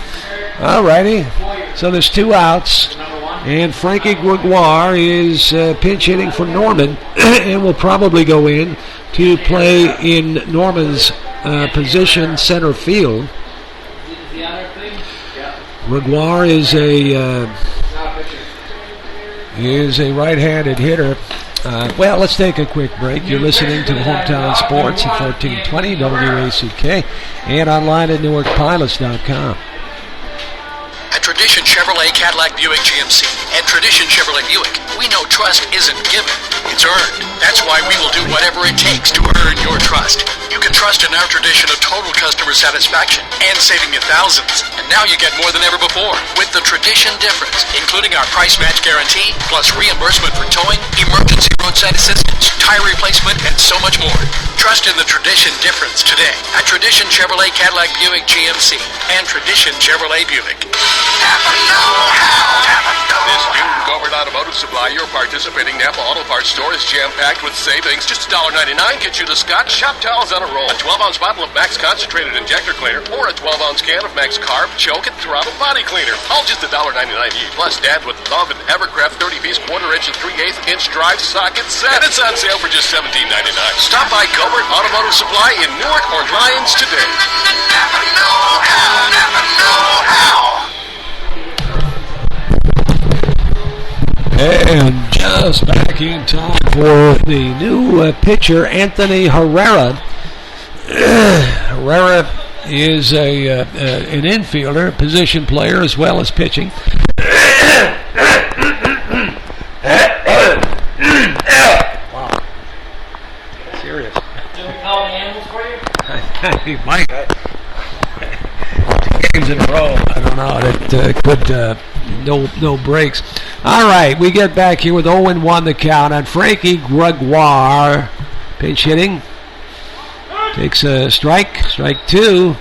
All righty. So there's 2 outs. And Frankie Gregoire is pinch hitting for Norman and will probably go in to play in Norman's position, center field. Gregoire is a right-handed hitter. Well, let's take a quick break. You're listening to Hometown Sports at 1420 WACK and online at NewarkPilots.tv. At Tradition Chevrolet Cadillac Buick GMC and Tradition Chevrolet Buick, we know trust isn't given, it's earned. That's why we will do whatever it takes to earn your trust. You can trust in our tradition of total customer satisfaction and saving you thousands. And now you get more than ever before with the tradition difference, including our price match guarantee, plus reimbursement for towing, emergency roadside assistance, tire replacement, and so much more. Trust in the tradition difference today at Tradition Chevrolet Cadillac Buick GMC and Tradition Chevrolet Buick. This June, Colburn Automotive Supply, your participating Napa Auto Parts store, is jam-packed with savings. Just $1.99 gets you the Scott Shop Towels on a roll, a 12-ounce bottle of Max Concentrated Injector Cleaner, or a 12-ounce can of Max Carb, Choke, and Throttle Body Cleaner. All just $1.99 each. Plus, Dad with Love and Evercraft 30-piece quarter-inch and 3/8-inch drive socket set. And it's on sale for just $17.99. Stop by Colburn Automotive Supply in Newark or Lyons today. Napa know-how. Napa know-how. And just back in time for the new pitcher, Anthony Herrera. Herrera is an infielder, position player, as well as pitching. Wow. Serious. Did we call the animals for you? He might. 2 games in a row. I don't know. That could... No breaks. All right, we get back here with 0-1 the count on Frankie Gregoire. Pinch hitting. Takes a strike. Strike two.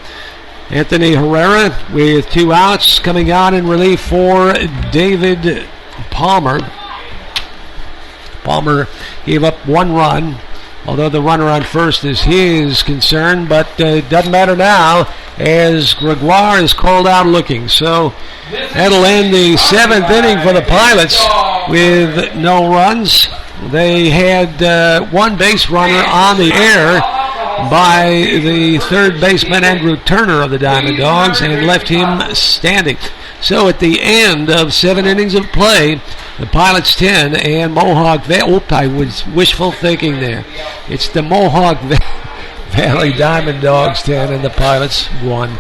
Anthony Herrera with 2 outs. Coming out in relief for David Palmer. Palmer gave up 1 run, although the runner on first is his concern, but it doesn't matter now as Gregoire is called out looking. So that'll end the 7th inning for the Pilots with no runs. They had 1 base runner on the air by the third baseman Andrew Turner of the DiamondDawgs and left him standing. So at the end of 7 innings of play, the Pilots 10 and Mohawk Valley. I was wishful thinking there. It's the Mohawk Valley DiamondDawgs 10 and the Pilots 1.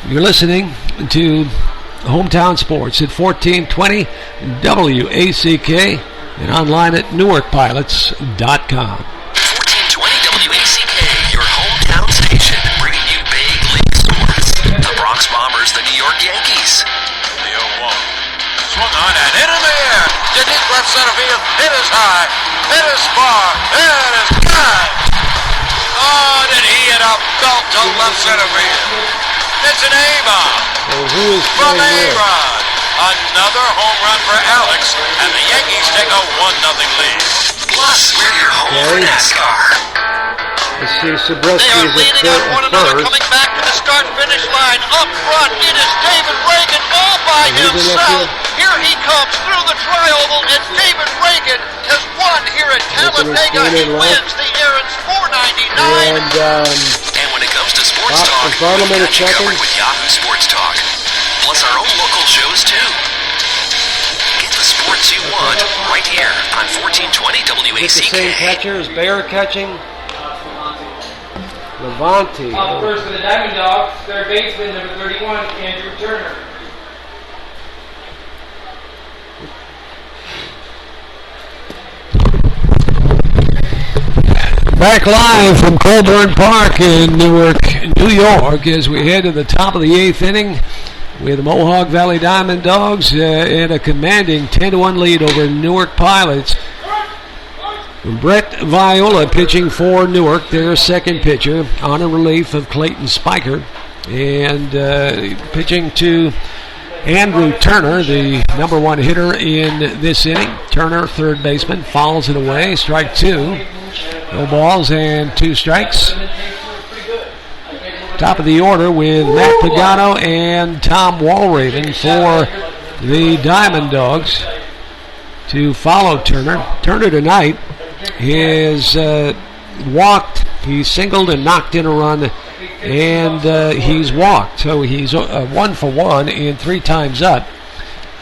You're listening to Hometown Sports at 1420 WACK and online at NewarkPilots.com. 1420 WACK, your hometown station, bringing you big league sports. The Bronx Bombers, the New York Yankees. The 0-1. Swung on and hit in the air. To deep left center field. Hit is high. Hit is far. It is gone. Oh, did he hit a belt to left center field. It's an A-bomb. From A-Rod. Another home run for Alex, and the Yankees take a 1-0 lead. Plus, we're your home for NASCAR. Let's see, Zabriskie They are is leaning at on one another, first. coming back to the start-finish line. Up front, it is David Reagan all by himself. Here he comes through the tri-oval, and David Reagan has won here at Talladega. He wins the Aaron's 499. And when it comes to sports talk, in front of him in a we've got you second. covered with Yahoo Sports Talk. Plus our own local shows, too. Get the sports you want right here on 1420 Is it the same WACK. catcher as Bear catching? Levante. Up first for the DiamondDawgs, third baseman, number 31, Andrew Turner. Back live from Colburn Park in Newark, New York, as we head to the top of the 8th inning with the Mohawk Valley DiamondDawgs in a commanding 10-1 lead over Newark Pilots. Brett Viola pitching for Newark, their second pitcher, on a relief of Clayton Spiker. And pitching to Andrew Turner, the number 1 hitter in this inning. Turner, third baseman, fouls it away. Strike 2. No balls and 2 strikes. Top of the order with Matt Pagano and Tom Walraven for the DiamondDawgs to follow Turner. Turner tonight has walked, he's singled and knocked in a run, and he's walked. So he's 1 for 1 and 3 times up.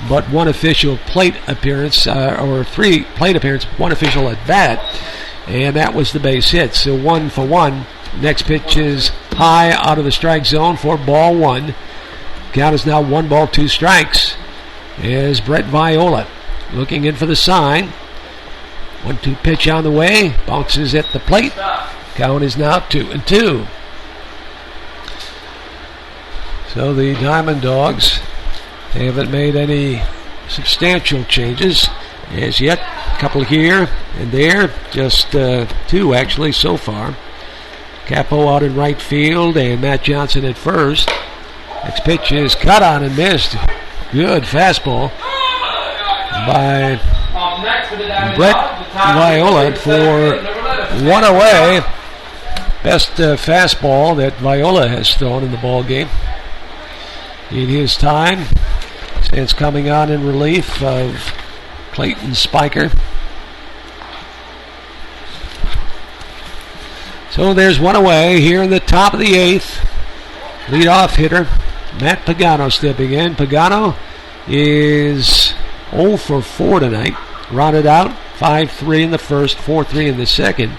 But 1 official plate appearance, or 3 plate appearance, 1 official at bat, and that was the base hit. So 1 for 1. Next pitch is high out of the strike zone for ball 1. Count is now 1 ball, 2 strikes. As Brett Viola looking in for the sign. 1-2 pitch on the way. Bounces at the plate. Count is now 2-2. So the DiamondDawgs haven't made any substantial changes as yet. A couple here and there, just 2 actually so far. Capo out in right field and Matt Johnson at first. Next pitch is cut on and missed. Good fastball by Brett Viola for 1 away. Best fastball that Viola has thrown in the ball game. In his time, stands coming on in relief of Clayton Spiker. So there's 1 away here in the top of the 8th. Leadoff hitter Matt Pagano stepping in. Pagano is 0 for 4 tonight. Rounded out 5-3 in the first, 4-3 in the second.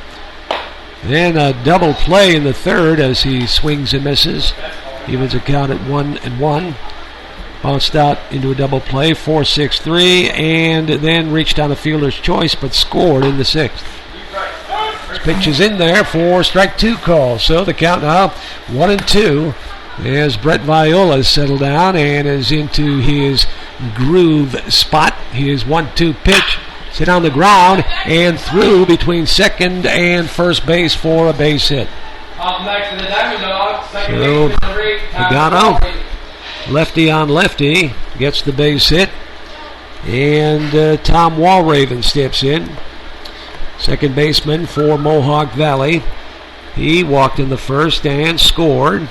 Then a double play in the third as he swings and misses. Evens a count at 1-1. Bounced out into a double play, 4-6-3, and then reached on a fielder's choice, but scored in the 6th. This pitch is in there for strike 2 call. So the count now 1-2 as Brett Viola has settled down and is into his groove spot. His 1-2 pitch. Hit on the ground and through between second and first base for a base hit. Up next to the DiamondDawgs. Second So baseman, Pagano, lefty on lefty, gets the base hit. And Tom Walraven steps in. Second baseman for Mohawk Valley. He walked in the first and scored.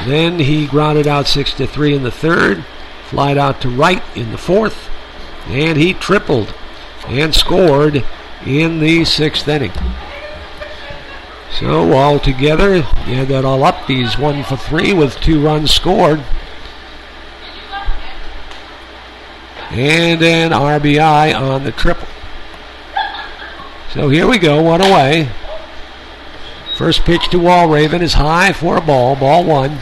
Then he grounded out 6-3 in the third. Flied out to right in the fourth. And he tripled and scored in the 6th inning. So all together, you add that all up, he's 1 for 3 with 2 runs scored. And an RBI on the triple. So here we go, 1 away. First pitch to Walraven is high for a ball, ball 1.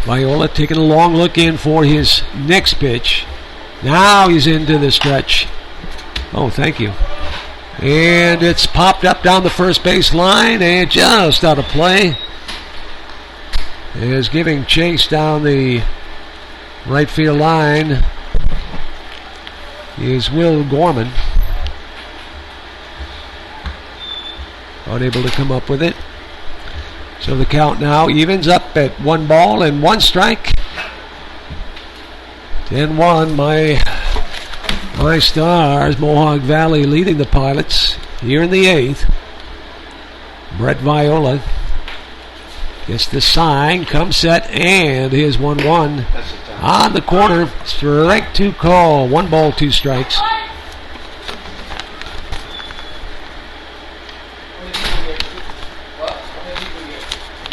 Viola taking a long look in for his next pitch. Now he's into the stretch. Oh, thank you. And it's popped up down the first base line and just out of play. Is giving chase down the right field line is Will Gorman. Unable to come up with it. So the count now evens up at 1 ball and 1 strike. 10-1, my Stars. Mohawk Valley leading the Pilots here in the 8th. Brett Viola gets the sign, comes set, and here's 1-1 on the corner. Strike 2 call. 1 ball, 2 strikes.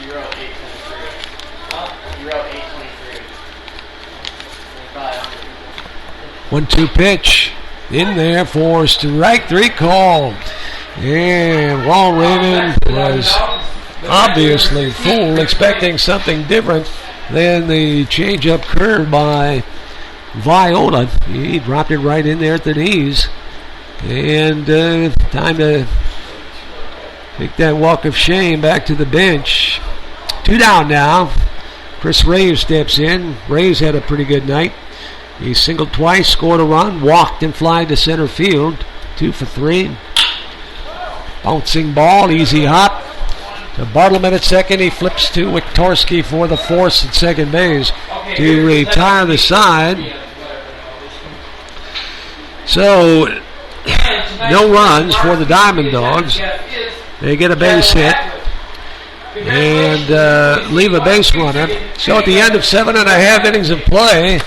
You wrote 823. You wrote 823. 1-2 pitch in there for strike 3 call. And Walraven was obviously fooled, expecting something different than the changeup curve by Viola. He dropped it right in there at the knees. And time to take that walk of shame back to the bench. 2 down now. Chris Raves steps in. Raves had a pretty good night. He singled twice, scored a run, walked and flied to center field. 2 for 3. Bouncing ball, easy hop. To Bartleman at second. He flips to Wiktorski for the force at second base to retire the side. So, no runs for the DiamondDawgs. They get a base hit and leave a base runner. So at the end of 7.5 innings of play,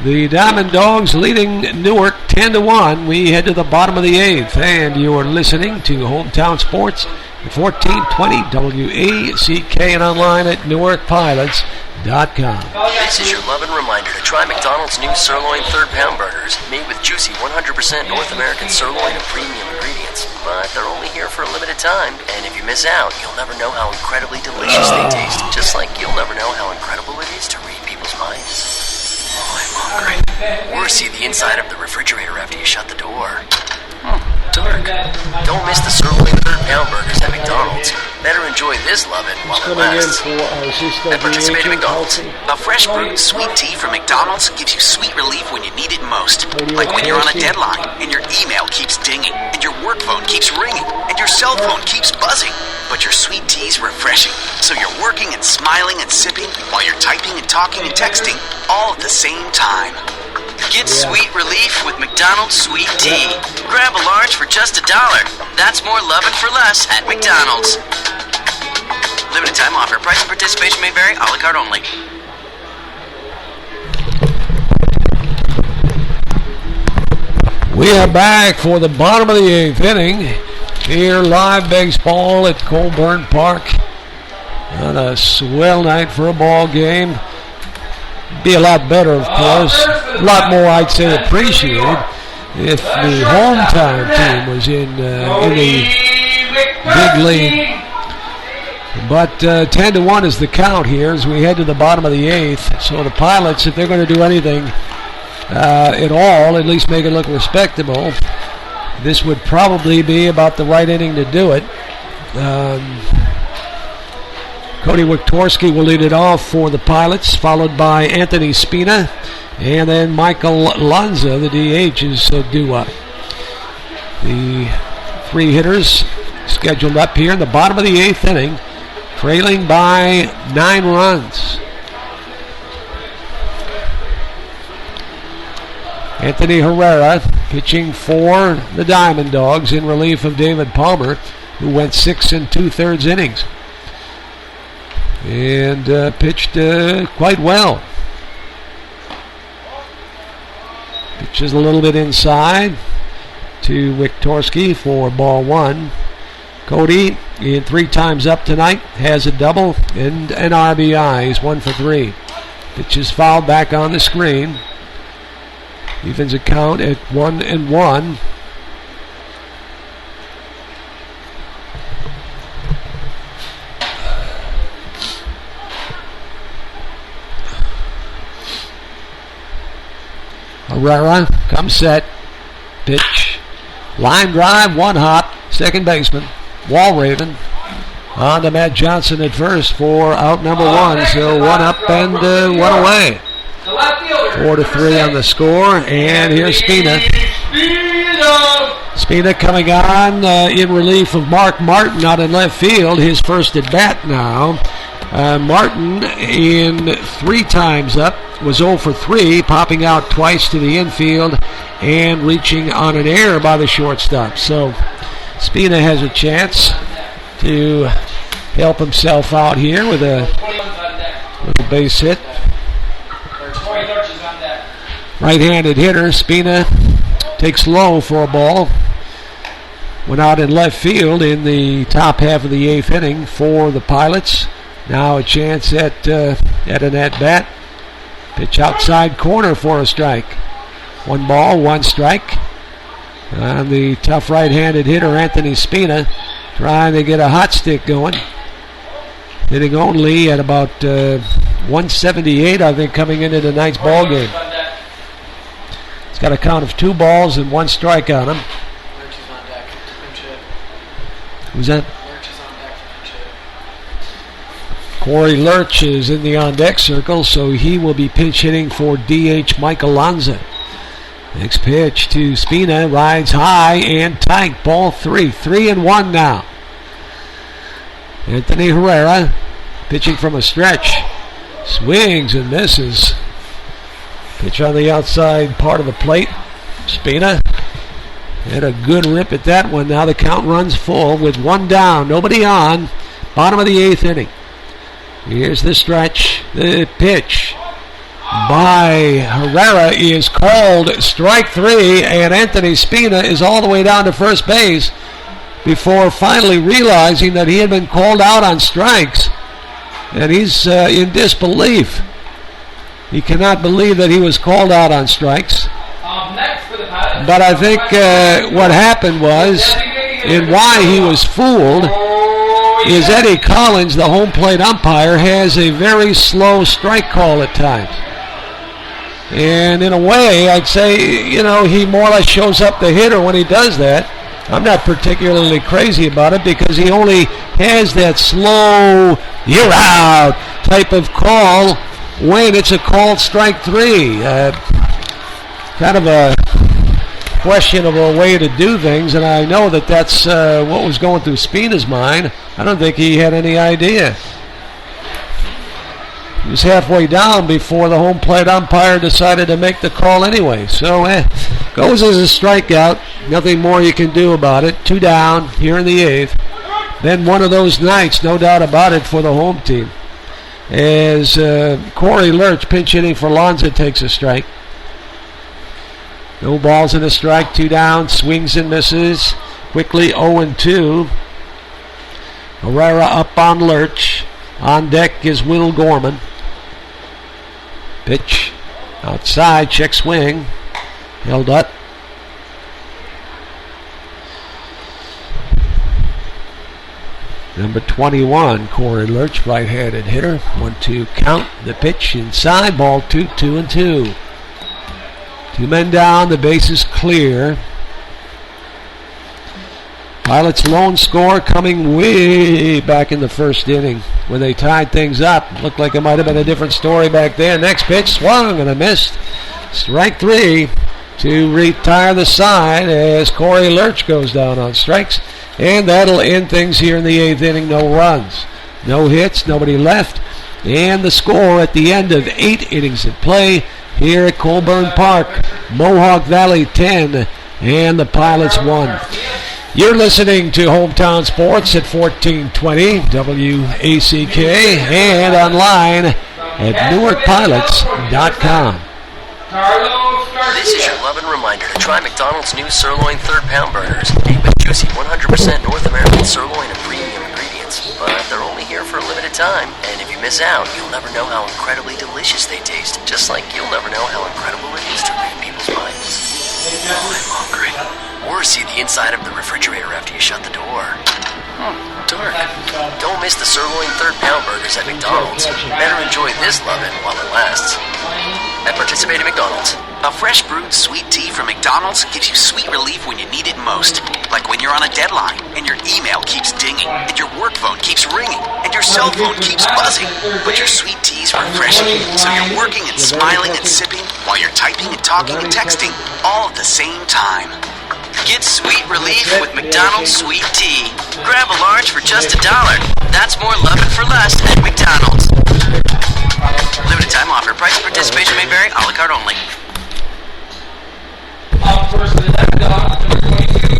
the DiamondDawgs leading Newark 10-1. We head to the bottom of the 8th, and you are listening to Hometown Sports at 1420 WACK and online at NewarkPilots.tv. This is your love and reminder to try McDonald's new sirloin 3rd pound burgers, made with juicy 100% North American sirloin and premium ingredients. But they're only here for a limited time, and if you miss out, you'll never know how incredibly delicious they taste. Just like you'll never know how incredible it is to read people's minds. Oh, I'm hungry. or see the inside of the refrigerator after you shut the door. Dark. Don't miss the sirloin third-pound burgers at McDonald's. Better enjoy this lovin' while it lasts. At participating McDonald's. A fresh brewed sweet tea from McDonald's gives you sweet relief when you need it most. Like when you're on a deadline, and your email keeps dinging, and your work phone keeps ringing, and your cell phone keeps buzzing. But your sweet tea's refreshing, so you're working and smiling and sipping while you're typing and talking and texting all at the same time. Get sweet relief with McDonald's sweet tea. Grab a large for just $1. That's more lovin' for less at McDonald's. Limited time offer. Price and participation may vary. A la carte only. We are back for the bottom of the 8th inning. Here, live baseball at Colburn Park. On a swell night for a ball game. Be a lot better, of course. A lot more, I'd say, appreciated if the hometown team was in the big league. But 10-1 is the count here as we head to the bottom of the 8th. So the Pilots, if they're going to do anything at all, at least make it look respectable, this would probably be about the right inning to do it. Cody Wiktorski will lead it off for the Pilots, followed by Anthony Spina, and then Michael Lanza, the DH, is due up. The three hitters scheduled up here in the bottom of the 8th inning, trailing by 9 runs. Anthony Herrera pitching for the DiamondDawgs in relief of David Palmer, who went 6 2/3 innings. And pitched quite well. Pitches a little bit inside to Wiktorski for ball 1. Cody, in 3 times up tonight, has a double and an RBI. He's 1 for 3. Pitches fouled back on the screen. Evens a count at 1-1. Herrera comes set. Pitch. Line drive, 1 hop. Second baseman. Walraven. On to Matt Johnson at first for out number 1. So 1 up and 1 away. 4-3 on the score. And here's Spina. Spina coming on in relief of Mark Martin out in left field. His first at bat now. Martin in 3 times up was 0 for 3, popping out twice to the infield and reaching on an error by the shortstop. So Spina has a chance to help himself out here with a base hit. Right-handed hitter. Spina takes low for a ball. Went out in left field in the top half of the 8th inning for the Pilots. Now a chance at an at-bat. Pitch outside corner for a strike. 1 ball, 1 strike. And the tough right-handed hitter, Anthony Spina, trying to get a hot stick going. Hitting only at about 178, I think, coming into tonight's ball game. He's got a count of 2 balls and 1 strike on him. Who's that? Corey Lurch is in the on-deck circle, so he will be pinch hitting for DH Michael Lanza. Next pitch to Spina, rides high and tight. Ball 3. 3-1 now. Anthony Herrera pitching from a stretch. Swings and misses. Pitch on the outside part of the plate. Spina had a good rip at that one. Now the count runs full with 1 down. Nobody on. Bottom of the 8th inning. Here's the stretch. The pitch by Herrera is called strike 3, and Anthony Spina is all the way down to first base before finally realizing that he had been called out on strikes. And he's in disbelief. He cannot believe that he was called out on strikes. But I think what happened was, and why he was fooled, is Eddie Collins, the home plate umpire, has a very slow strike call at times. And in a way, I'd say, he more or less shows up the hitter when he does that. I'm not particularly crazy about it because he only has that slow, you're out type of call when it's a called strike 3. Kind of a questionable way to do things, and I know that's what was going through Spina's mind. I don't think he had any idea. He was halfway down before the home plate umpire decided to make the call anyway. So, goes as a strikeout. Nothing more you can do about it. 2 down here in the 8th. Then one of those nights, no doubt about it, for the home team. As Corey Lurch, pinch hitting for Lonza, takes a strike. No balls and a strike. 2 down. Swings and misses. Quickly 0-2. Herrera up on Lurch. On deck is Will Gorman. Pitch outside, check swing. Held up. Number 21, Corey Lurch, right-handed hitter. 1-2 count. The pitch inside, ball 2, 2-2. 2 men down, the base is clear. Pilots' lone score coming way back in the first inning when they tied things up. Looked like it might have been a different story back there. Next pitch, swung and a missed. Strike 3 to retire the side as Corey Lurch goes down on strikes. And that'll end things here in the 8th inning. No runs, no hits, nobody left. And the score at the end of 8 innings of play here at Colburn Park. Mohawk Valley 10 and the Pilots 1. You're listening to Hometown Sports at 1420 WACK and online at NewarkPilots.tv. This is your loving reminder to try McDonald's new sirloin 3rd pound burgers, made with juicy 100% North American sirloin and premium ingredients. But they're only here for a limited time, and if you miss out, you'll never know how incredibly delicious they taste, just like you'll never know how incredible it is to read people's minds. Oh, I'm hungry. Or see the inside of the refrigerator after you shut the door. Dark. Don't miss the sirloin 3rd pound burgers at McDonald's. Better enjoy this lovin' while it lasts. At participating McDonald's. A fresh brewed sweet tea from McDonald's gives you sweet relief when you need it most. Like when you're on a deadline, and your email keeps dinging, and your work phone keeps ringing, and your cell phone keeps buzzing. But your sweet tea's refreshing, so you're working and smiling and sipping while you're typing and talking and texting, all at the same time. Get sweet relief with McDonald's sweet tea. Grab a large for just $1. That's more lovin' for less at McDonald's. Limited time offer. Price and participation may vary. A la carte only. Up first to the DiamondDawgs, number 22,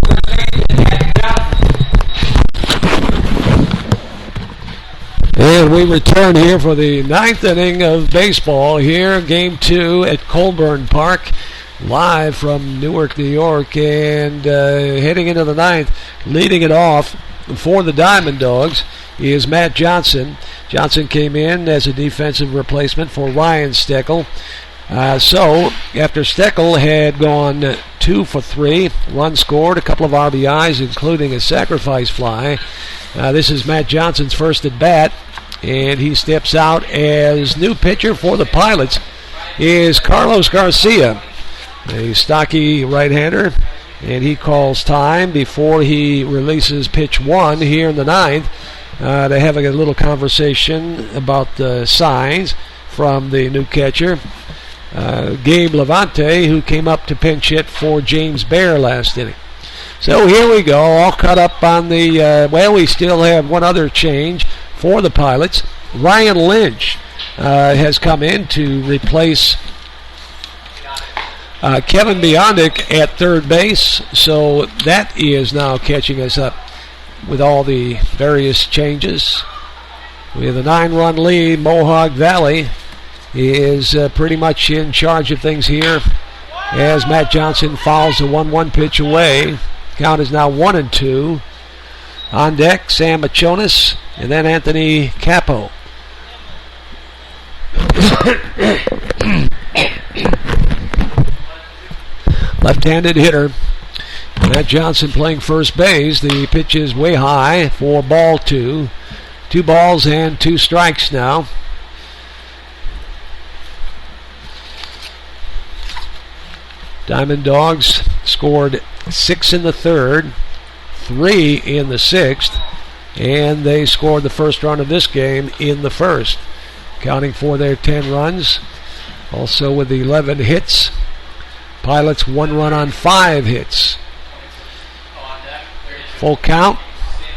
And we return here for the 9th inning of baseball here, Game 2 at Colburn Park. Live from Newark, New York, and heading into the 9th, leading it off for the DiamondDawgs is Matt Johnson. Johnson came in as a defensive replacement for Ryan Steckel. So after Steckel had gone 2 for 3, runs scored, a couple of RBIs, including a sacrifice fly. This is Matt Johnson's first at bat, and he steps out as new pitcher for the Pilots is Carlos Garcia, a stocky right-hander, and he calls time before he releases pitch 1 here in the 9th. They're having a little conversation about the signs from the new catcher, Gabe Levante, who came up to pinch hit for James Bear last inning. So here we go, all caught up on the, we still have one other change for the Pilots. Ryan Lynch has come in to replace Kevin Biondic at third base, so that is now catching us up with all the various changes. We have a 9-run lead. Mohawk Valley is pretty much in charge of things here as Matt Johnson fouls a 1-1 pitch away. Count is now 1-2. On deck, Sam Machonis and then Anthony Capo. Left-handed hitter. Matt Johnson playing first base. The pitch is way high for ball 2. 2 balls and 2 strikes now. DiamondDawgs scored 6 in the third, 3 in the sixth, and they scored the first run of this game in the first, counting for their 10 runs. Also with 11 hits. Pilots 1 run on 5 hits. Full count.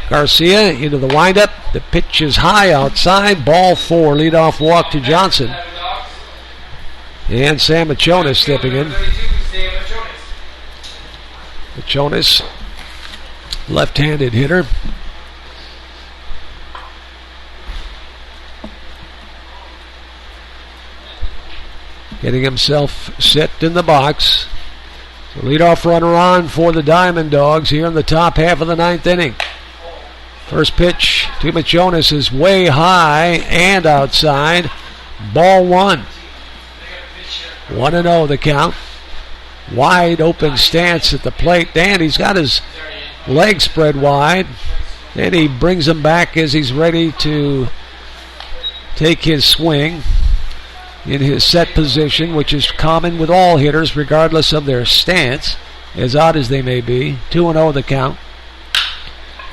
Garcia into the windup. The pitch is high outside. Ball 4. Leadoff walk to Johnson. And Sam Machonis stepping in. Machonis, left-handed hitter. Getting himself set in the box. So leadoff runner on for the DiamondDawgs here in the top half of the 9th inning. First pitch to Machonis is way high and outside. Ball 1. 1-0 the count. Wide open stance at the plate. And he's got his legs spread wide. And he brings them back as he's ready to take his swing in his set position, which is common with all hitters regardless of their stance, as odd as they may be. 2-0 the count.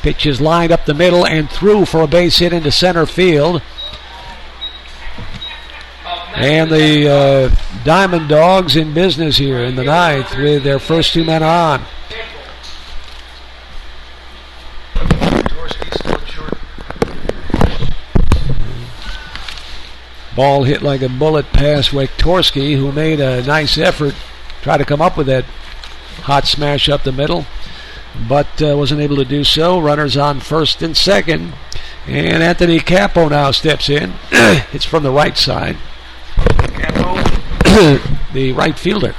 Pitch is lined up the middle and through for a base hit into center field. And the DiamondDawgs in business here in the 9th with their first 2 men on. Ball hit like a bullet past Wektorski, who made a nice effort, try to come up with that hot smash up the middle, but wasn't able to do so. Runners on first and second. And Anthony Capo now steps in. It's from the right side. Capo, the right fielder.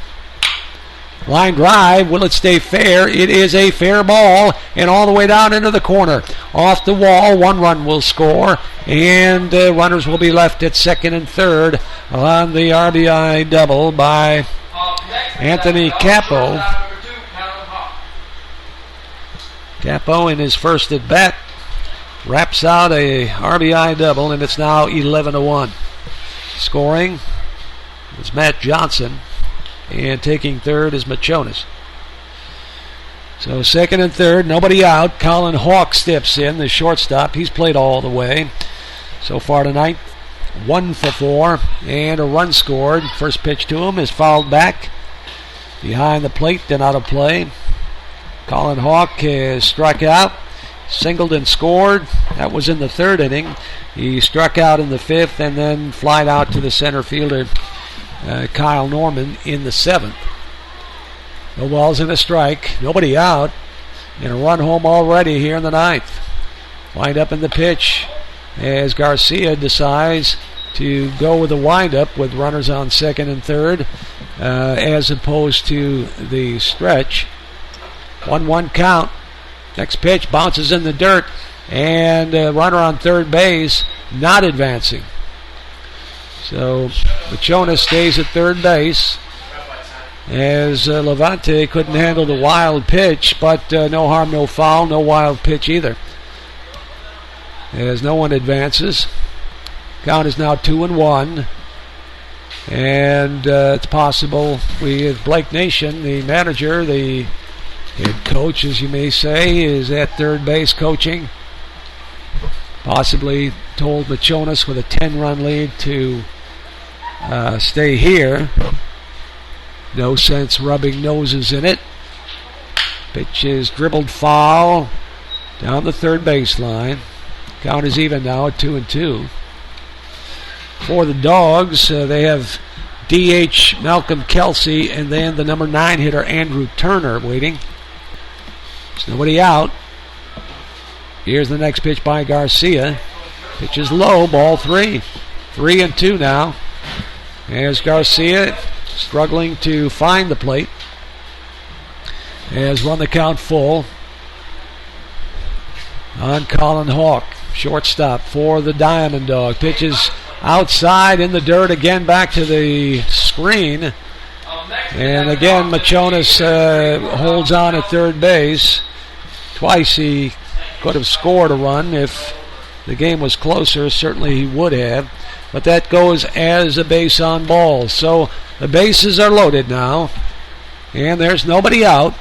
Line drive. Will it stay fair? It is a fair ball. And all the way down into the corner. Off the wall. 1 run will score. And runners will be left at second and third on the RBI double by Anthony Capo. Capo in his first at bat wraps out a RBI double, and it's now 11-1. Scoring is Matt Johnson, and taking third is Machonis. So second and third, nobody out. Colin Hawk steps in, the shortstop. He's played all the way so far tonight. 1 for 4 and a run scored. First pitch to him is fouled back behind the plate, then out of play. Colin Hawk has struck out, singled and scored. That was in the 3rd inning. He struck out in the 5th and then flied out to the center fielder, Kyle Norman, in the 7th. No balls and a strike. Nobody out. And a run home already here in the 9th. Wind up in the pitch as Garcia decides to go with the windup with runners on second and third as opposed to the stretch. 1-1 count. Next pitch bounces in the dirt, and runner on third base not advancing. So Machonis stays at third base as Levante couldn't handle the wild pitch, but no harm, no foul, no wild pitch either. As no one advances. Count is now 2-1. And it's possible with Blake Nation, the manager, the head coach, as you may say, is at third base coaching. Possibly told Machonis with a 10-run lead to stay here. No sense rubbing noses in it. Pitch is dribbled foul down the third baseline. Count is even now at 2-2. For the Dogs, they have DH Malcolm Kelsey and then the number 9 hitter Andrew Turner waiting. There's nobody out. Here's the next pitch by Garcia. Pitch is low, ball 3. 3-2 now. As Garcia struggling to find the plate. Has run the count full on Colin Hawk, shortstop for the DiamondDawgs. Pitches outside in the dirt again, back to the screen. And again, Machonis holds on at third base. Twice he could have scored a run if the game was closer. Certainly he would have. But that goes as a base on balls. So the bases are loaded now. And there's nobody out.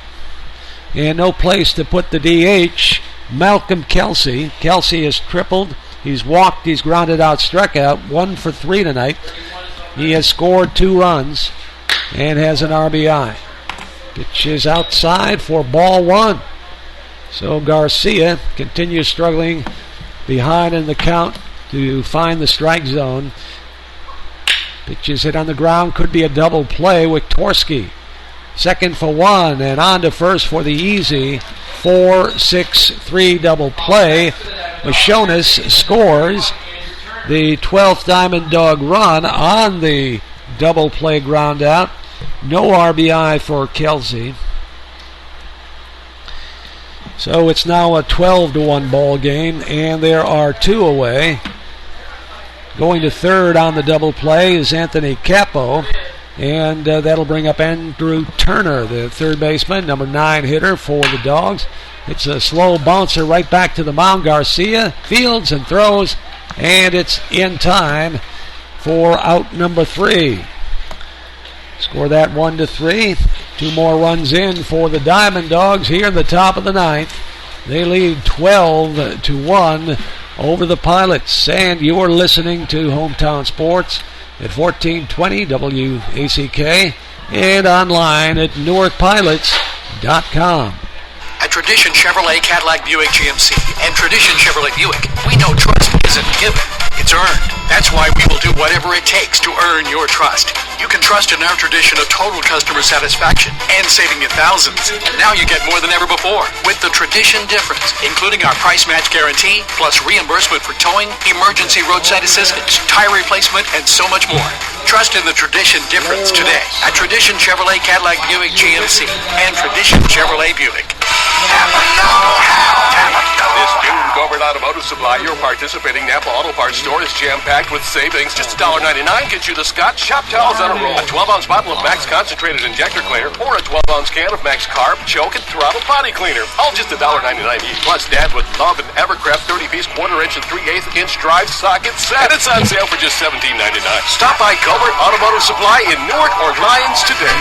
And no place to put the DH. Malcolm Kelsey. Kelsey has tripled. He's walked. He's grounded out, struck out. 1 for 3 tonight. He has scored 2 runs and has an RBI. Pitch is outside for ball 1. So Garcia continues struggling behind in the count to find the strike zone. Pitch is hit on the ground. Could be a double play with Torski. Second for 1 and on to first for the easy 4-6-3 double play. Mashonas scores the 12th Diamond Dog run on the double play ground out. No RBI for Kelsey. So it's now a 12-1 ball game, and there are 2 away. Going to third on the double play is Anthony Capo. And that'll bring up Andrew Turner, the third baseman, number 9 hitter for the Dogs. It's a slow bouncer right back to the mound. Garcia fields and throws, and it's in time for out number 3. Score that 1-3. 2 more runs in for the Diamond Dogs here in the top of the 9th. They lead 12-1 over the Pilots. And you are listening to Hometown Sports at 1420 WACK and online at NewarkPilots.tv. At Tradition Chevrolet Cadillac Buick GMC and Tradition Chevrolet Buick, we know trust isn't given, it's earned. That's why we will do whatever it takes to earn your trust. You can trust in our tradition of total customer satisfaction and saving you thousands. Now you get more than ever before with the Tradition difference, including our price match guarantee, plus reimbursement for towing, emergency roadside assistance, tire replacement, and so much more. Trust in the Tradition difference today at Tradition Chevrolet Cadillac Buick GMC and Tradition Chevrolet Buick. This June, Colburn Automotive Supply, your participating Napa Auto Parts store, is jam-packed with savings. Just $1.99 gets you the Scott Shop Towels on a roll, a 12-ounce bottle of Max Concentrated Injector Cleaner, or a 12-ounce can of Max Carb, Choke, and Throttle Potty Cleaner. All just $1.99 each. Plus, Dad with Love and Evercraft 30-piece, quarter-inch, and 3/8-inch drive socket set. And it's on sale for just $17.99. Stop by Colburn Automotive Supply in Newark or Lyons today.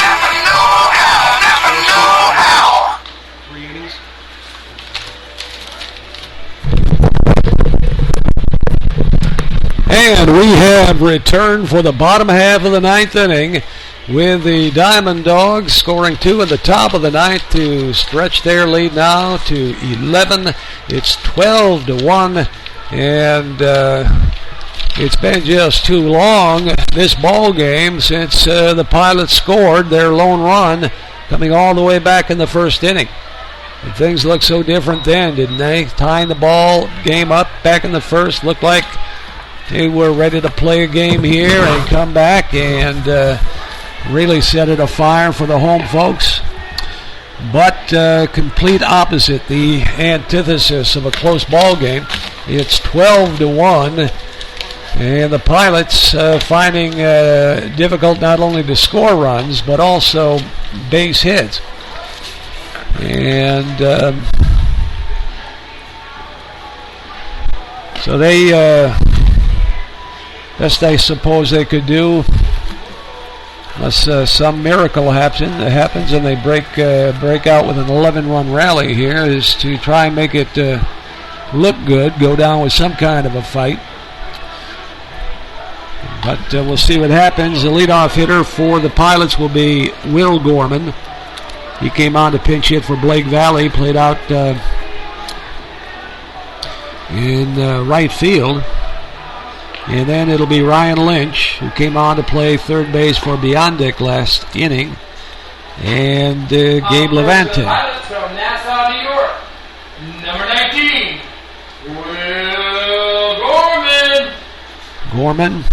Napa know-how. Napa know-how. And we have returned for the bottom half of the 9th inning with the Diamond Dogs scoring 2 at the top of the 9th to stretch their lead now to 11. It's 12-1, and it's been just too long, this ball game, since the Pilots scored their lone run coming all the way back in the first inning. And things looked so different then, didn't they? Tying the ball game up back in the first, looked like they were ready to play a game here and come back and really set it afire for the home folks. But complete opposite, the antithesis of a close ball game. It's 12-1, and the Pilots finding difficult not only to score runs but also base hits. And so they best I suppose they could do, unless some miracle happens and they break out with an 11-run rally here, is to try and make it look good, go down with some kind of a fight. But we'll see what happens. The leadoff hitter for the Pilots will be Will Gorman. He came on to pinch hit for Blake Valley, played out in right field. And then it'll be Ryan Lynch, who came on to play third base for Biondic last inning. And Gabe Levante. From Nassau, New York, number 19, Will Gorman. Gorman,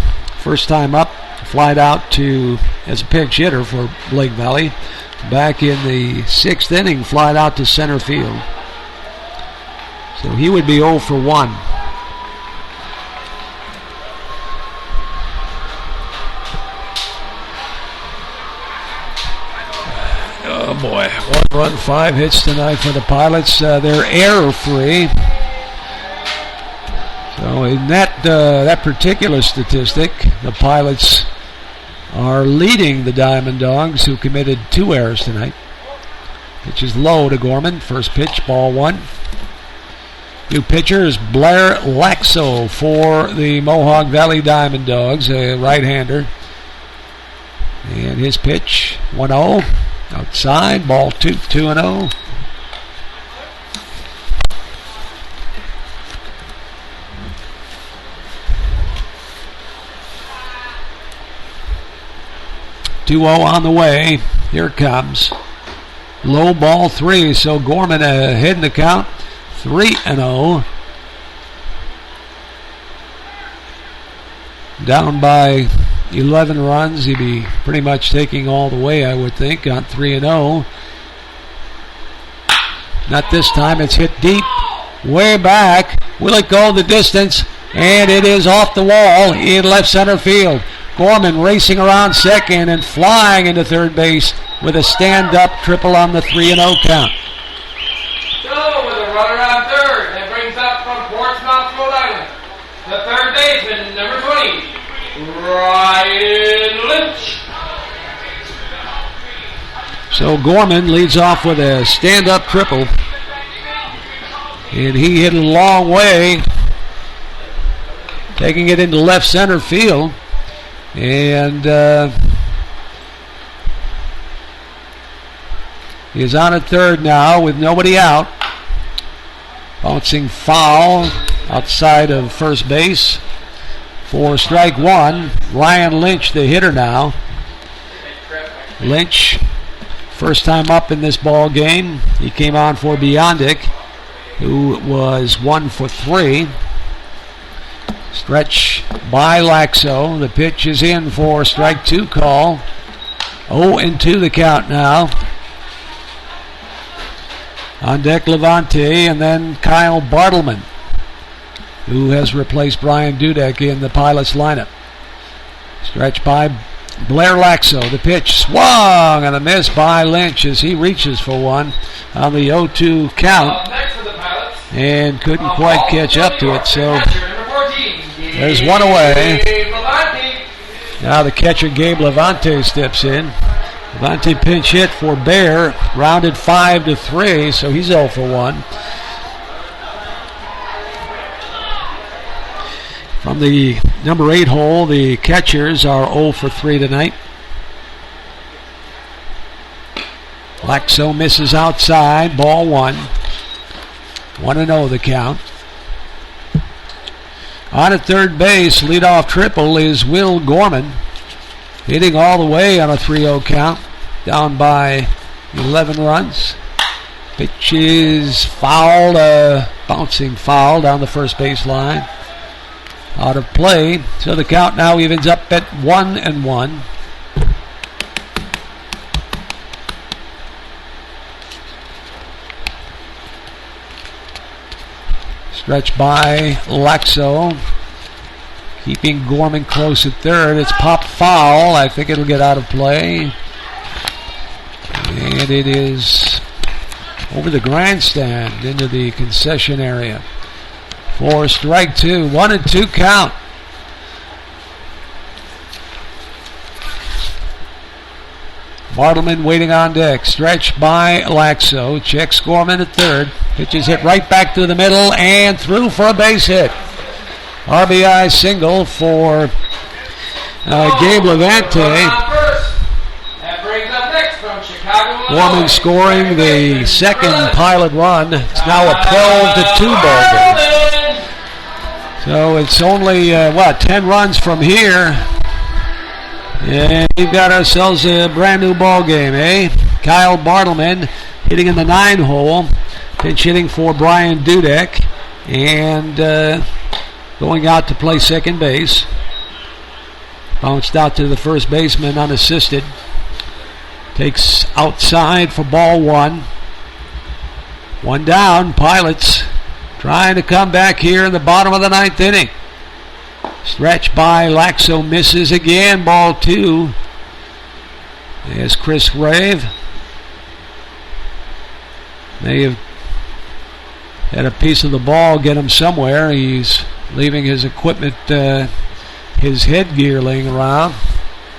first time up, flied out as a pinch hitter for Blake Valley. Back in the 6th inning, flied out to center field. So he would be 0 for 1. Oh boy, 1 run, 5 hits tonight for the Pilots. They're error-free. So in that particular statistic, the Pilots are leading the DiamondDawgs, who committed 2 errors tonight. Pitch is low to Gorman. First pitch, ball 1. New pitcher is Blair Laxo for the Mohawk Valley DiamondDawgs, a right-hander. And his pitch, 1-0. Outside, ball 2, 2-0. On the way. Here it comes. Low ball 3. So Gorman ahead in the count. 3-0. Down by 11 runs. He'd be pretty much taking all the way, I would think, on 3-0. Not this time. It's hit deep. Way back. Will it go the distance? And it is off the wall in left center field. Gorman racing around second and flying into third base with a stand-up triple on the 3-0 count. So with a runner on third, that brings up from Portsmouth, Rhode Island, the third baseman, number 20, Ryan Lynch. So Gorman leads off with a stand-up triple, and he hit a long way, taking it into left center field. And he is on at third now with nobody out. Bouncing foul outside of first base for strike 1. Ryan Lynch, the hitter now. Lynch, first time up in this ball game. He came on for Beyondic, who was 1 for 3. Stretch by Laxo. The pitch is in for strike 2 call. 0-2 the count now. On deck Levante and then Kyle Bartleman, who has replaced Brian Dudek in the Pilots lineup. Stretch by Blair Laxo. The pitch swung and a miss by Lynch as he reaches for one on the 0-2 count and couldn't quite catch up to it. So there's one away. Now the catcher Gabe Levante steps in. Levante pinch hit for Bear, rounded 5-3, so he's 0 for 1. From the number 8 hole, the catchers are 0 for 3 tonight. Laxo misses outside, ball 1. 1-0 the count. On at third base, leadoff triple is Will Gorman, hitting all the way on a 3-0 count, down by 11 runs. Pitch is fouled, bouncing foul down the first base line. Out of play, so the count now evens up at 1-1. Stretch by Laxo, keeping Gorman close at third. It's popped foul. I think it'll get out of play. And it is over the grandstand into the concession area for strike 2. 1-2 count. Bartleman waiting on deck. Stretch by Laxo. Checks Gorman at third. Pitches hit right back to the middle and through for a base hit. RBI single for Gabe Levante. Gorman scoring the second Pilot run. It's now a 12-2 ball game. So it's only 10 runs from here. And we've got ourselves a brand new ball game, eh? Kyle Bartleman hitting in the 9 hole. Pinch hitting for Brian Dudek. And going out to play second base. Bounced out to the first baseman unassisted. Takes outside for ball 1. 1 down. Pilots trying to come back here in the bottom of the 9th inning. Stretch by Laxo misses again. Ball 2. There's Chris Rave. May have had a piece of the ball get him somewhere. He's leaving his equipment, his headgear laying around.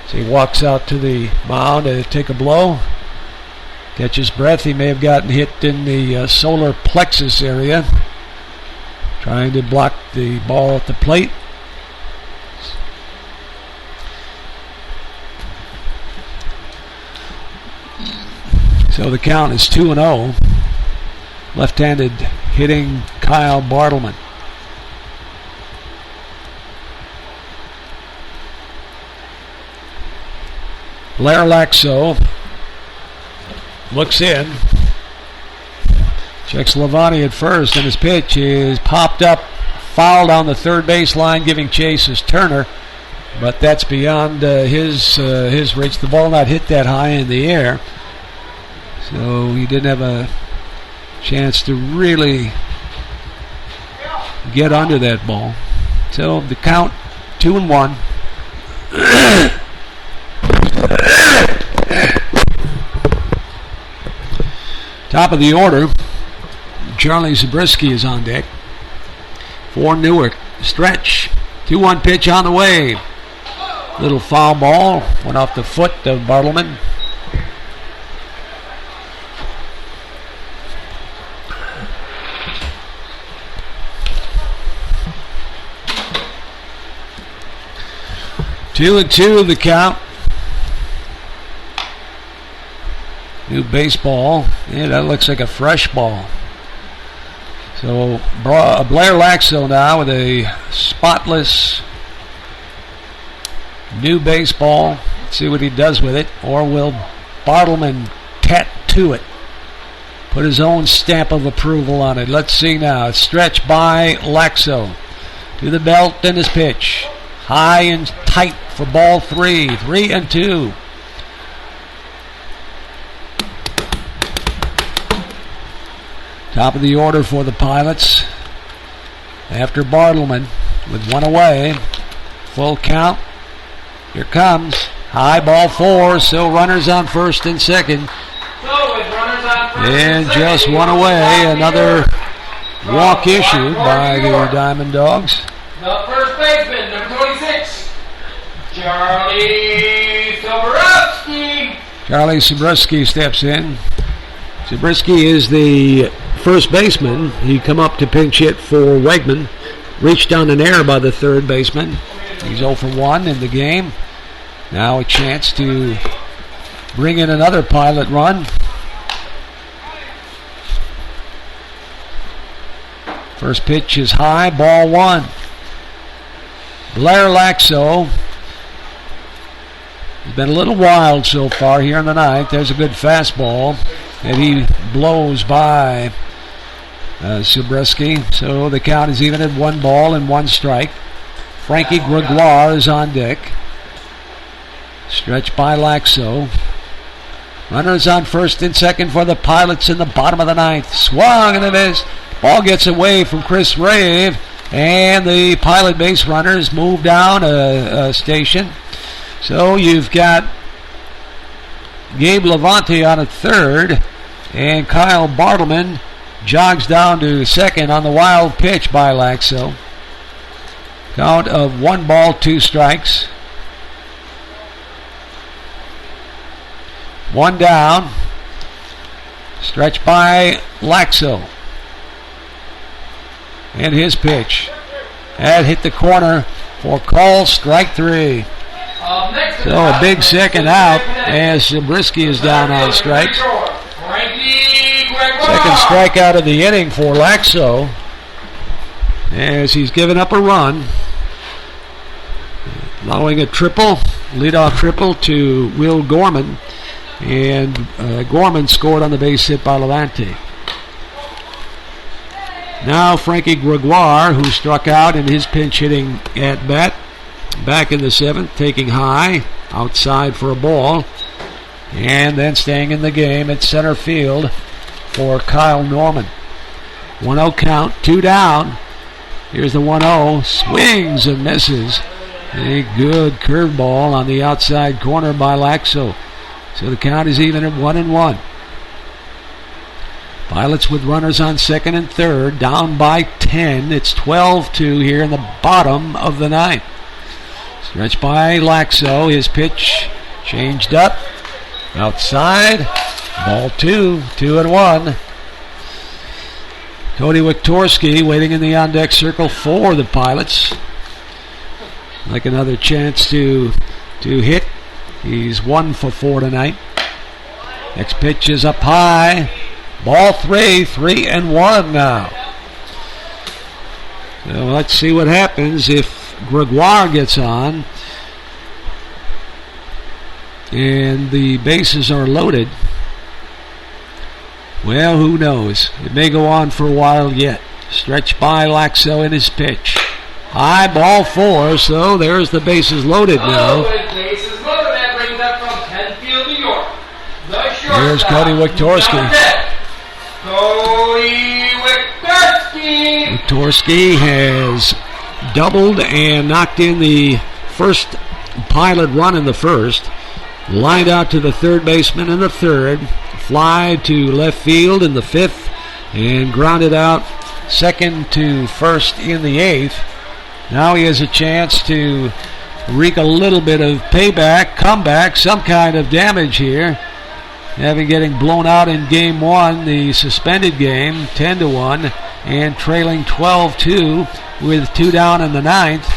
So he walks out to the mound to take a blow. Catches breath. He may have gotten hit in the solar plexus area, trying to block the ball at the plate. So the count is 2-0. Left-handed hitting Kyle Bartleman. Blair Laxo looks in. Checks Levani at first, and his pitch is popped up, fouled on the third base line, giving chase is Turner. But that's beyond his reach. The ball not hit that high in the air, so he didn't have a chance to really get under that ball. So the count 2-1. Top of the order, Charlie Zabriskie is on deck for Newark. Stretch, 2-1 pitch on the way. Little foul ball, went off the foot of Bartleman. Two and two the count. New baseball. Yeah, that looks like a fresh ball. So Blair Laxo now with a spotless new baseball. Let's see what he does with it. Or will Bartleman tattoo it? Put his own stamp of approval on it. Let's see now. It's stretched by Laxo. To the belt and his pitch. High and tight for ball 3. 3-2. Top of the order for the Pilots. After Bartleman with one away. Full count. Here comes. High ball 4. Still runners on first and second. And just one away. Another walk issued by the DiamondDawgs. The first baseman, number 26, Charlie Zabriskie. Charlie Zabriskie steps in. Zabriskie is the first baseman. He come up to pinch hit for Wegman. Reached on an error by the third baseman. He's 0 for 1 in the game. Now a chance to bring in another Pilot run. First pitch is high, ball 1. Blair Laxo has been a little wild so far here in the ninth. There's a good fastball that he blows by Zabriskie. So the count is even at 1 ball and 1 strike. Frankie Gregoire is on deck. Stretched by Laxo. Runners on first and second for the Pilots in the bottom of the ninth. Swung and a miss. Ball gets away from Chris Rave. And the Pilot base runners move down a station. So you've got Gabe Levante on at third. And Kyle Bartleman jogs down to second on the wild pitch by Laxo. Count of 1 ball, 2 strikes. 1 down. Stretched by Laxo. And his pitch. That hit the corner for call, strike 3. So a big second out as Zabriskie is down on strikes. Second strikeout of the inning for Laxo as he's given up a run. Allowing a triple, leadoff triple to Will Gorman. And Gorman scored on the base hit by Levante. Now Frankie Gregoire, who struck out in his pinch hitting at bat, back in the 7th, taking high, outside for a ball, and then staying in the game at center field for Kyle Norman. 1-0 count, 2 down. Here's the 1-0, swings and misses. A good curveball on the outside corner by Laxo. So the count is even at 1-1. Pilots with runners on second and third, down by 10. It's 12-2 here in the bottom of the ninth. Stretched by Laxo. His pitch changed up. Outside. Ball 2-1. Cody Wiktorski waiting in the on-deck circle for the Pilots. Like another chance to hit. He's 1 for 4 tonight. Next pitch is up high. Ball 3-1 now. So let's see what happens if Gregoire gets on and the bases are loaded. Well, who knows? It may go on for a while yet. Stretched by Laxo in his pitch. High, ball 4, so there's the bases loaded now. Bases loaded. That brings up from Penfield, New York. The shortstop. There's Cody Wiktorski. Cody Wiktorski. Wiktorski has doubled and knocked in the first Pilot run in the first. Lined out to the third baseman in the third. Fly to left field in the fifth. And grounded out second to first in the eighth. Now he has a chance to wreak a little bit of payback, comeback, some kind of damage here. Having getting blown out in game 1, the suspended game, 10-1, and trailing 12-2 with 2 down in the ninth.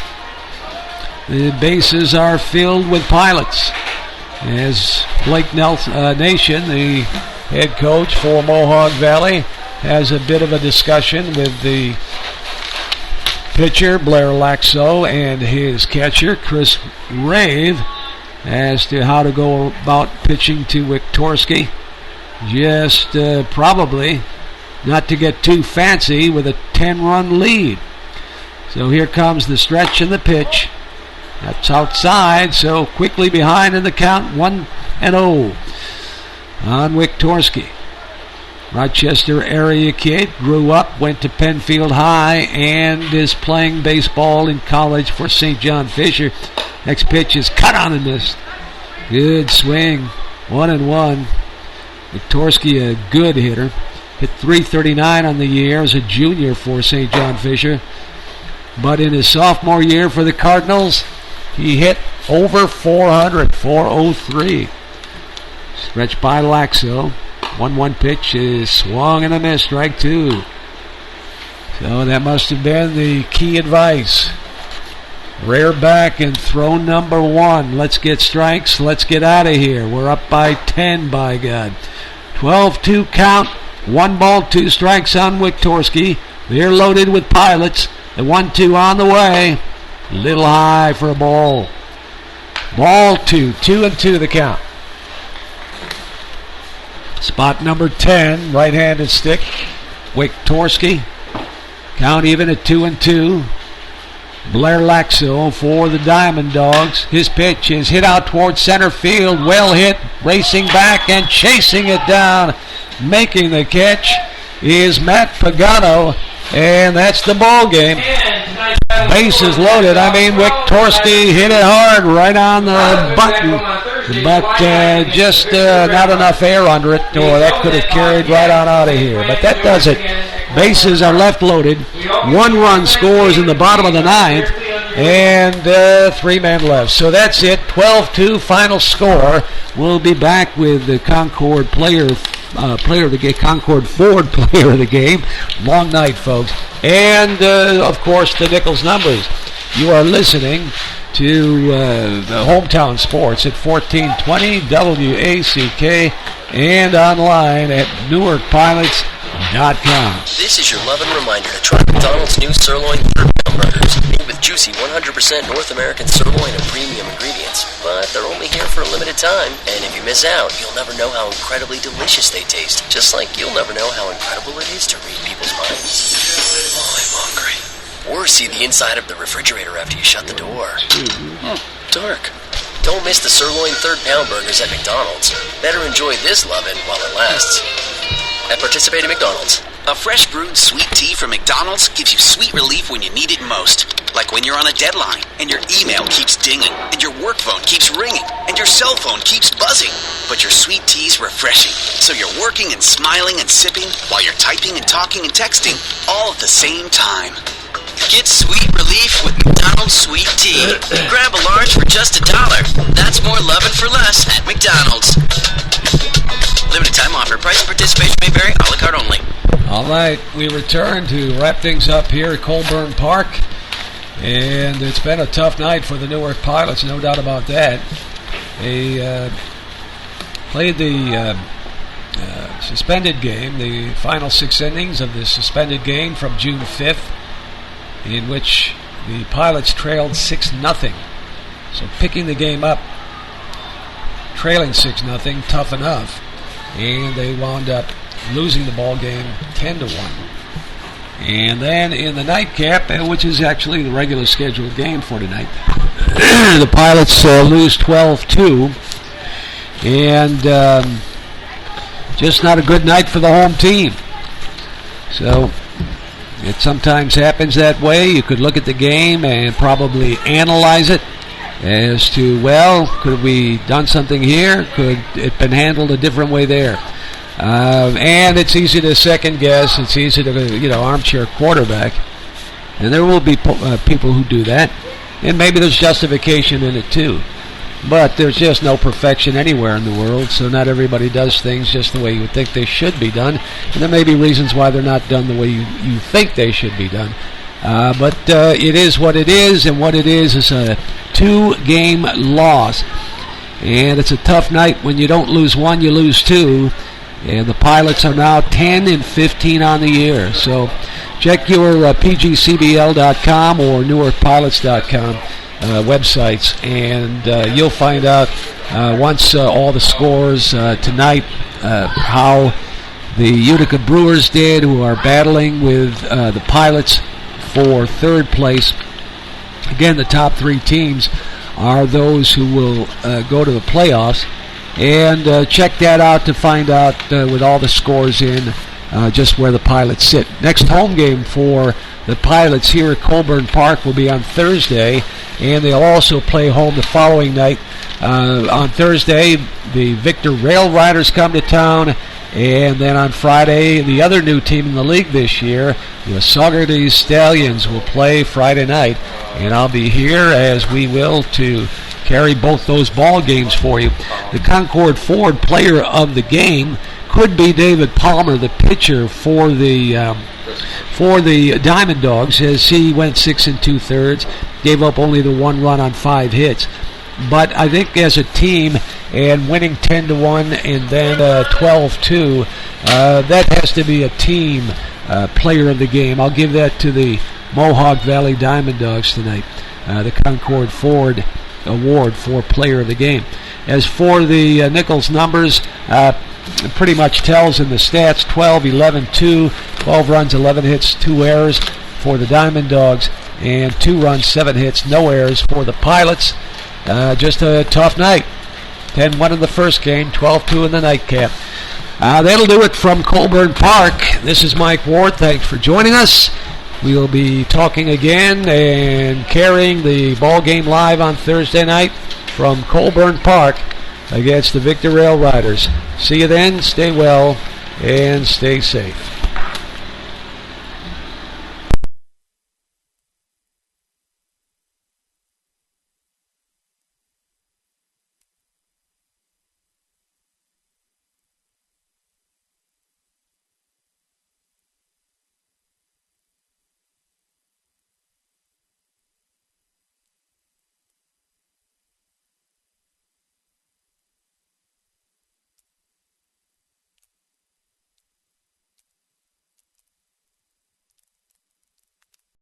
The bases are filled with Pilots as Blake Nation, the head coach for Mohawk Valley, has a bit of a discussion with the pitcher Blair Laxo and his catcher Chris Rave as to how to go about pitching to Wiktorski. Just probably not to get too fancy with a 10-run lead. So here comes the stretch and the pitch. That's outside, so quickly behind in the count, 1-0 on Wiktorski. Rochester area kid, grew up, went to Penfield High, and is playing baseball in college for St. John Fisher. Next pitch is cut on and missed. Good swing, 1-1. Wiktorski, a good hitter. Hit .339 on the year as a junior for St. John Fisher. But in his sophomore year for the Cardinals, he hit over 400, 403. Stretched by Laxo. 1-1 pitch is swung and a miss, strike 2. So that must have been the key advice. Rear back and throw number 1. Let's get strikes. Let's get out of here. We're up by 10, by God. 12-2 count. 1 ball, 2 strikes on Wiktorski. They're loaded with Pilots. The 1-2 on the way. Little high for a ball. Ball 2. 2-2 the count. Spot number 10, right-handed stick. Wiktorski. Count even at 2-2. Blair Laxo for the DiamondDawgs. His pitch is hit out towards center field. Well hit. Racing back and chasing it down. Making the catch is Matt Pagano. And that's the ball game. Bases loaded. I mean, Wiktorski hit it hard right on the button. But just not enough air under it, or that could have carried right on out of here. But that does it. Bases are left loaded. 1 run scores in the bottom of the ninth, and 3 men left. So that's it. 12-2 final score. We'll be back with the Concord player of the game, Concord Ford player of the game. Long night, folks. And, of course, the Nichols numbers. You are listening to the Hometown Sports at 1420 WACK and online at NewarkPilots.tv. This is your loving reminder to try McDonald's new sirloin third pound burgers, made with juicy 100% North American sirloin and premium ingredients. But they're only here for a limited time, and if you miss out, you'll never know how incredibly delicious they taste. Just like you'll never know how incredible it is to read people's minds. Oh, I'm hungry. Or see the inside of the refrigerator after you shut the door. Dark. Don't miss the sirloin third pound burgers at McDonald's. Better enjoy this lovin' while it lasts. At participating McDonald's. A fresh brewed sweet tea from McDonald's gives you sweet relief when you need it most. Like when you're on a deadline, and your email keeps dinging, and your work phone keeps ringing, and your cell phone keeps buzzing. But your sweet tea's refreshing, so you're working and smiling and sipping while you're typing and talking and texting all at the same time. Get sweet relief with McDonald's Sweet Tea. Grab a large for just $1. That's more lovin' for less at McDonald's. Limited time offer. Price and participation may vary. A la carte only. All right, we return to wrap things up here at Colburn Park. And it's been a tough night for the Newark Pilots, no doubt about that. They played the suspended game, the final 6 innings of the suspended game from June 5th, in which the Pilots trailed 6-0. So picking the game up, trailing 6-0, tough enough. And they wound up losing the ball game 10-1. And then in the nightcap, which is actually the regular scheduled game for tonight, the Pilots lose 12-2. And just not a good night for the home team. So it sometimes happens that way. You could look at the game and probably analyze it as to, well, could we done something here? Could it been handled a different way there? And it's easy to second guess. It's easy to, armchair quarterback. And there will be people who do that. And maybe there's justification in it too. But there's just no perfection anywhere in the world, so not everybody does things just the way you think they should be done. And there may be reasons why they're not done the way you think they should be done. But it is what it is, and what it is a 2-game loss. And it's a tough night. When you don't lose one, you lose 2. And the Pilots are now 10-15 on the year. So check your pgcbl.com or NewarkPilots.com websites, and you'll find out once all the scores tonight how the Utica Brewers did, who are battling with the Pilots for 3rd place. Again, the top 3 teams are those who will go to the playoffs. And check that out to find out with all the scores in just where the Pilots sit. Next home game for the Pilots here at Colburn Park will be on Thursday, and they'll also play home the following night. On Thursday, the Victor Rail Riders come to town, and then on Friday, the other new team in the league this year, the Saugerties Stallions, will play Friday night. And I'll be here, as we will, to carry both those ball games for you. The Concord Ford player of the game could be David Palmer, the pitcher for the DiamondDawgs, as he went 6 2/3, gave up only the 1 run on 5 hits. But I think as a team, and winning 10-1 and then 12-2, that has to be a team player of the game. I'll give that to the Mohawk Valley DiamondDawgs tonight, the Concord Ford Award for player of the game. As for the Nichols numbers, it pretty much tells in the stats: 12, 11, 2, 12 runs, 11 hits, 2 errors for the DiamondDawgs, and 2 runs, 7 hits, no errors for the Pilots. Just a tough night. 10-1 in the first game, 12-2 in the nightcap. That'll do it from Colburn Park. This is Mike Ward. Thanks for joining us. We will be talking again and carrying the ball game live on Thursday night from Colburn Park against the Victor Rail Riders. See you then. Stay well and stay safe.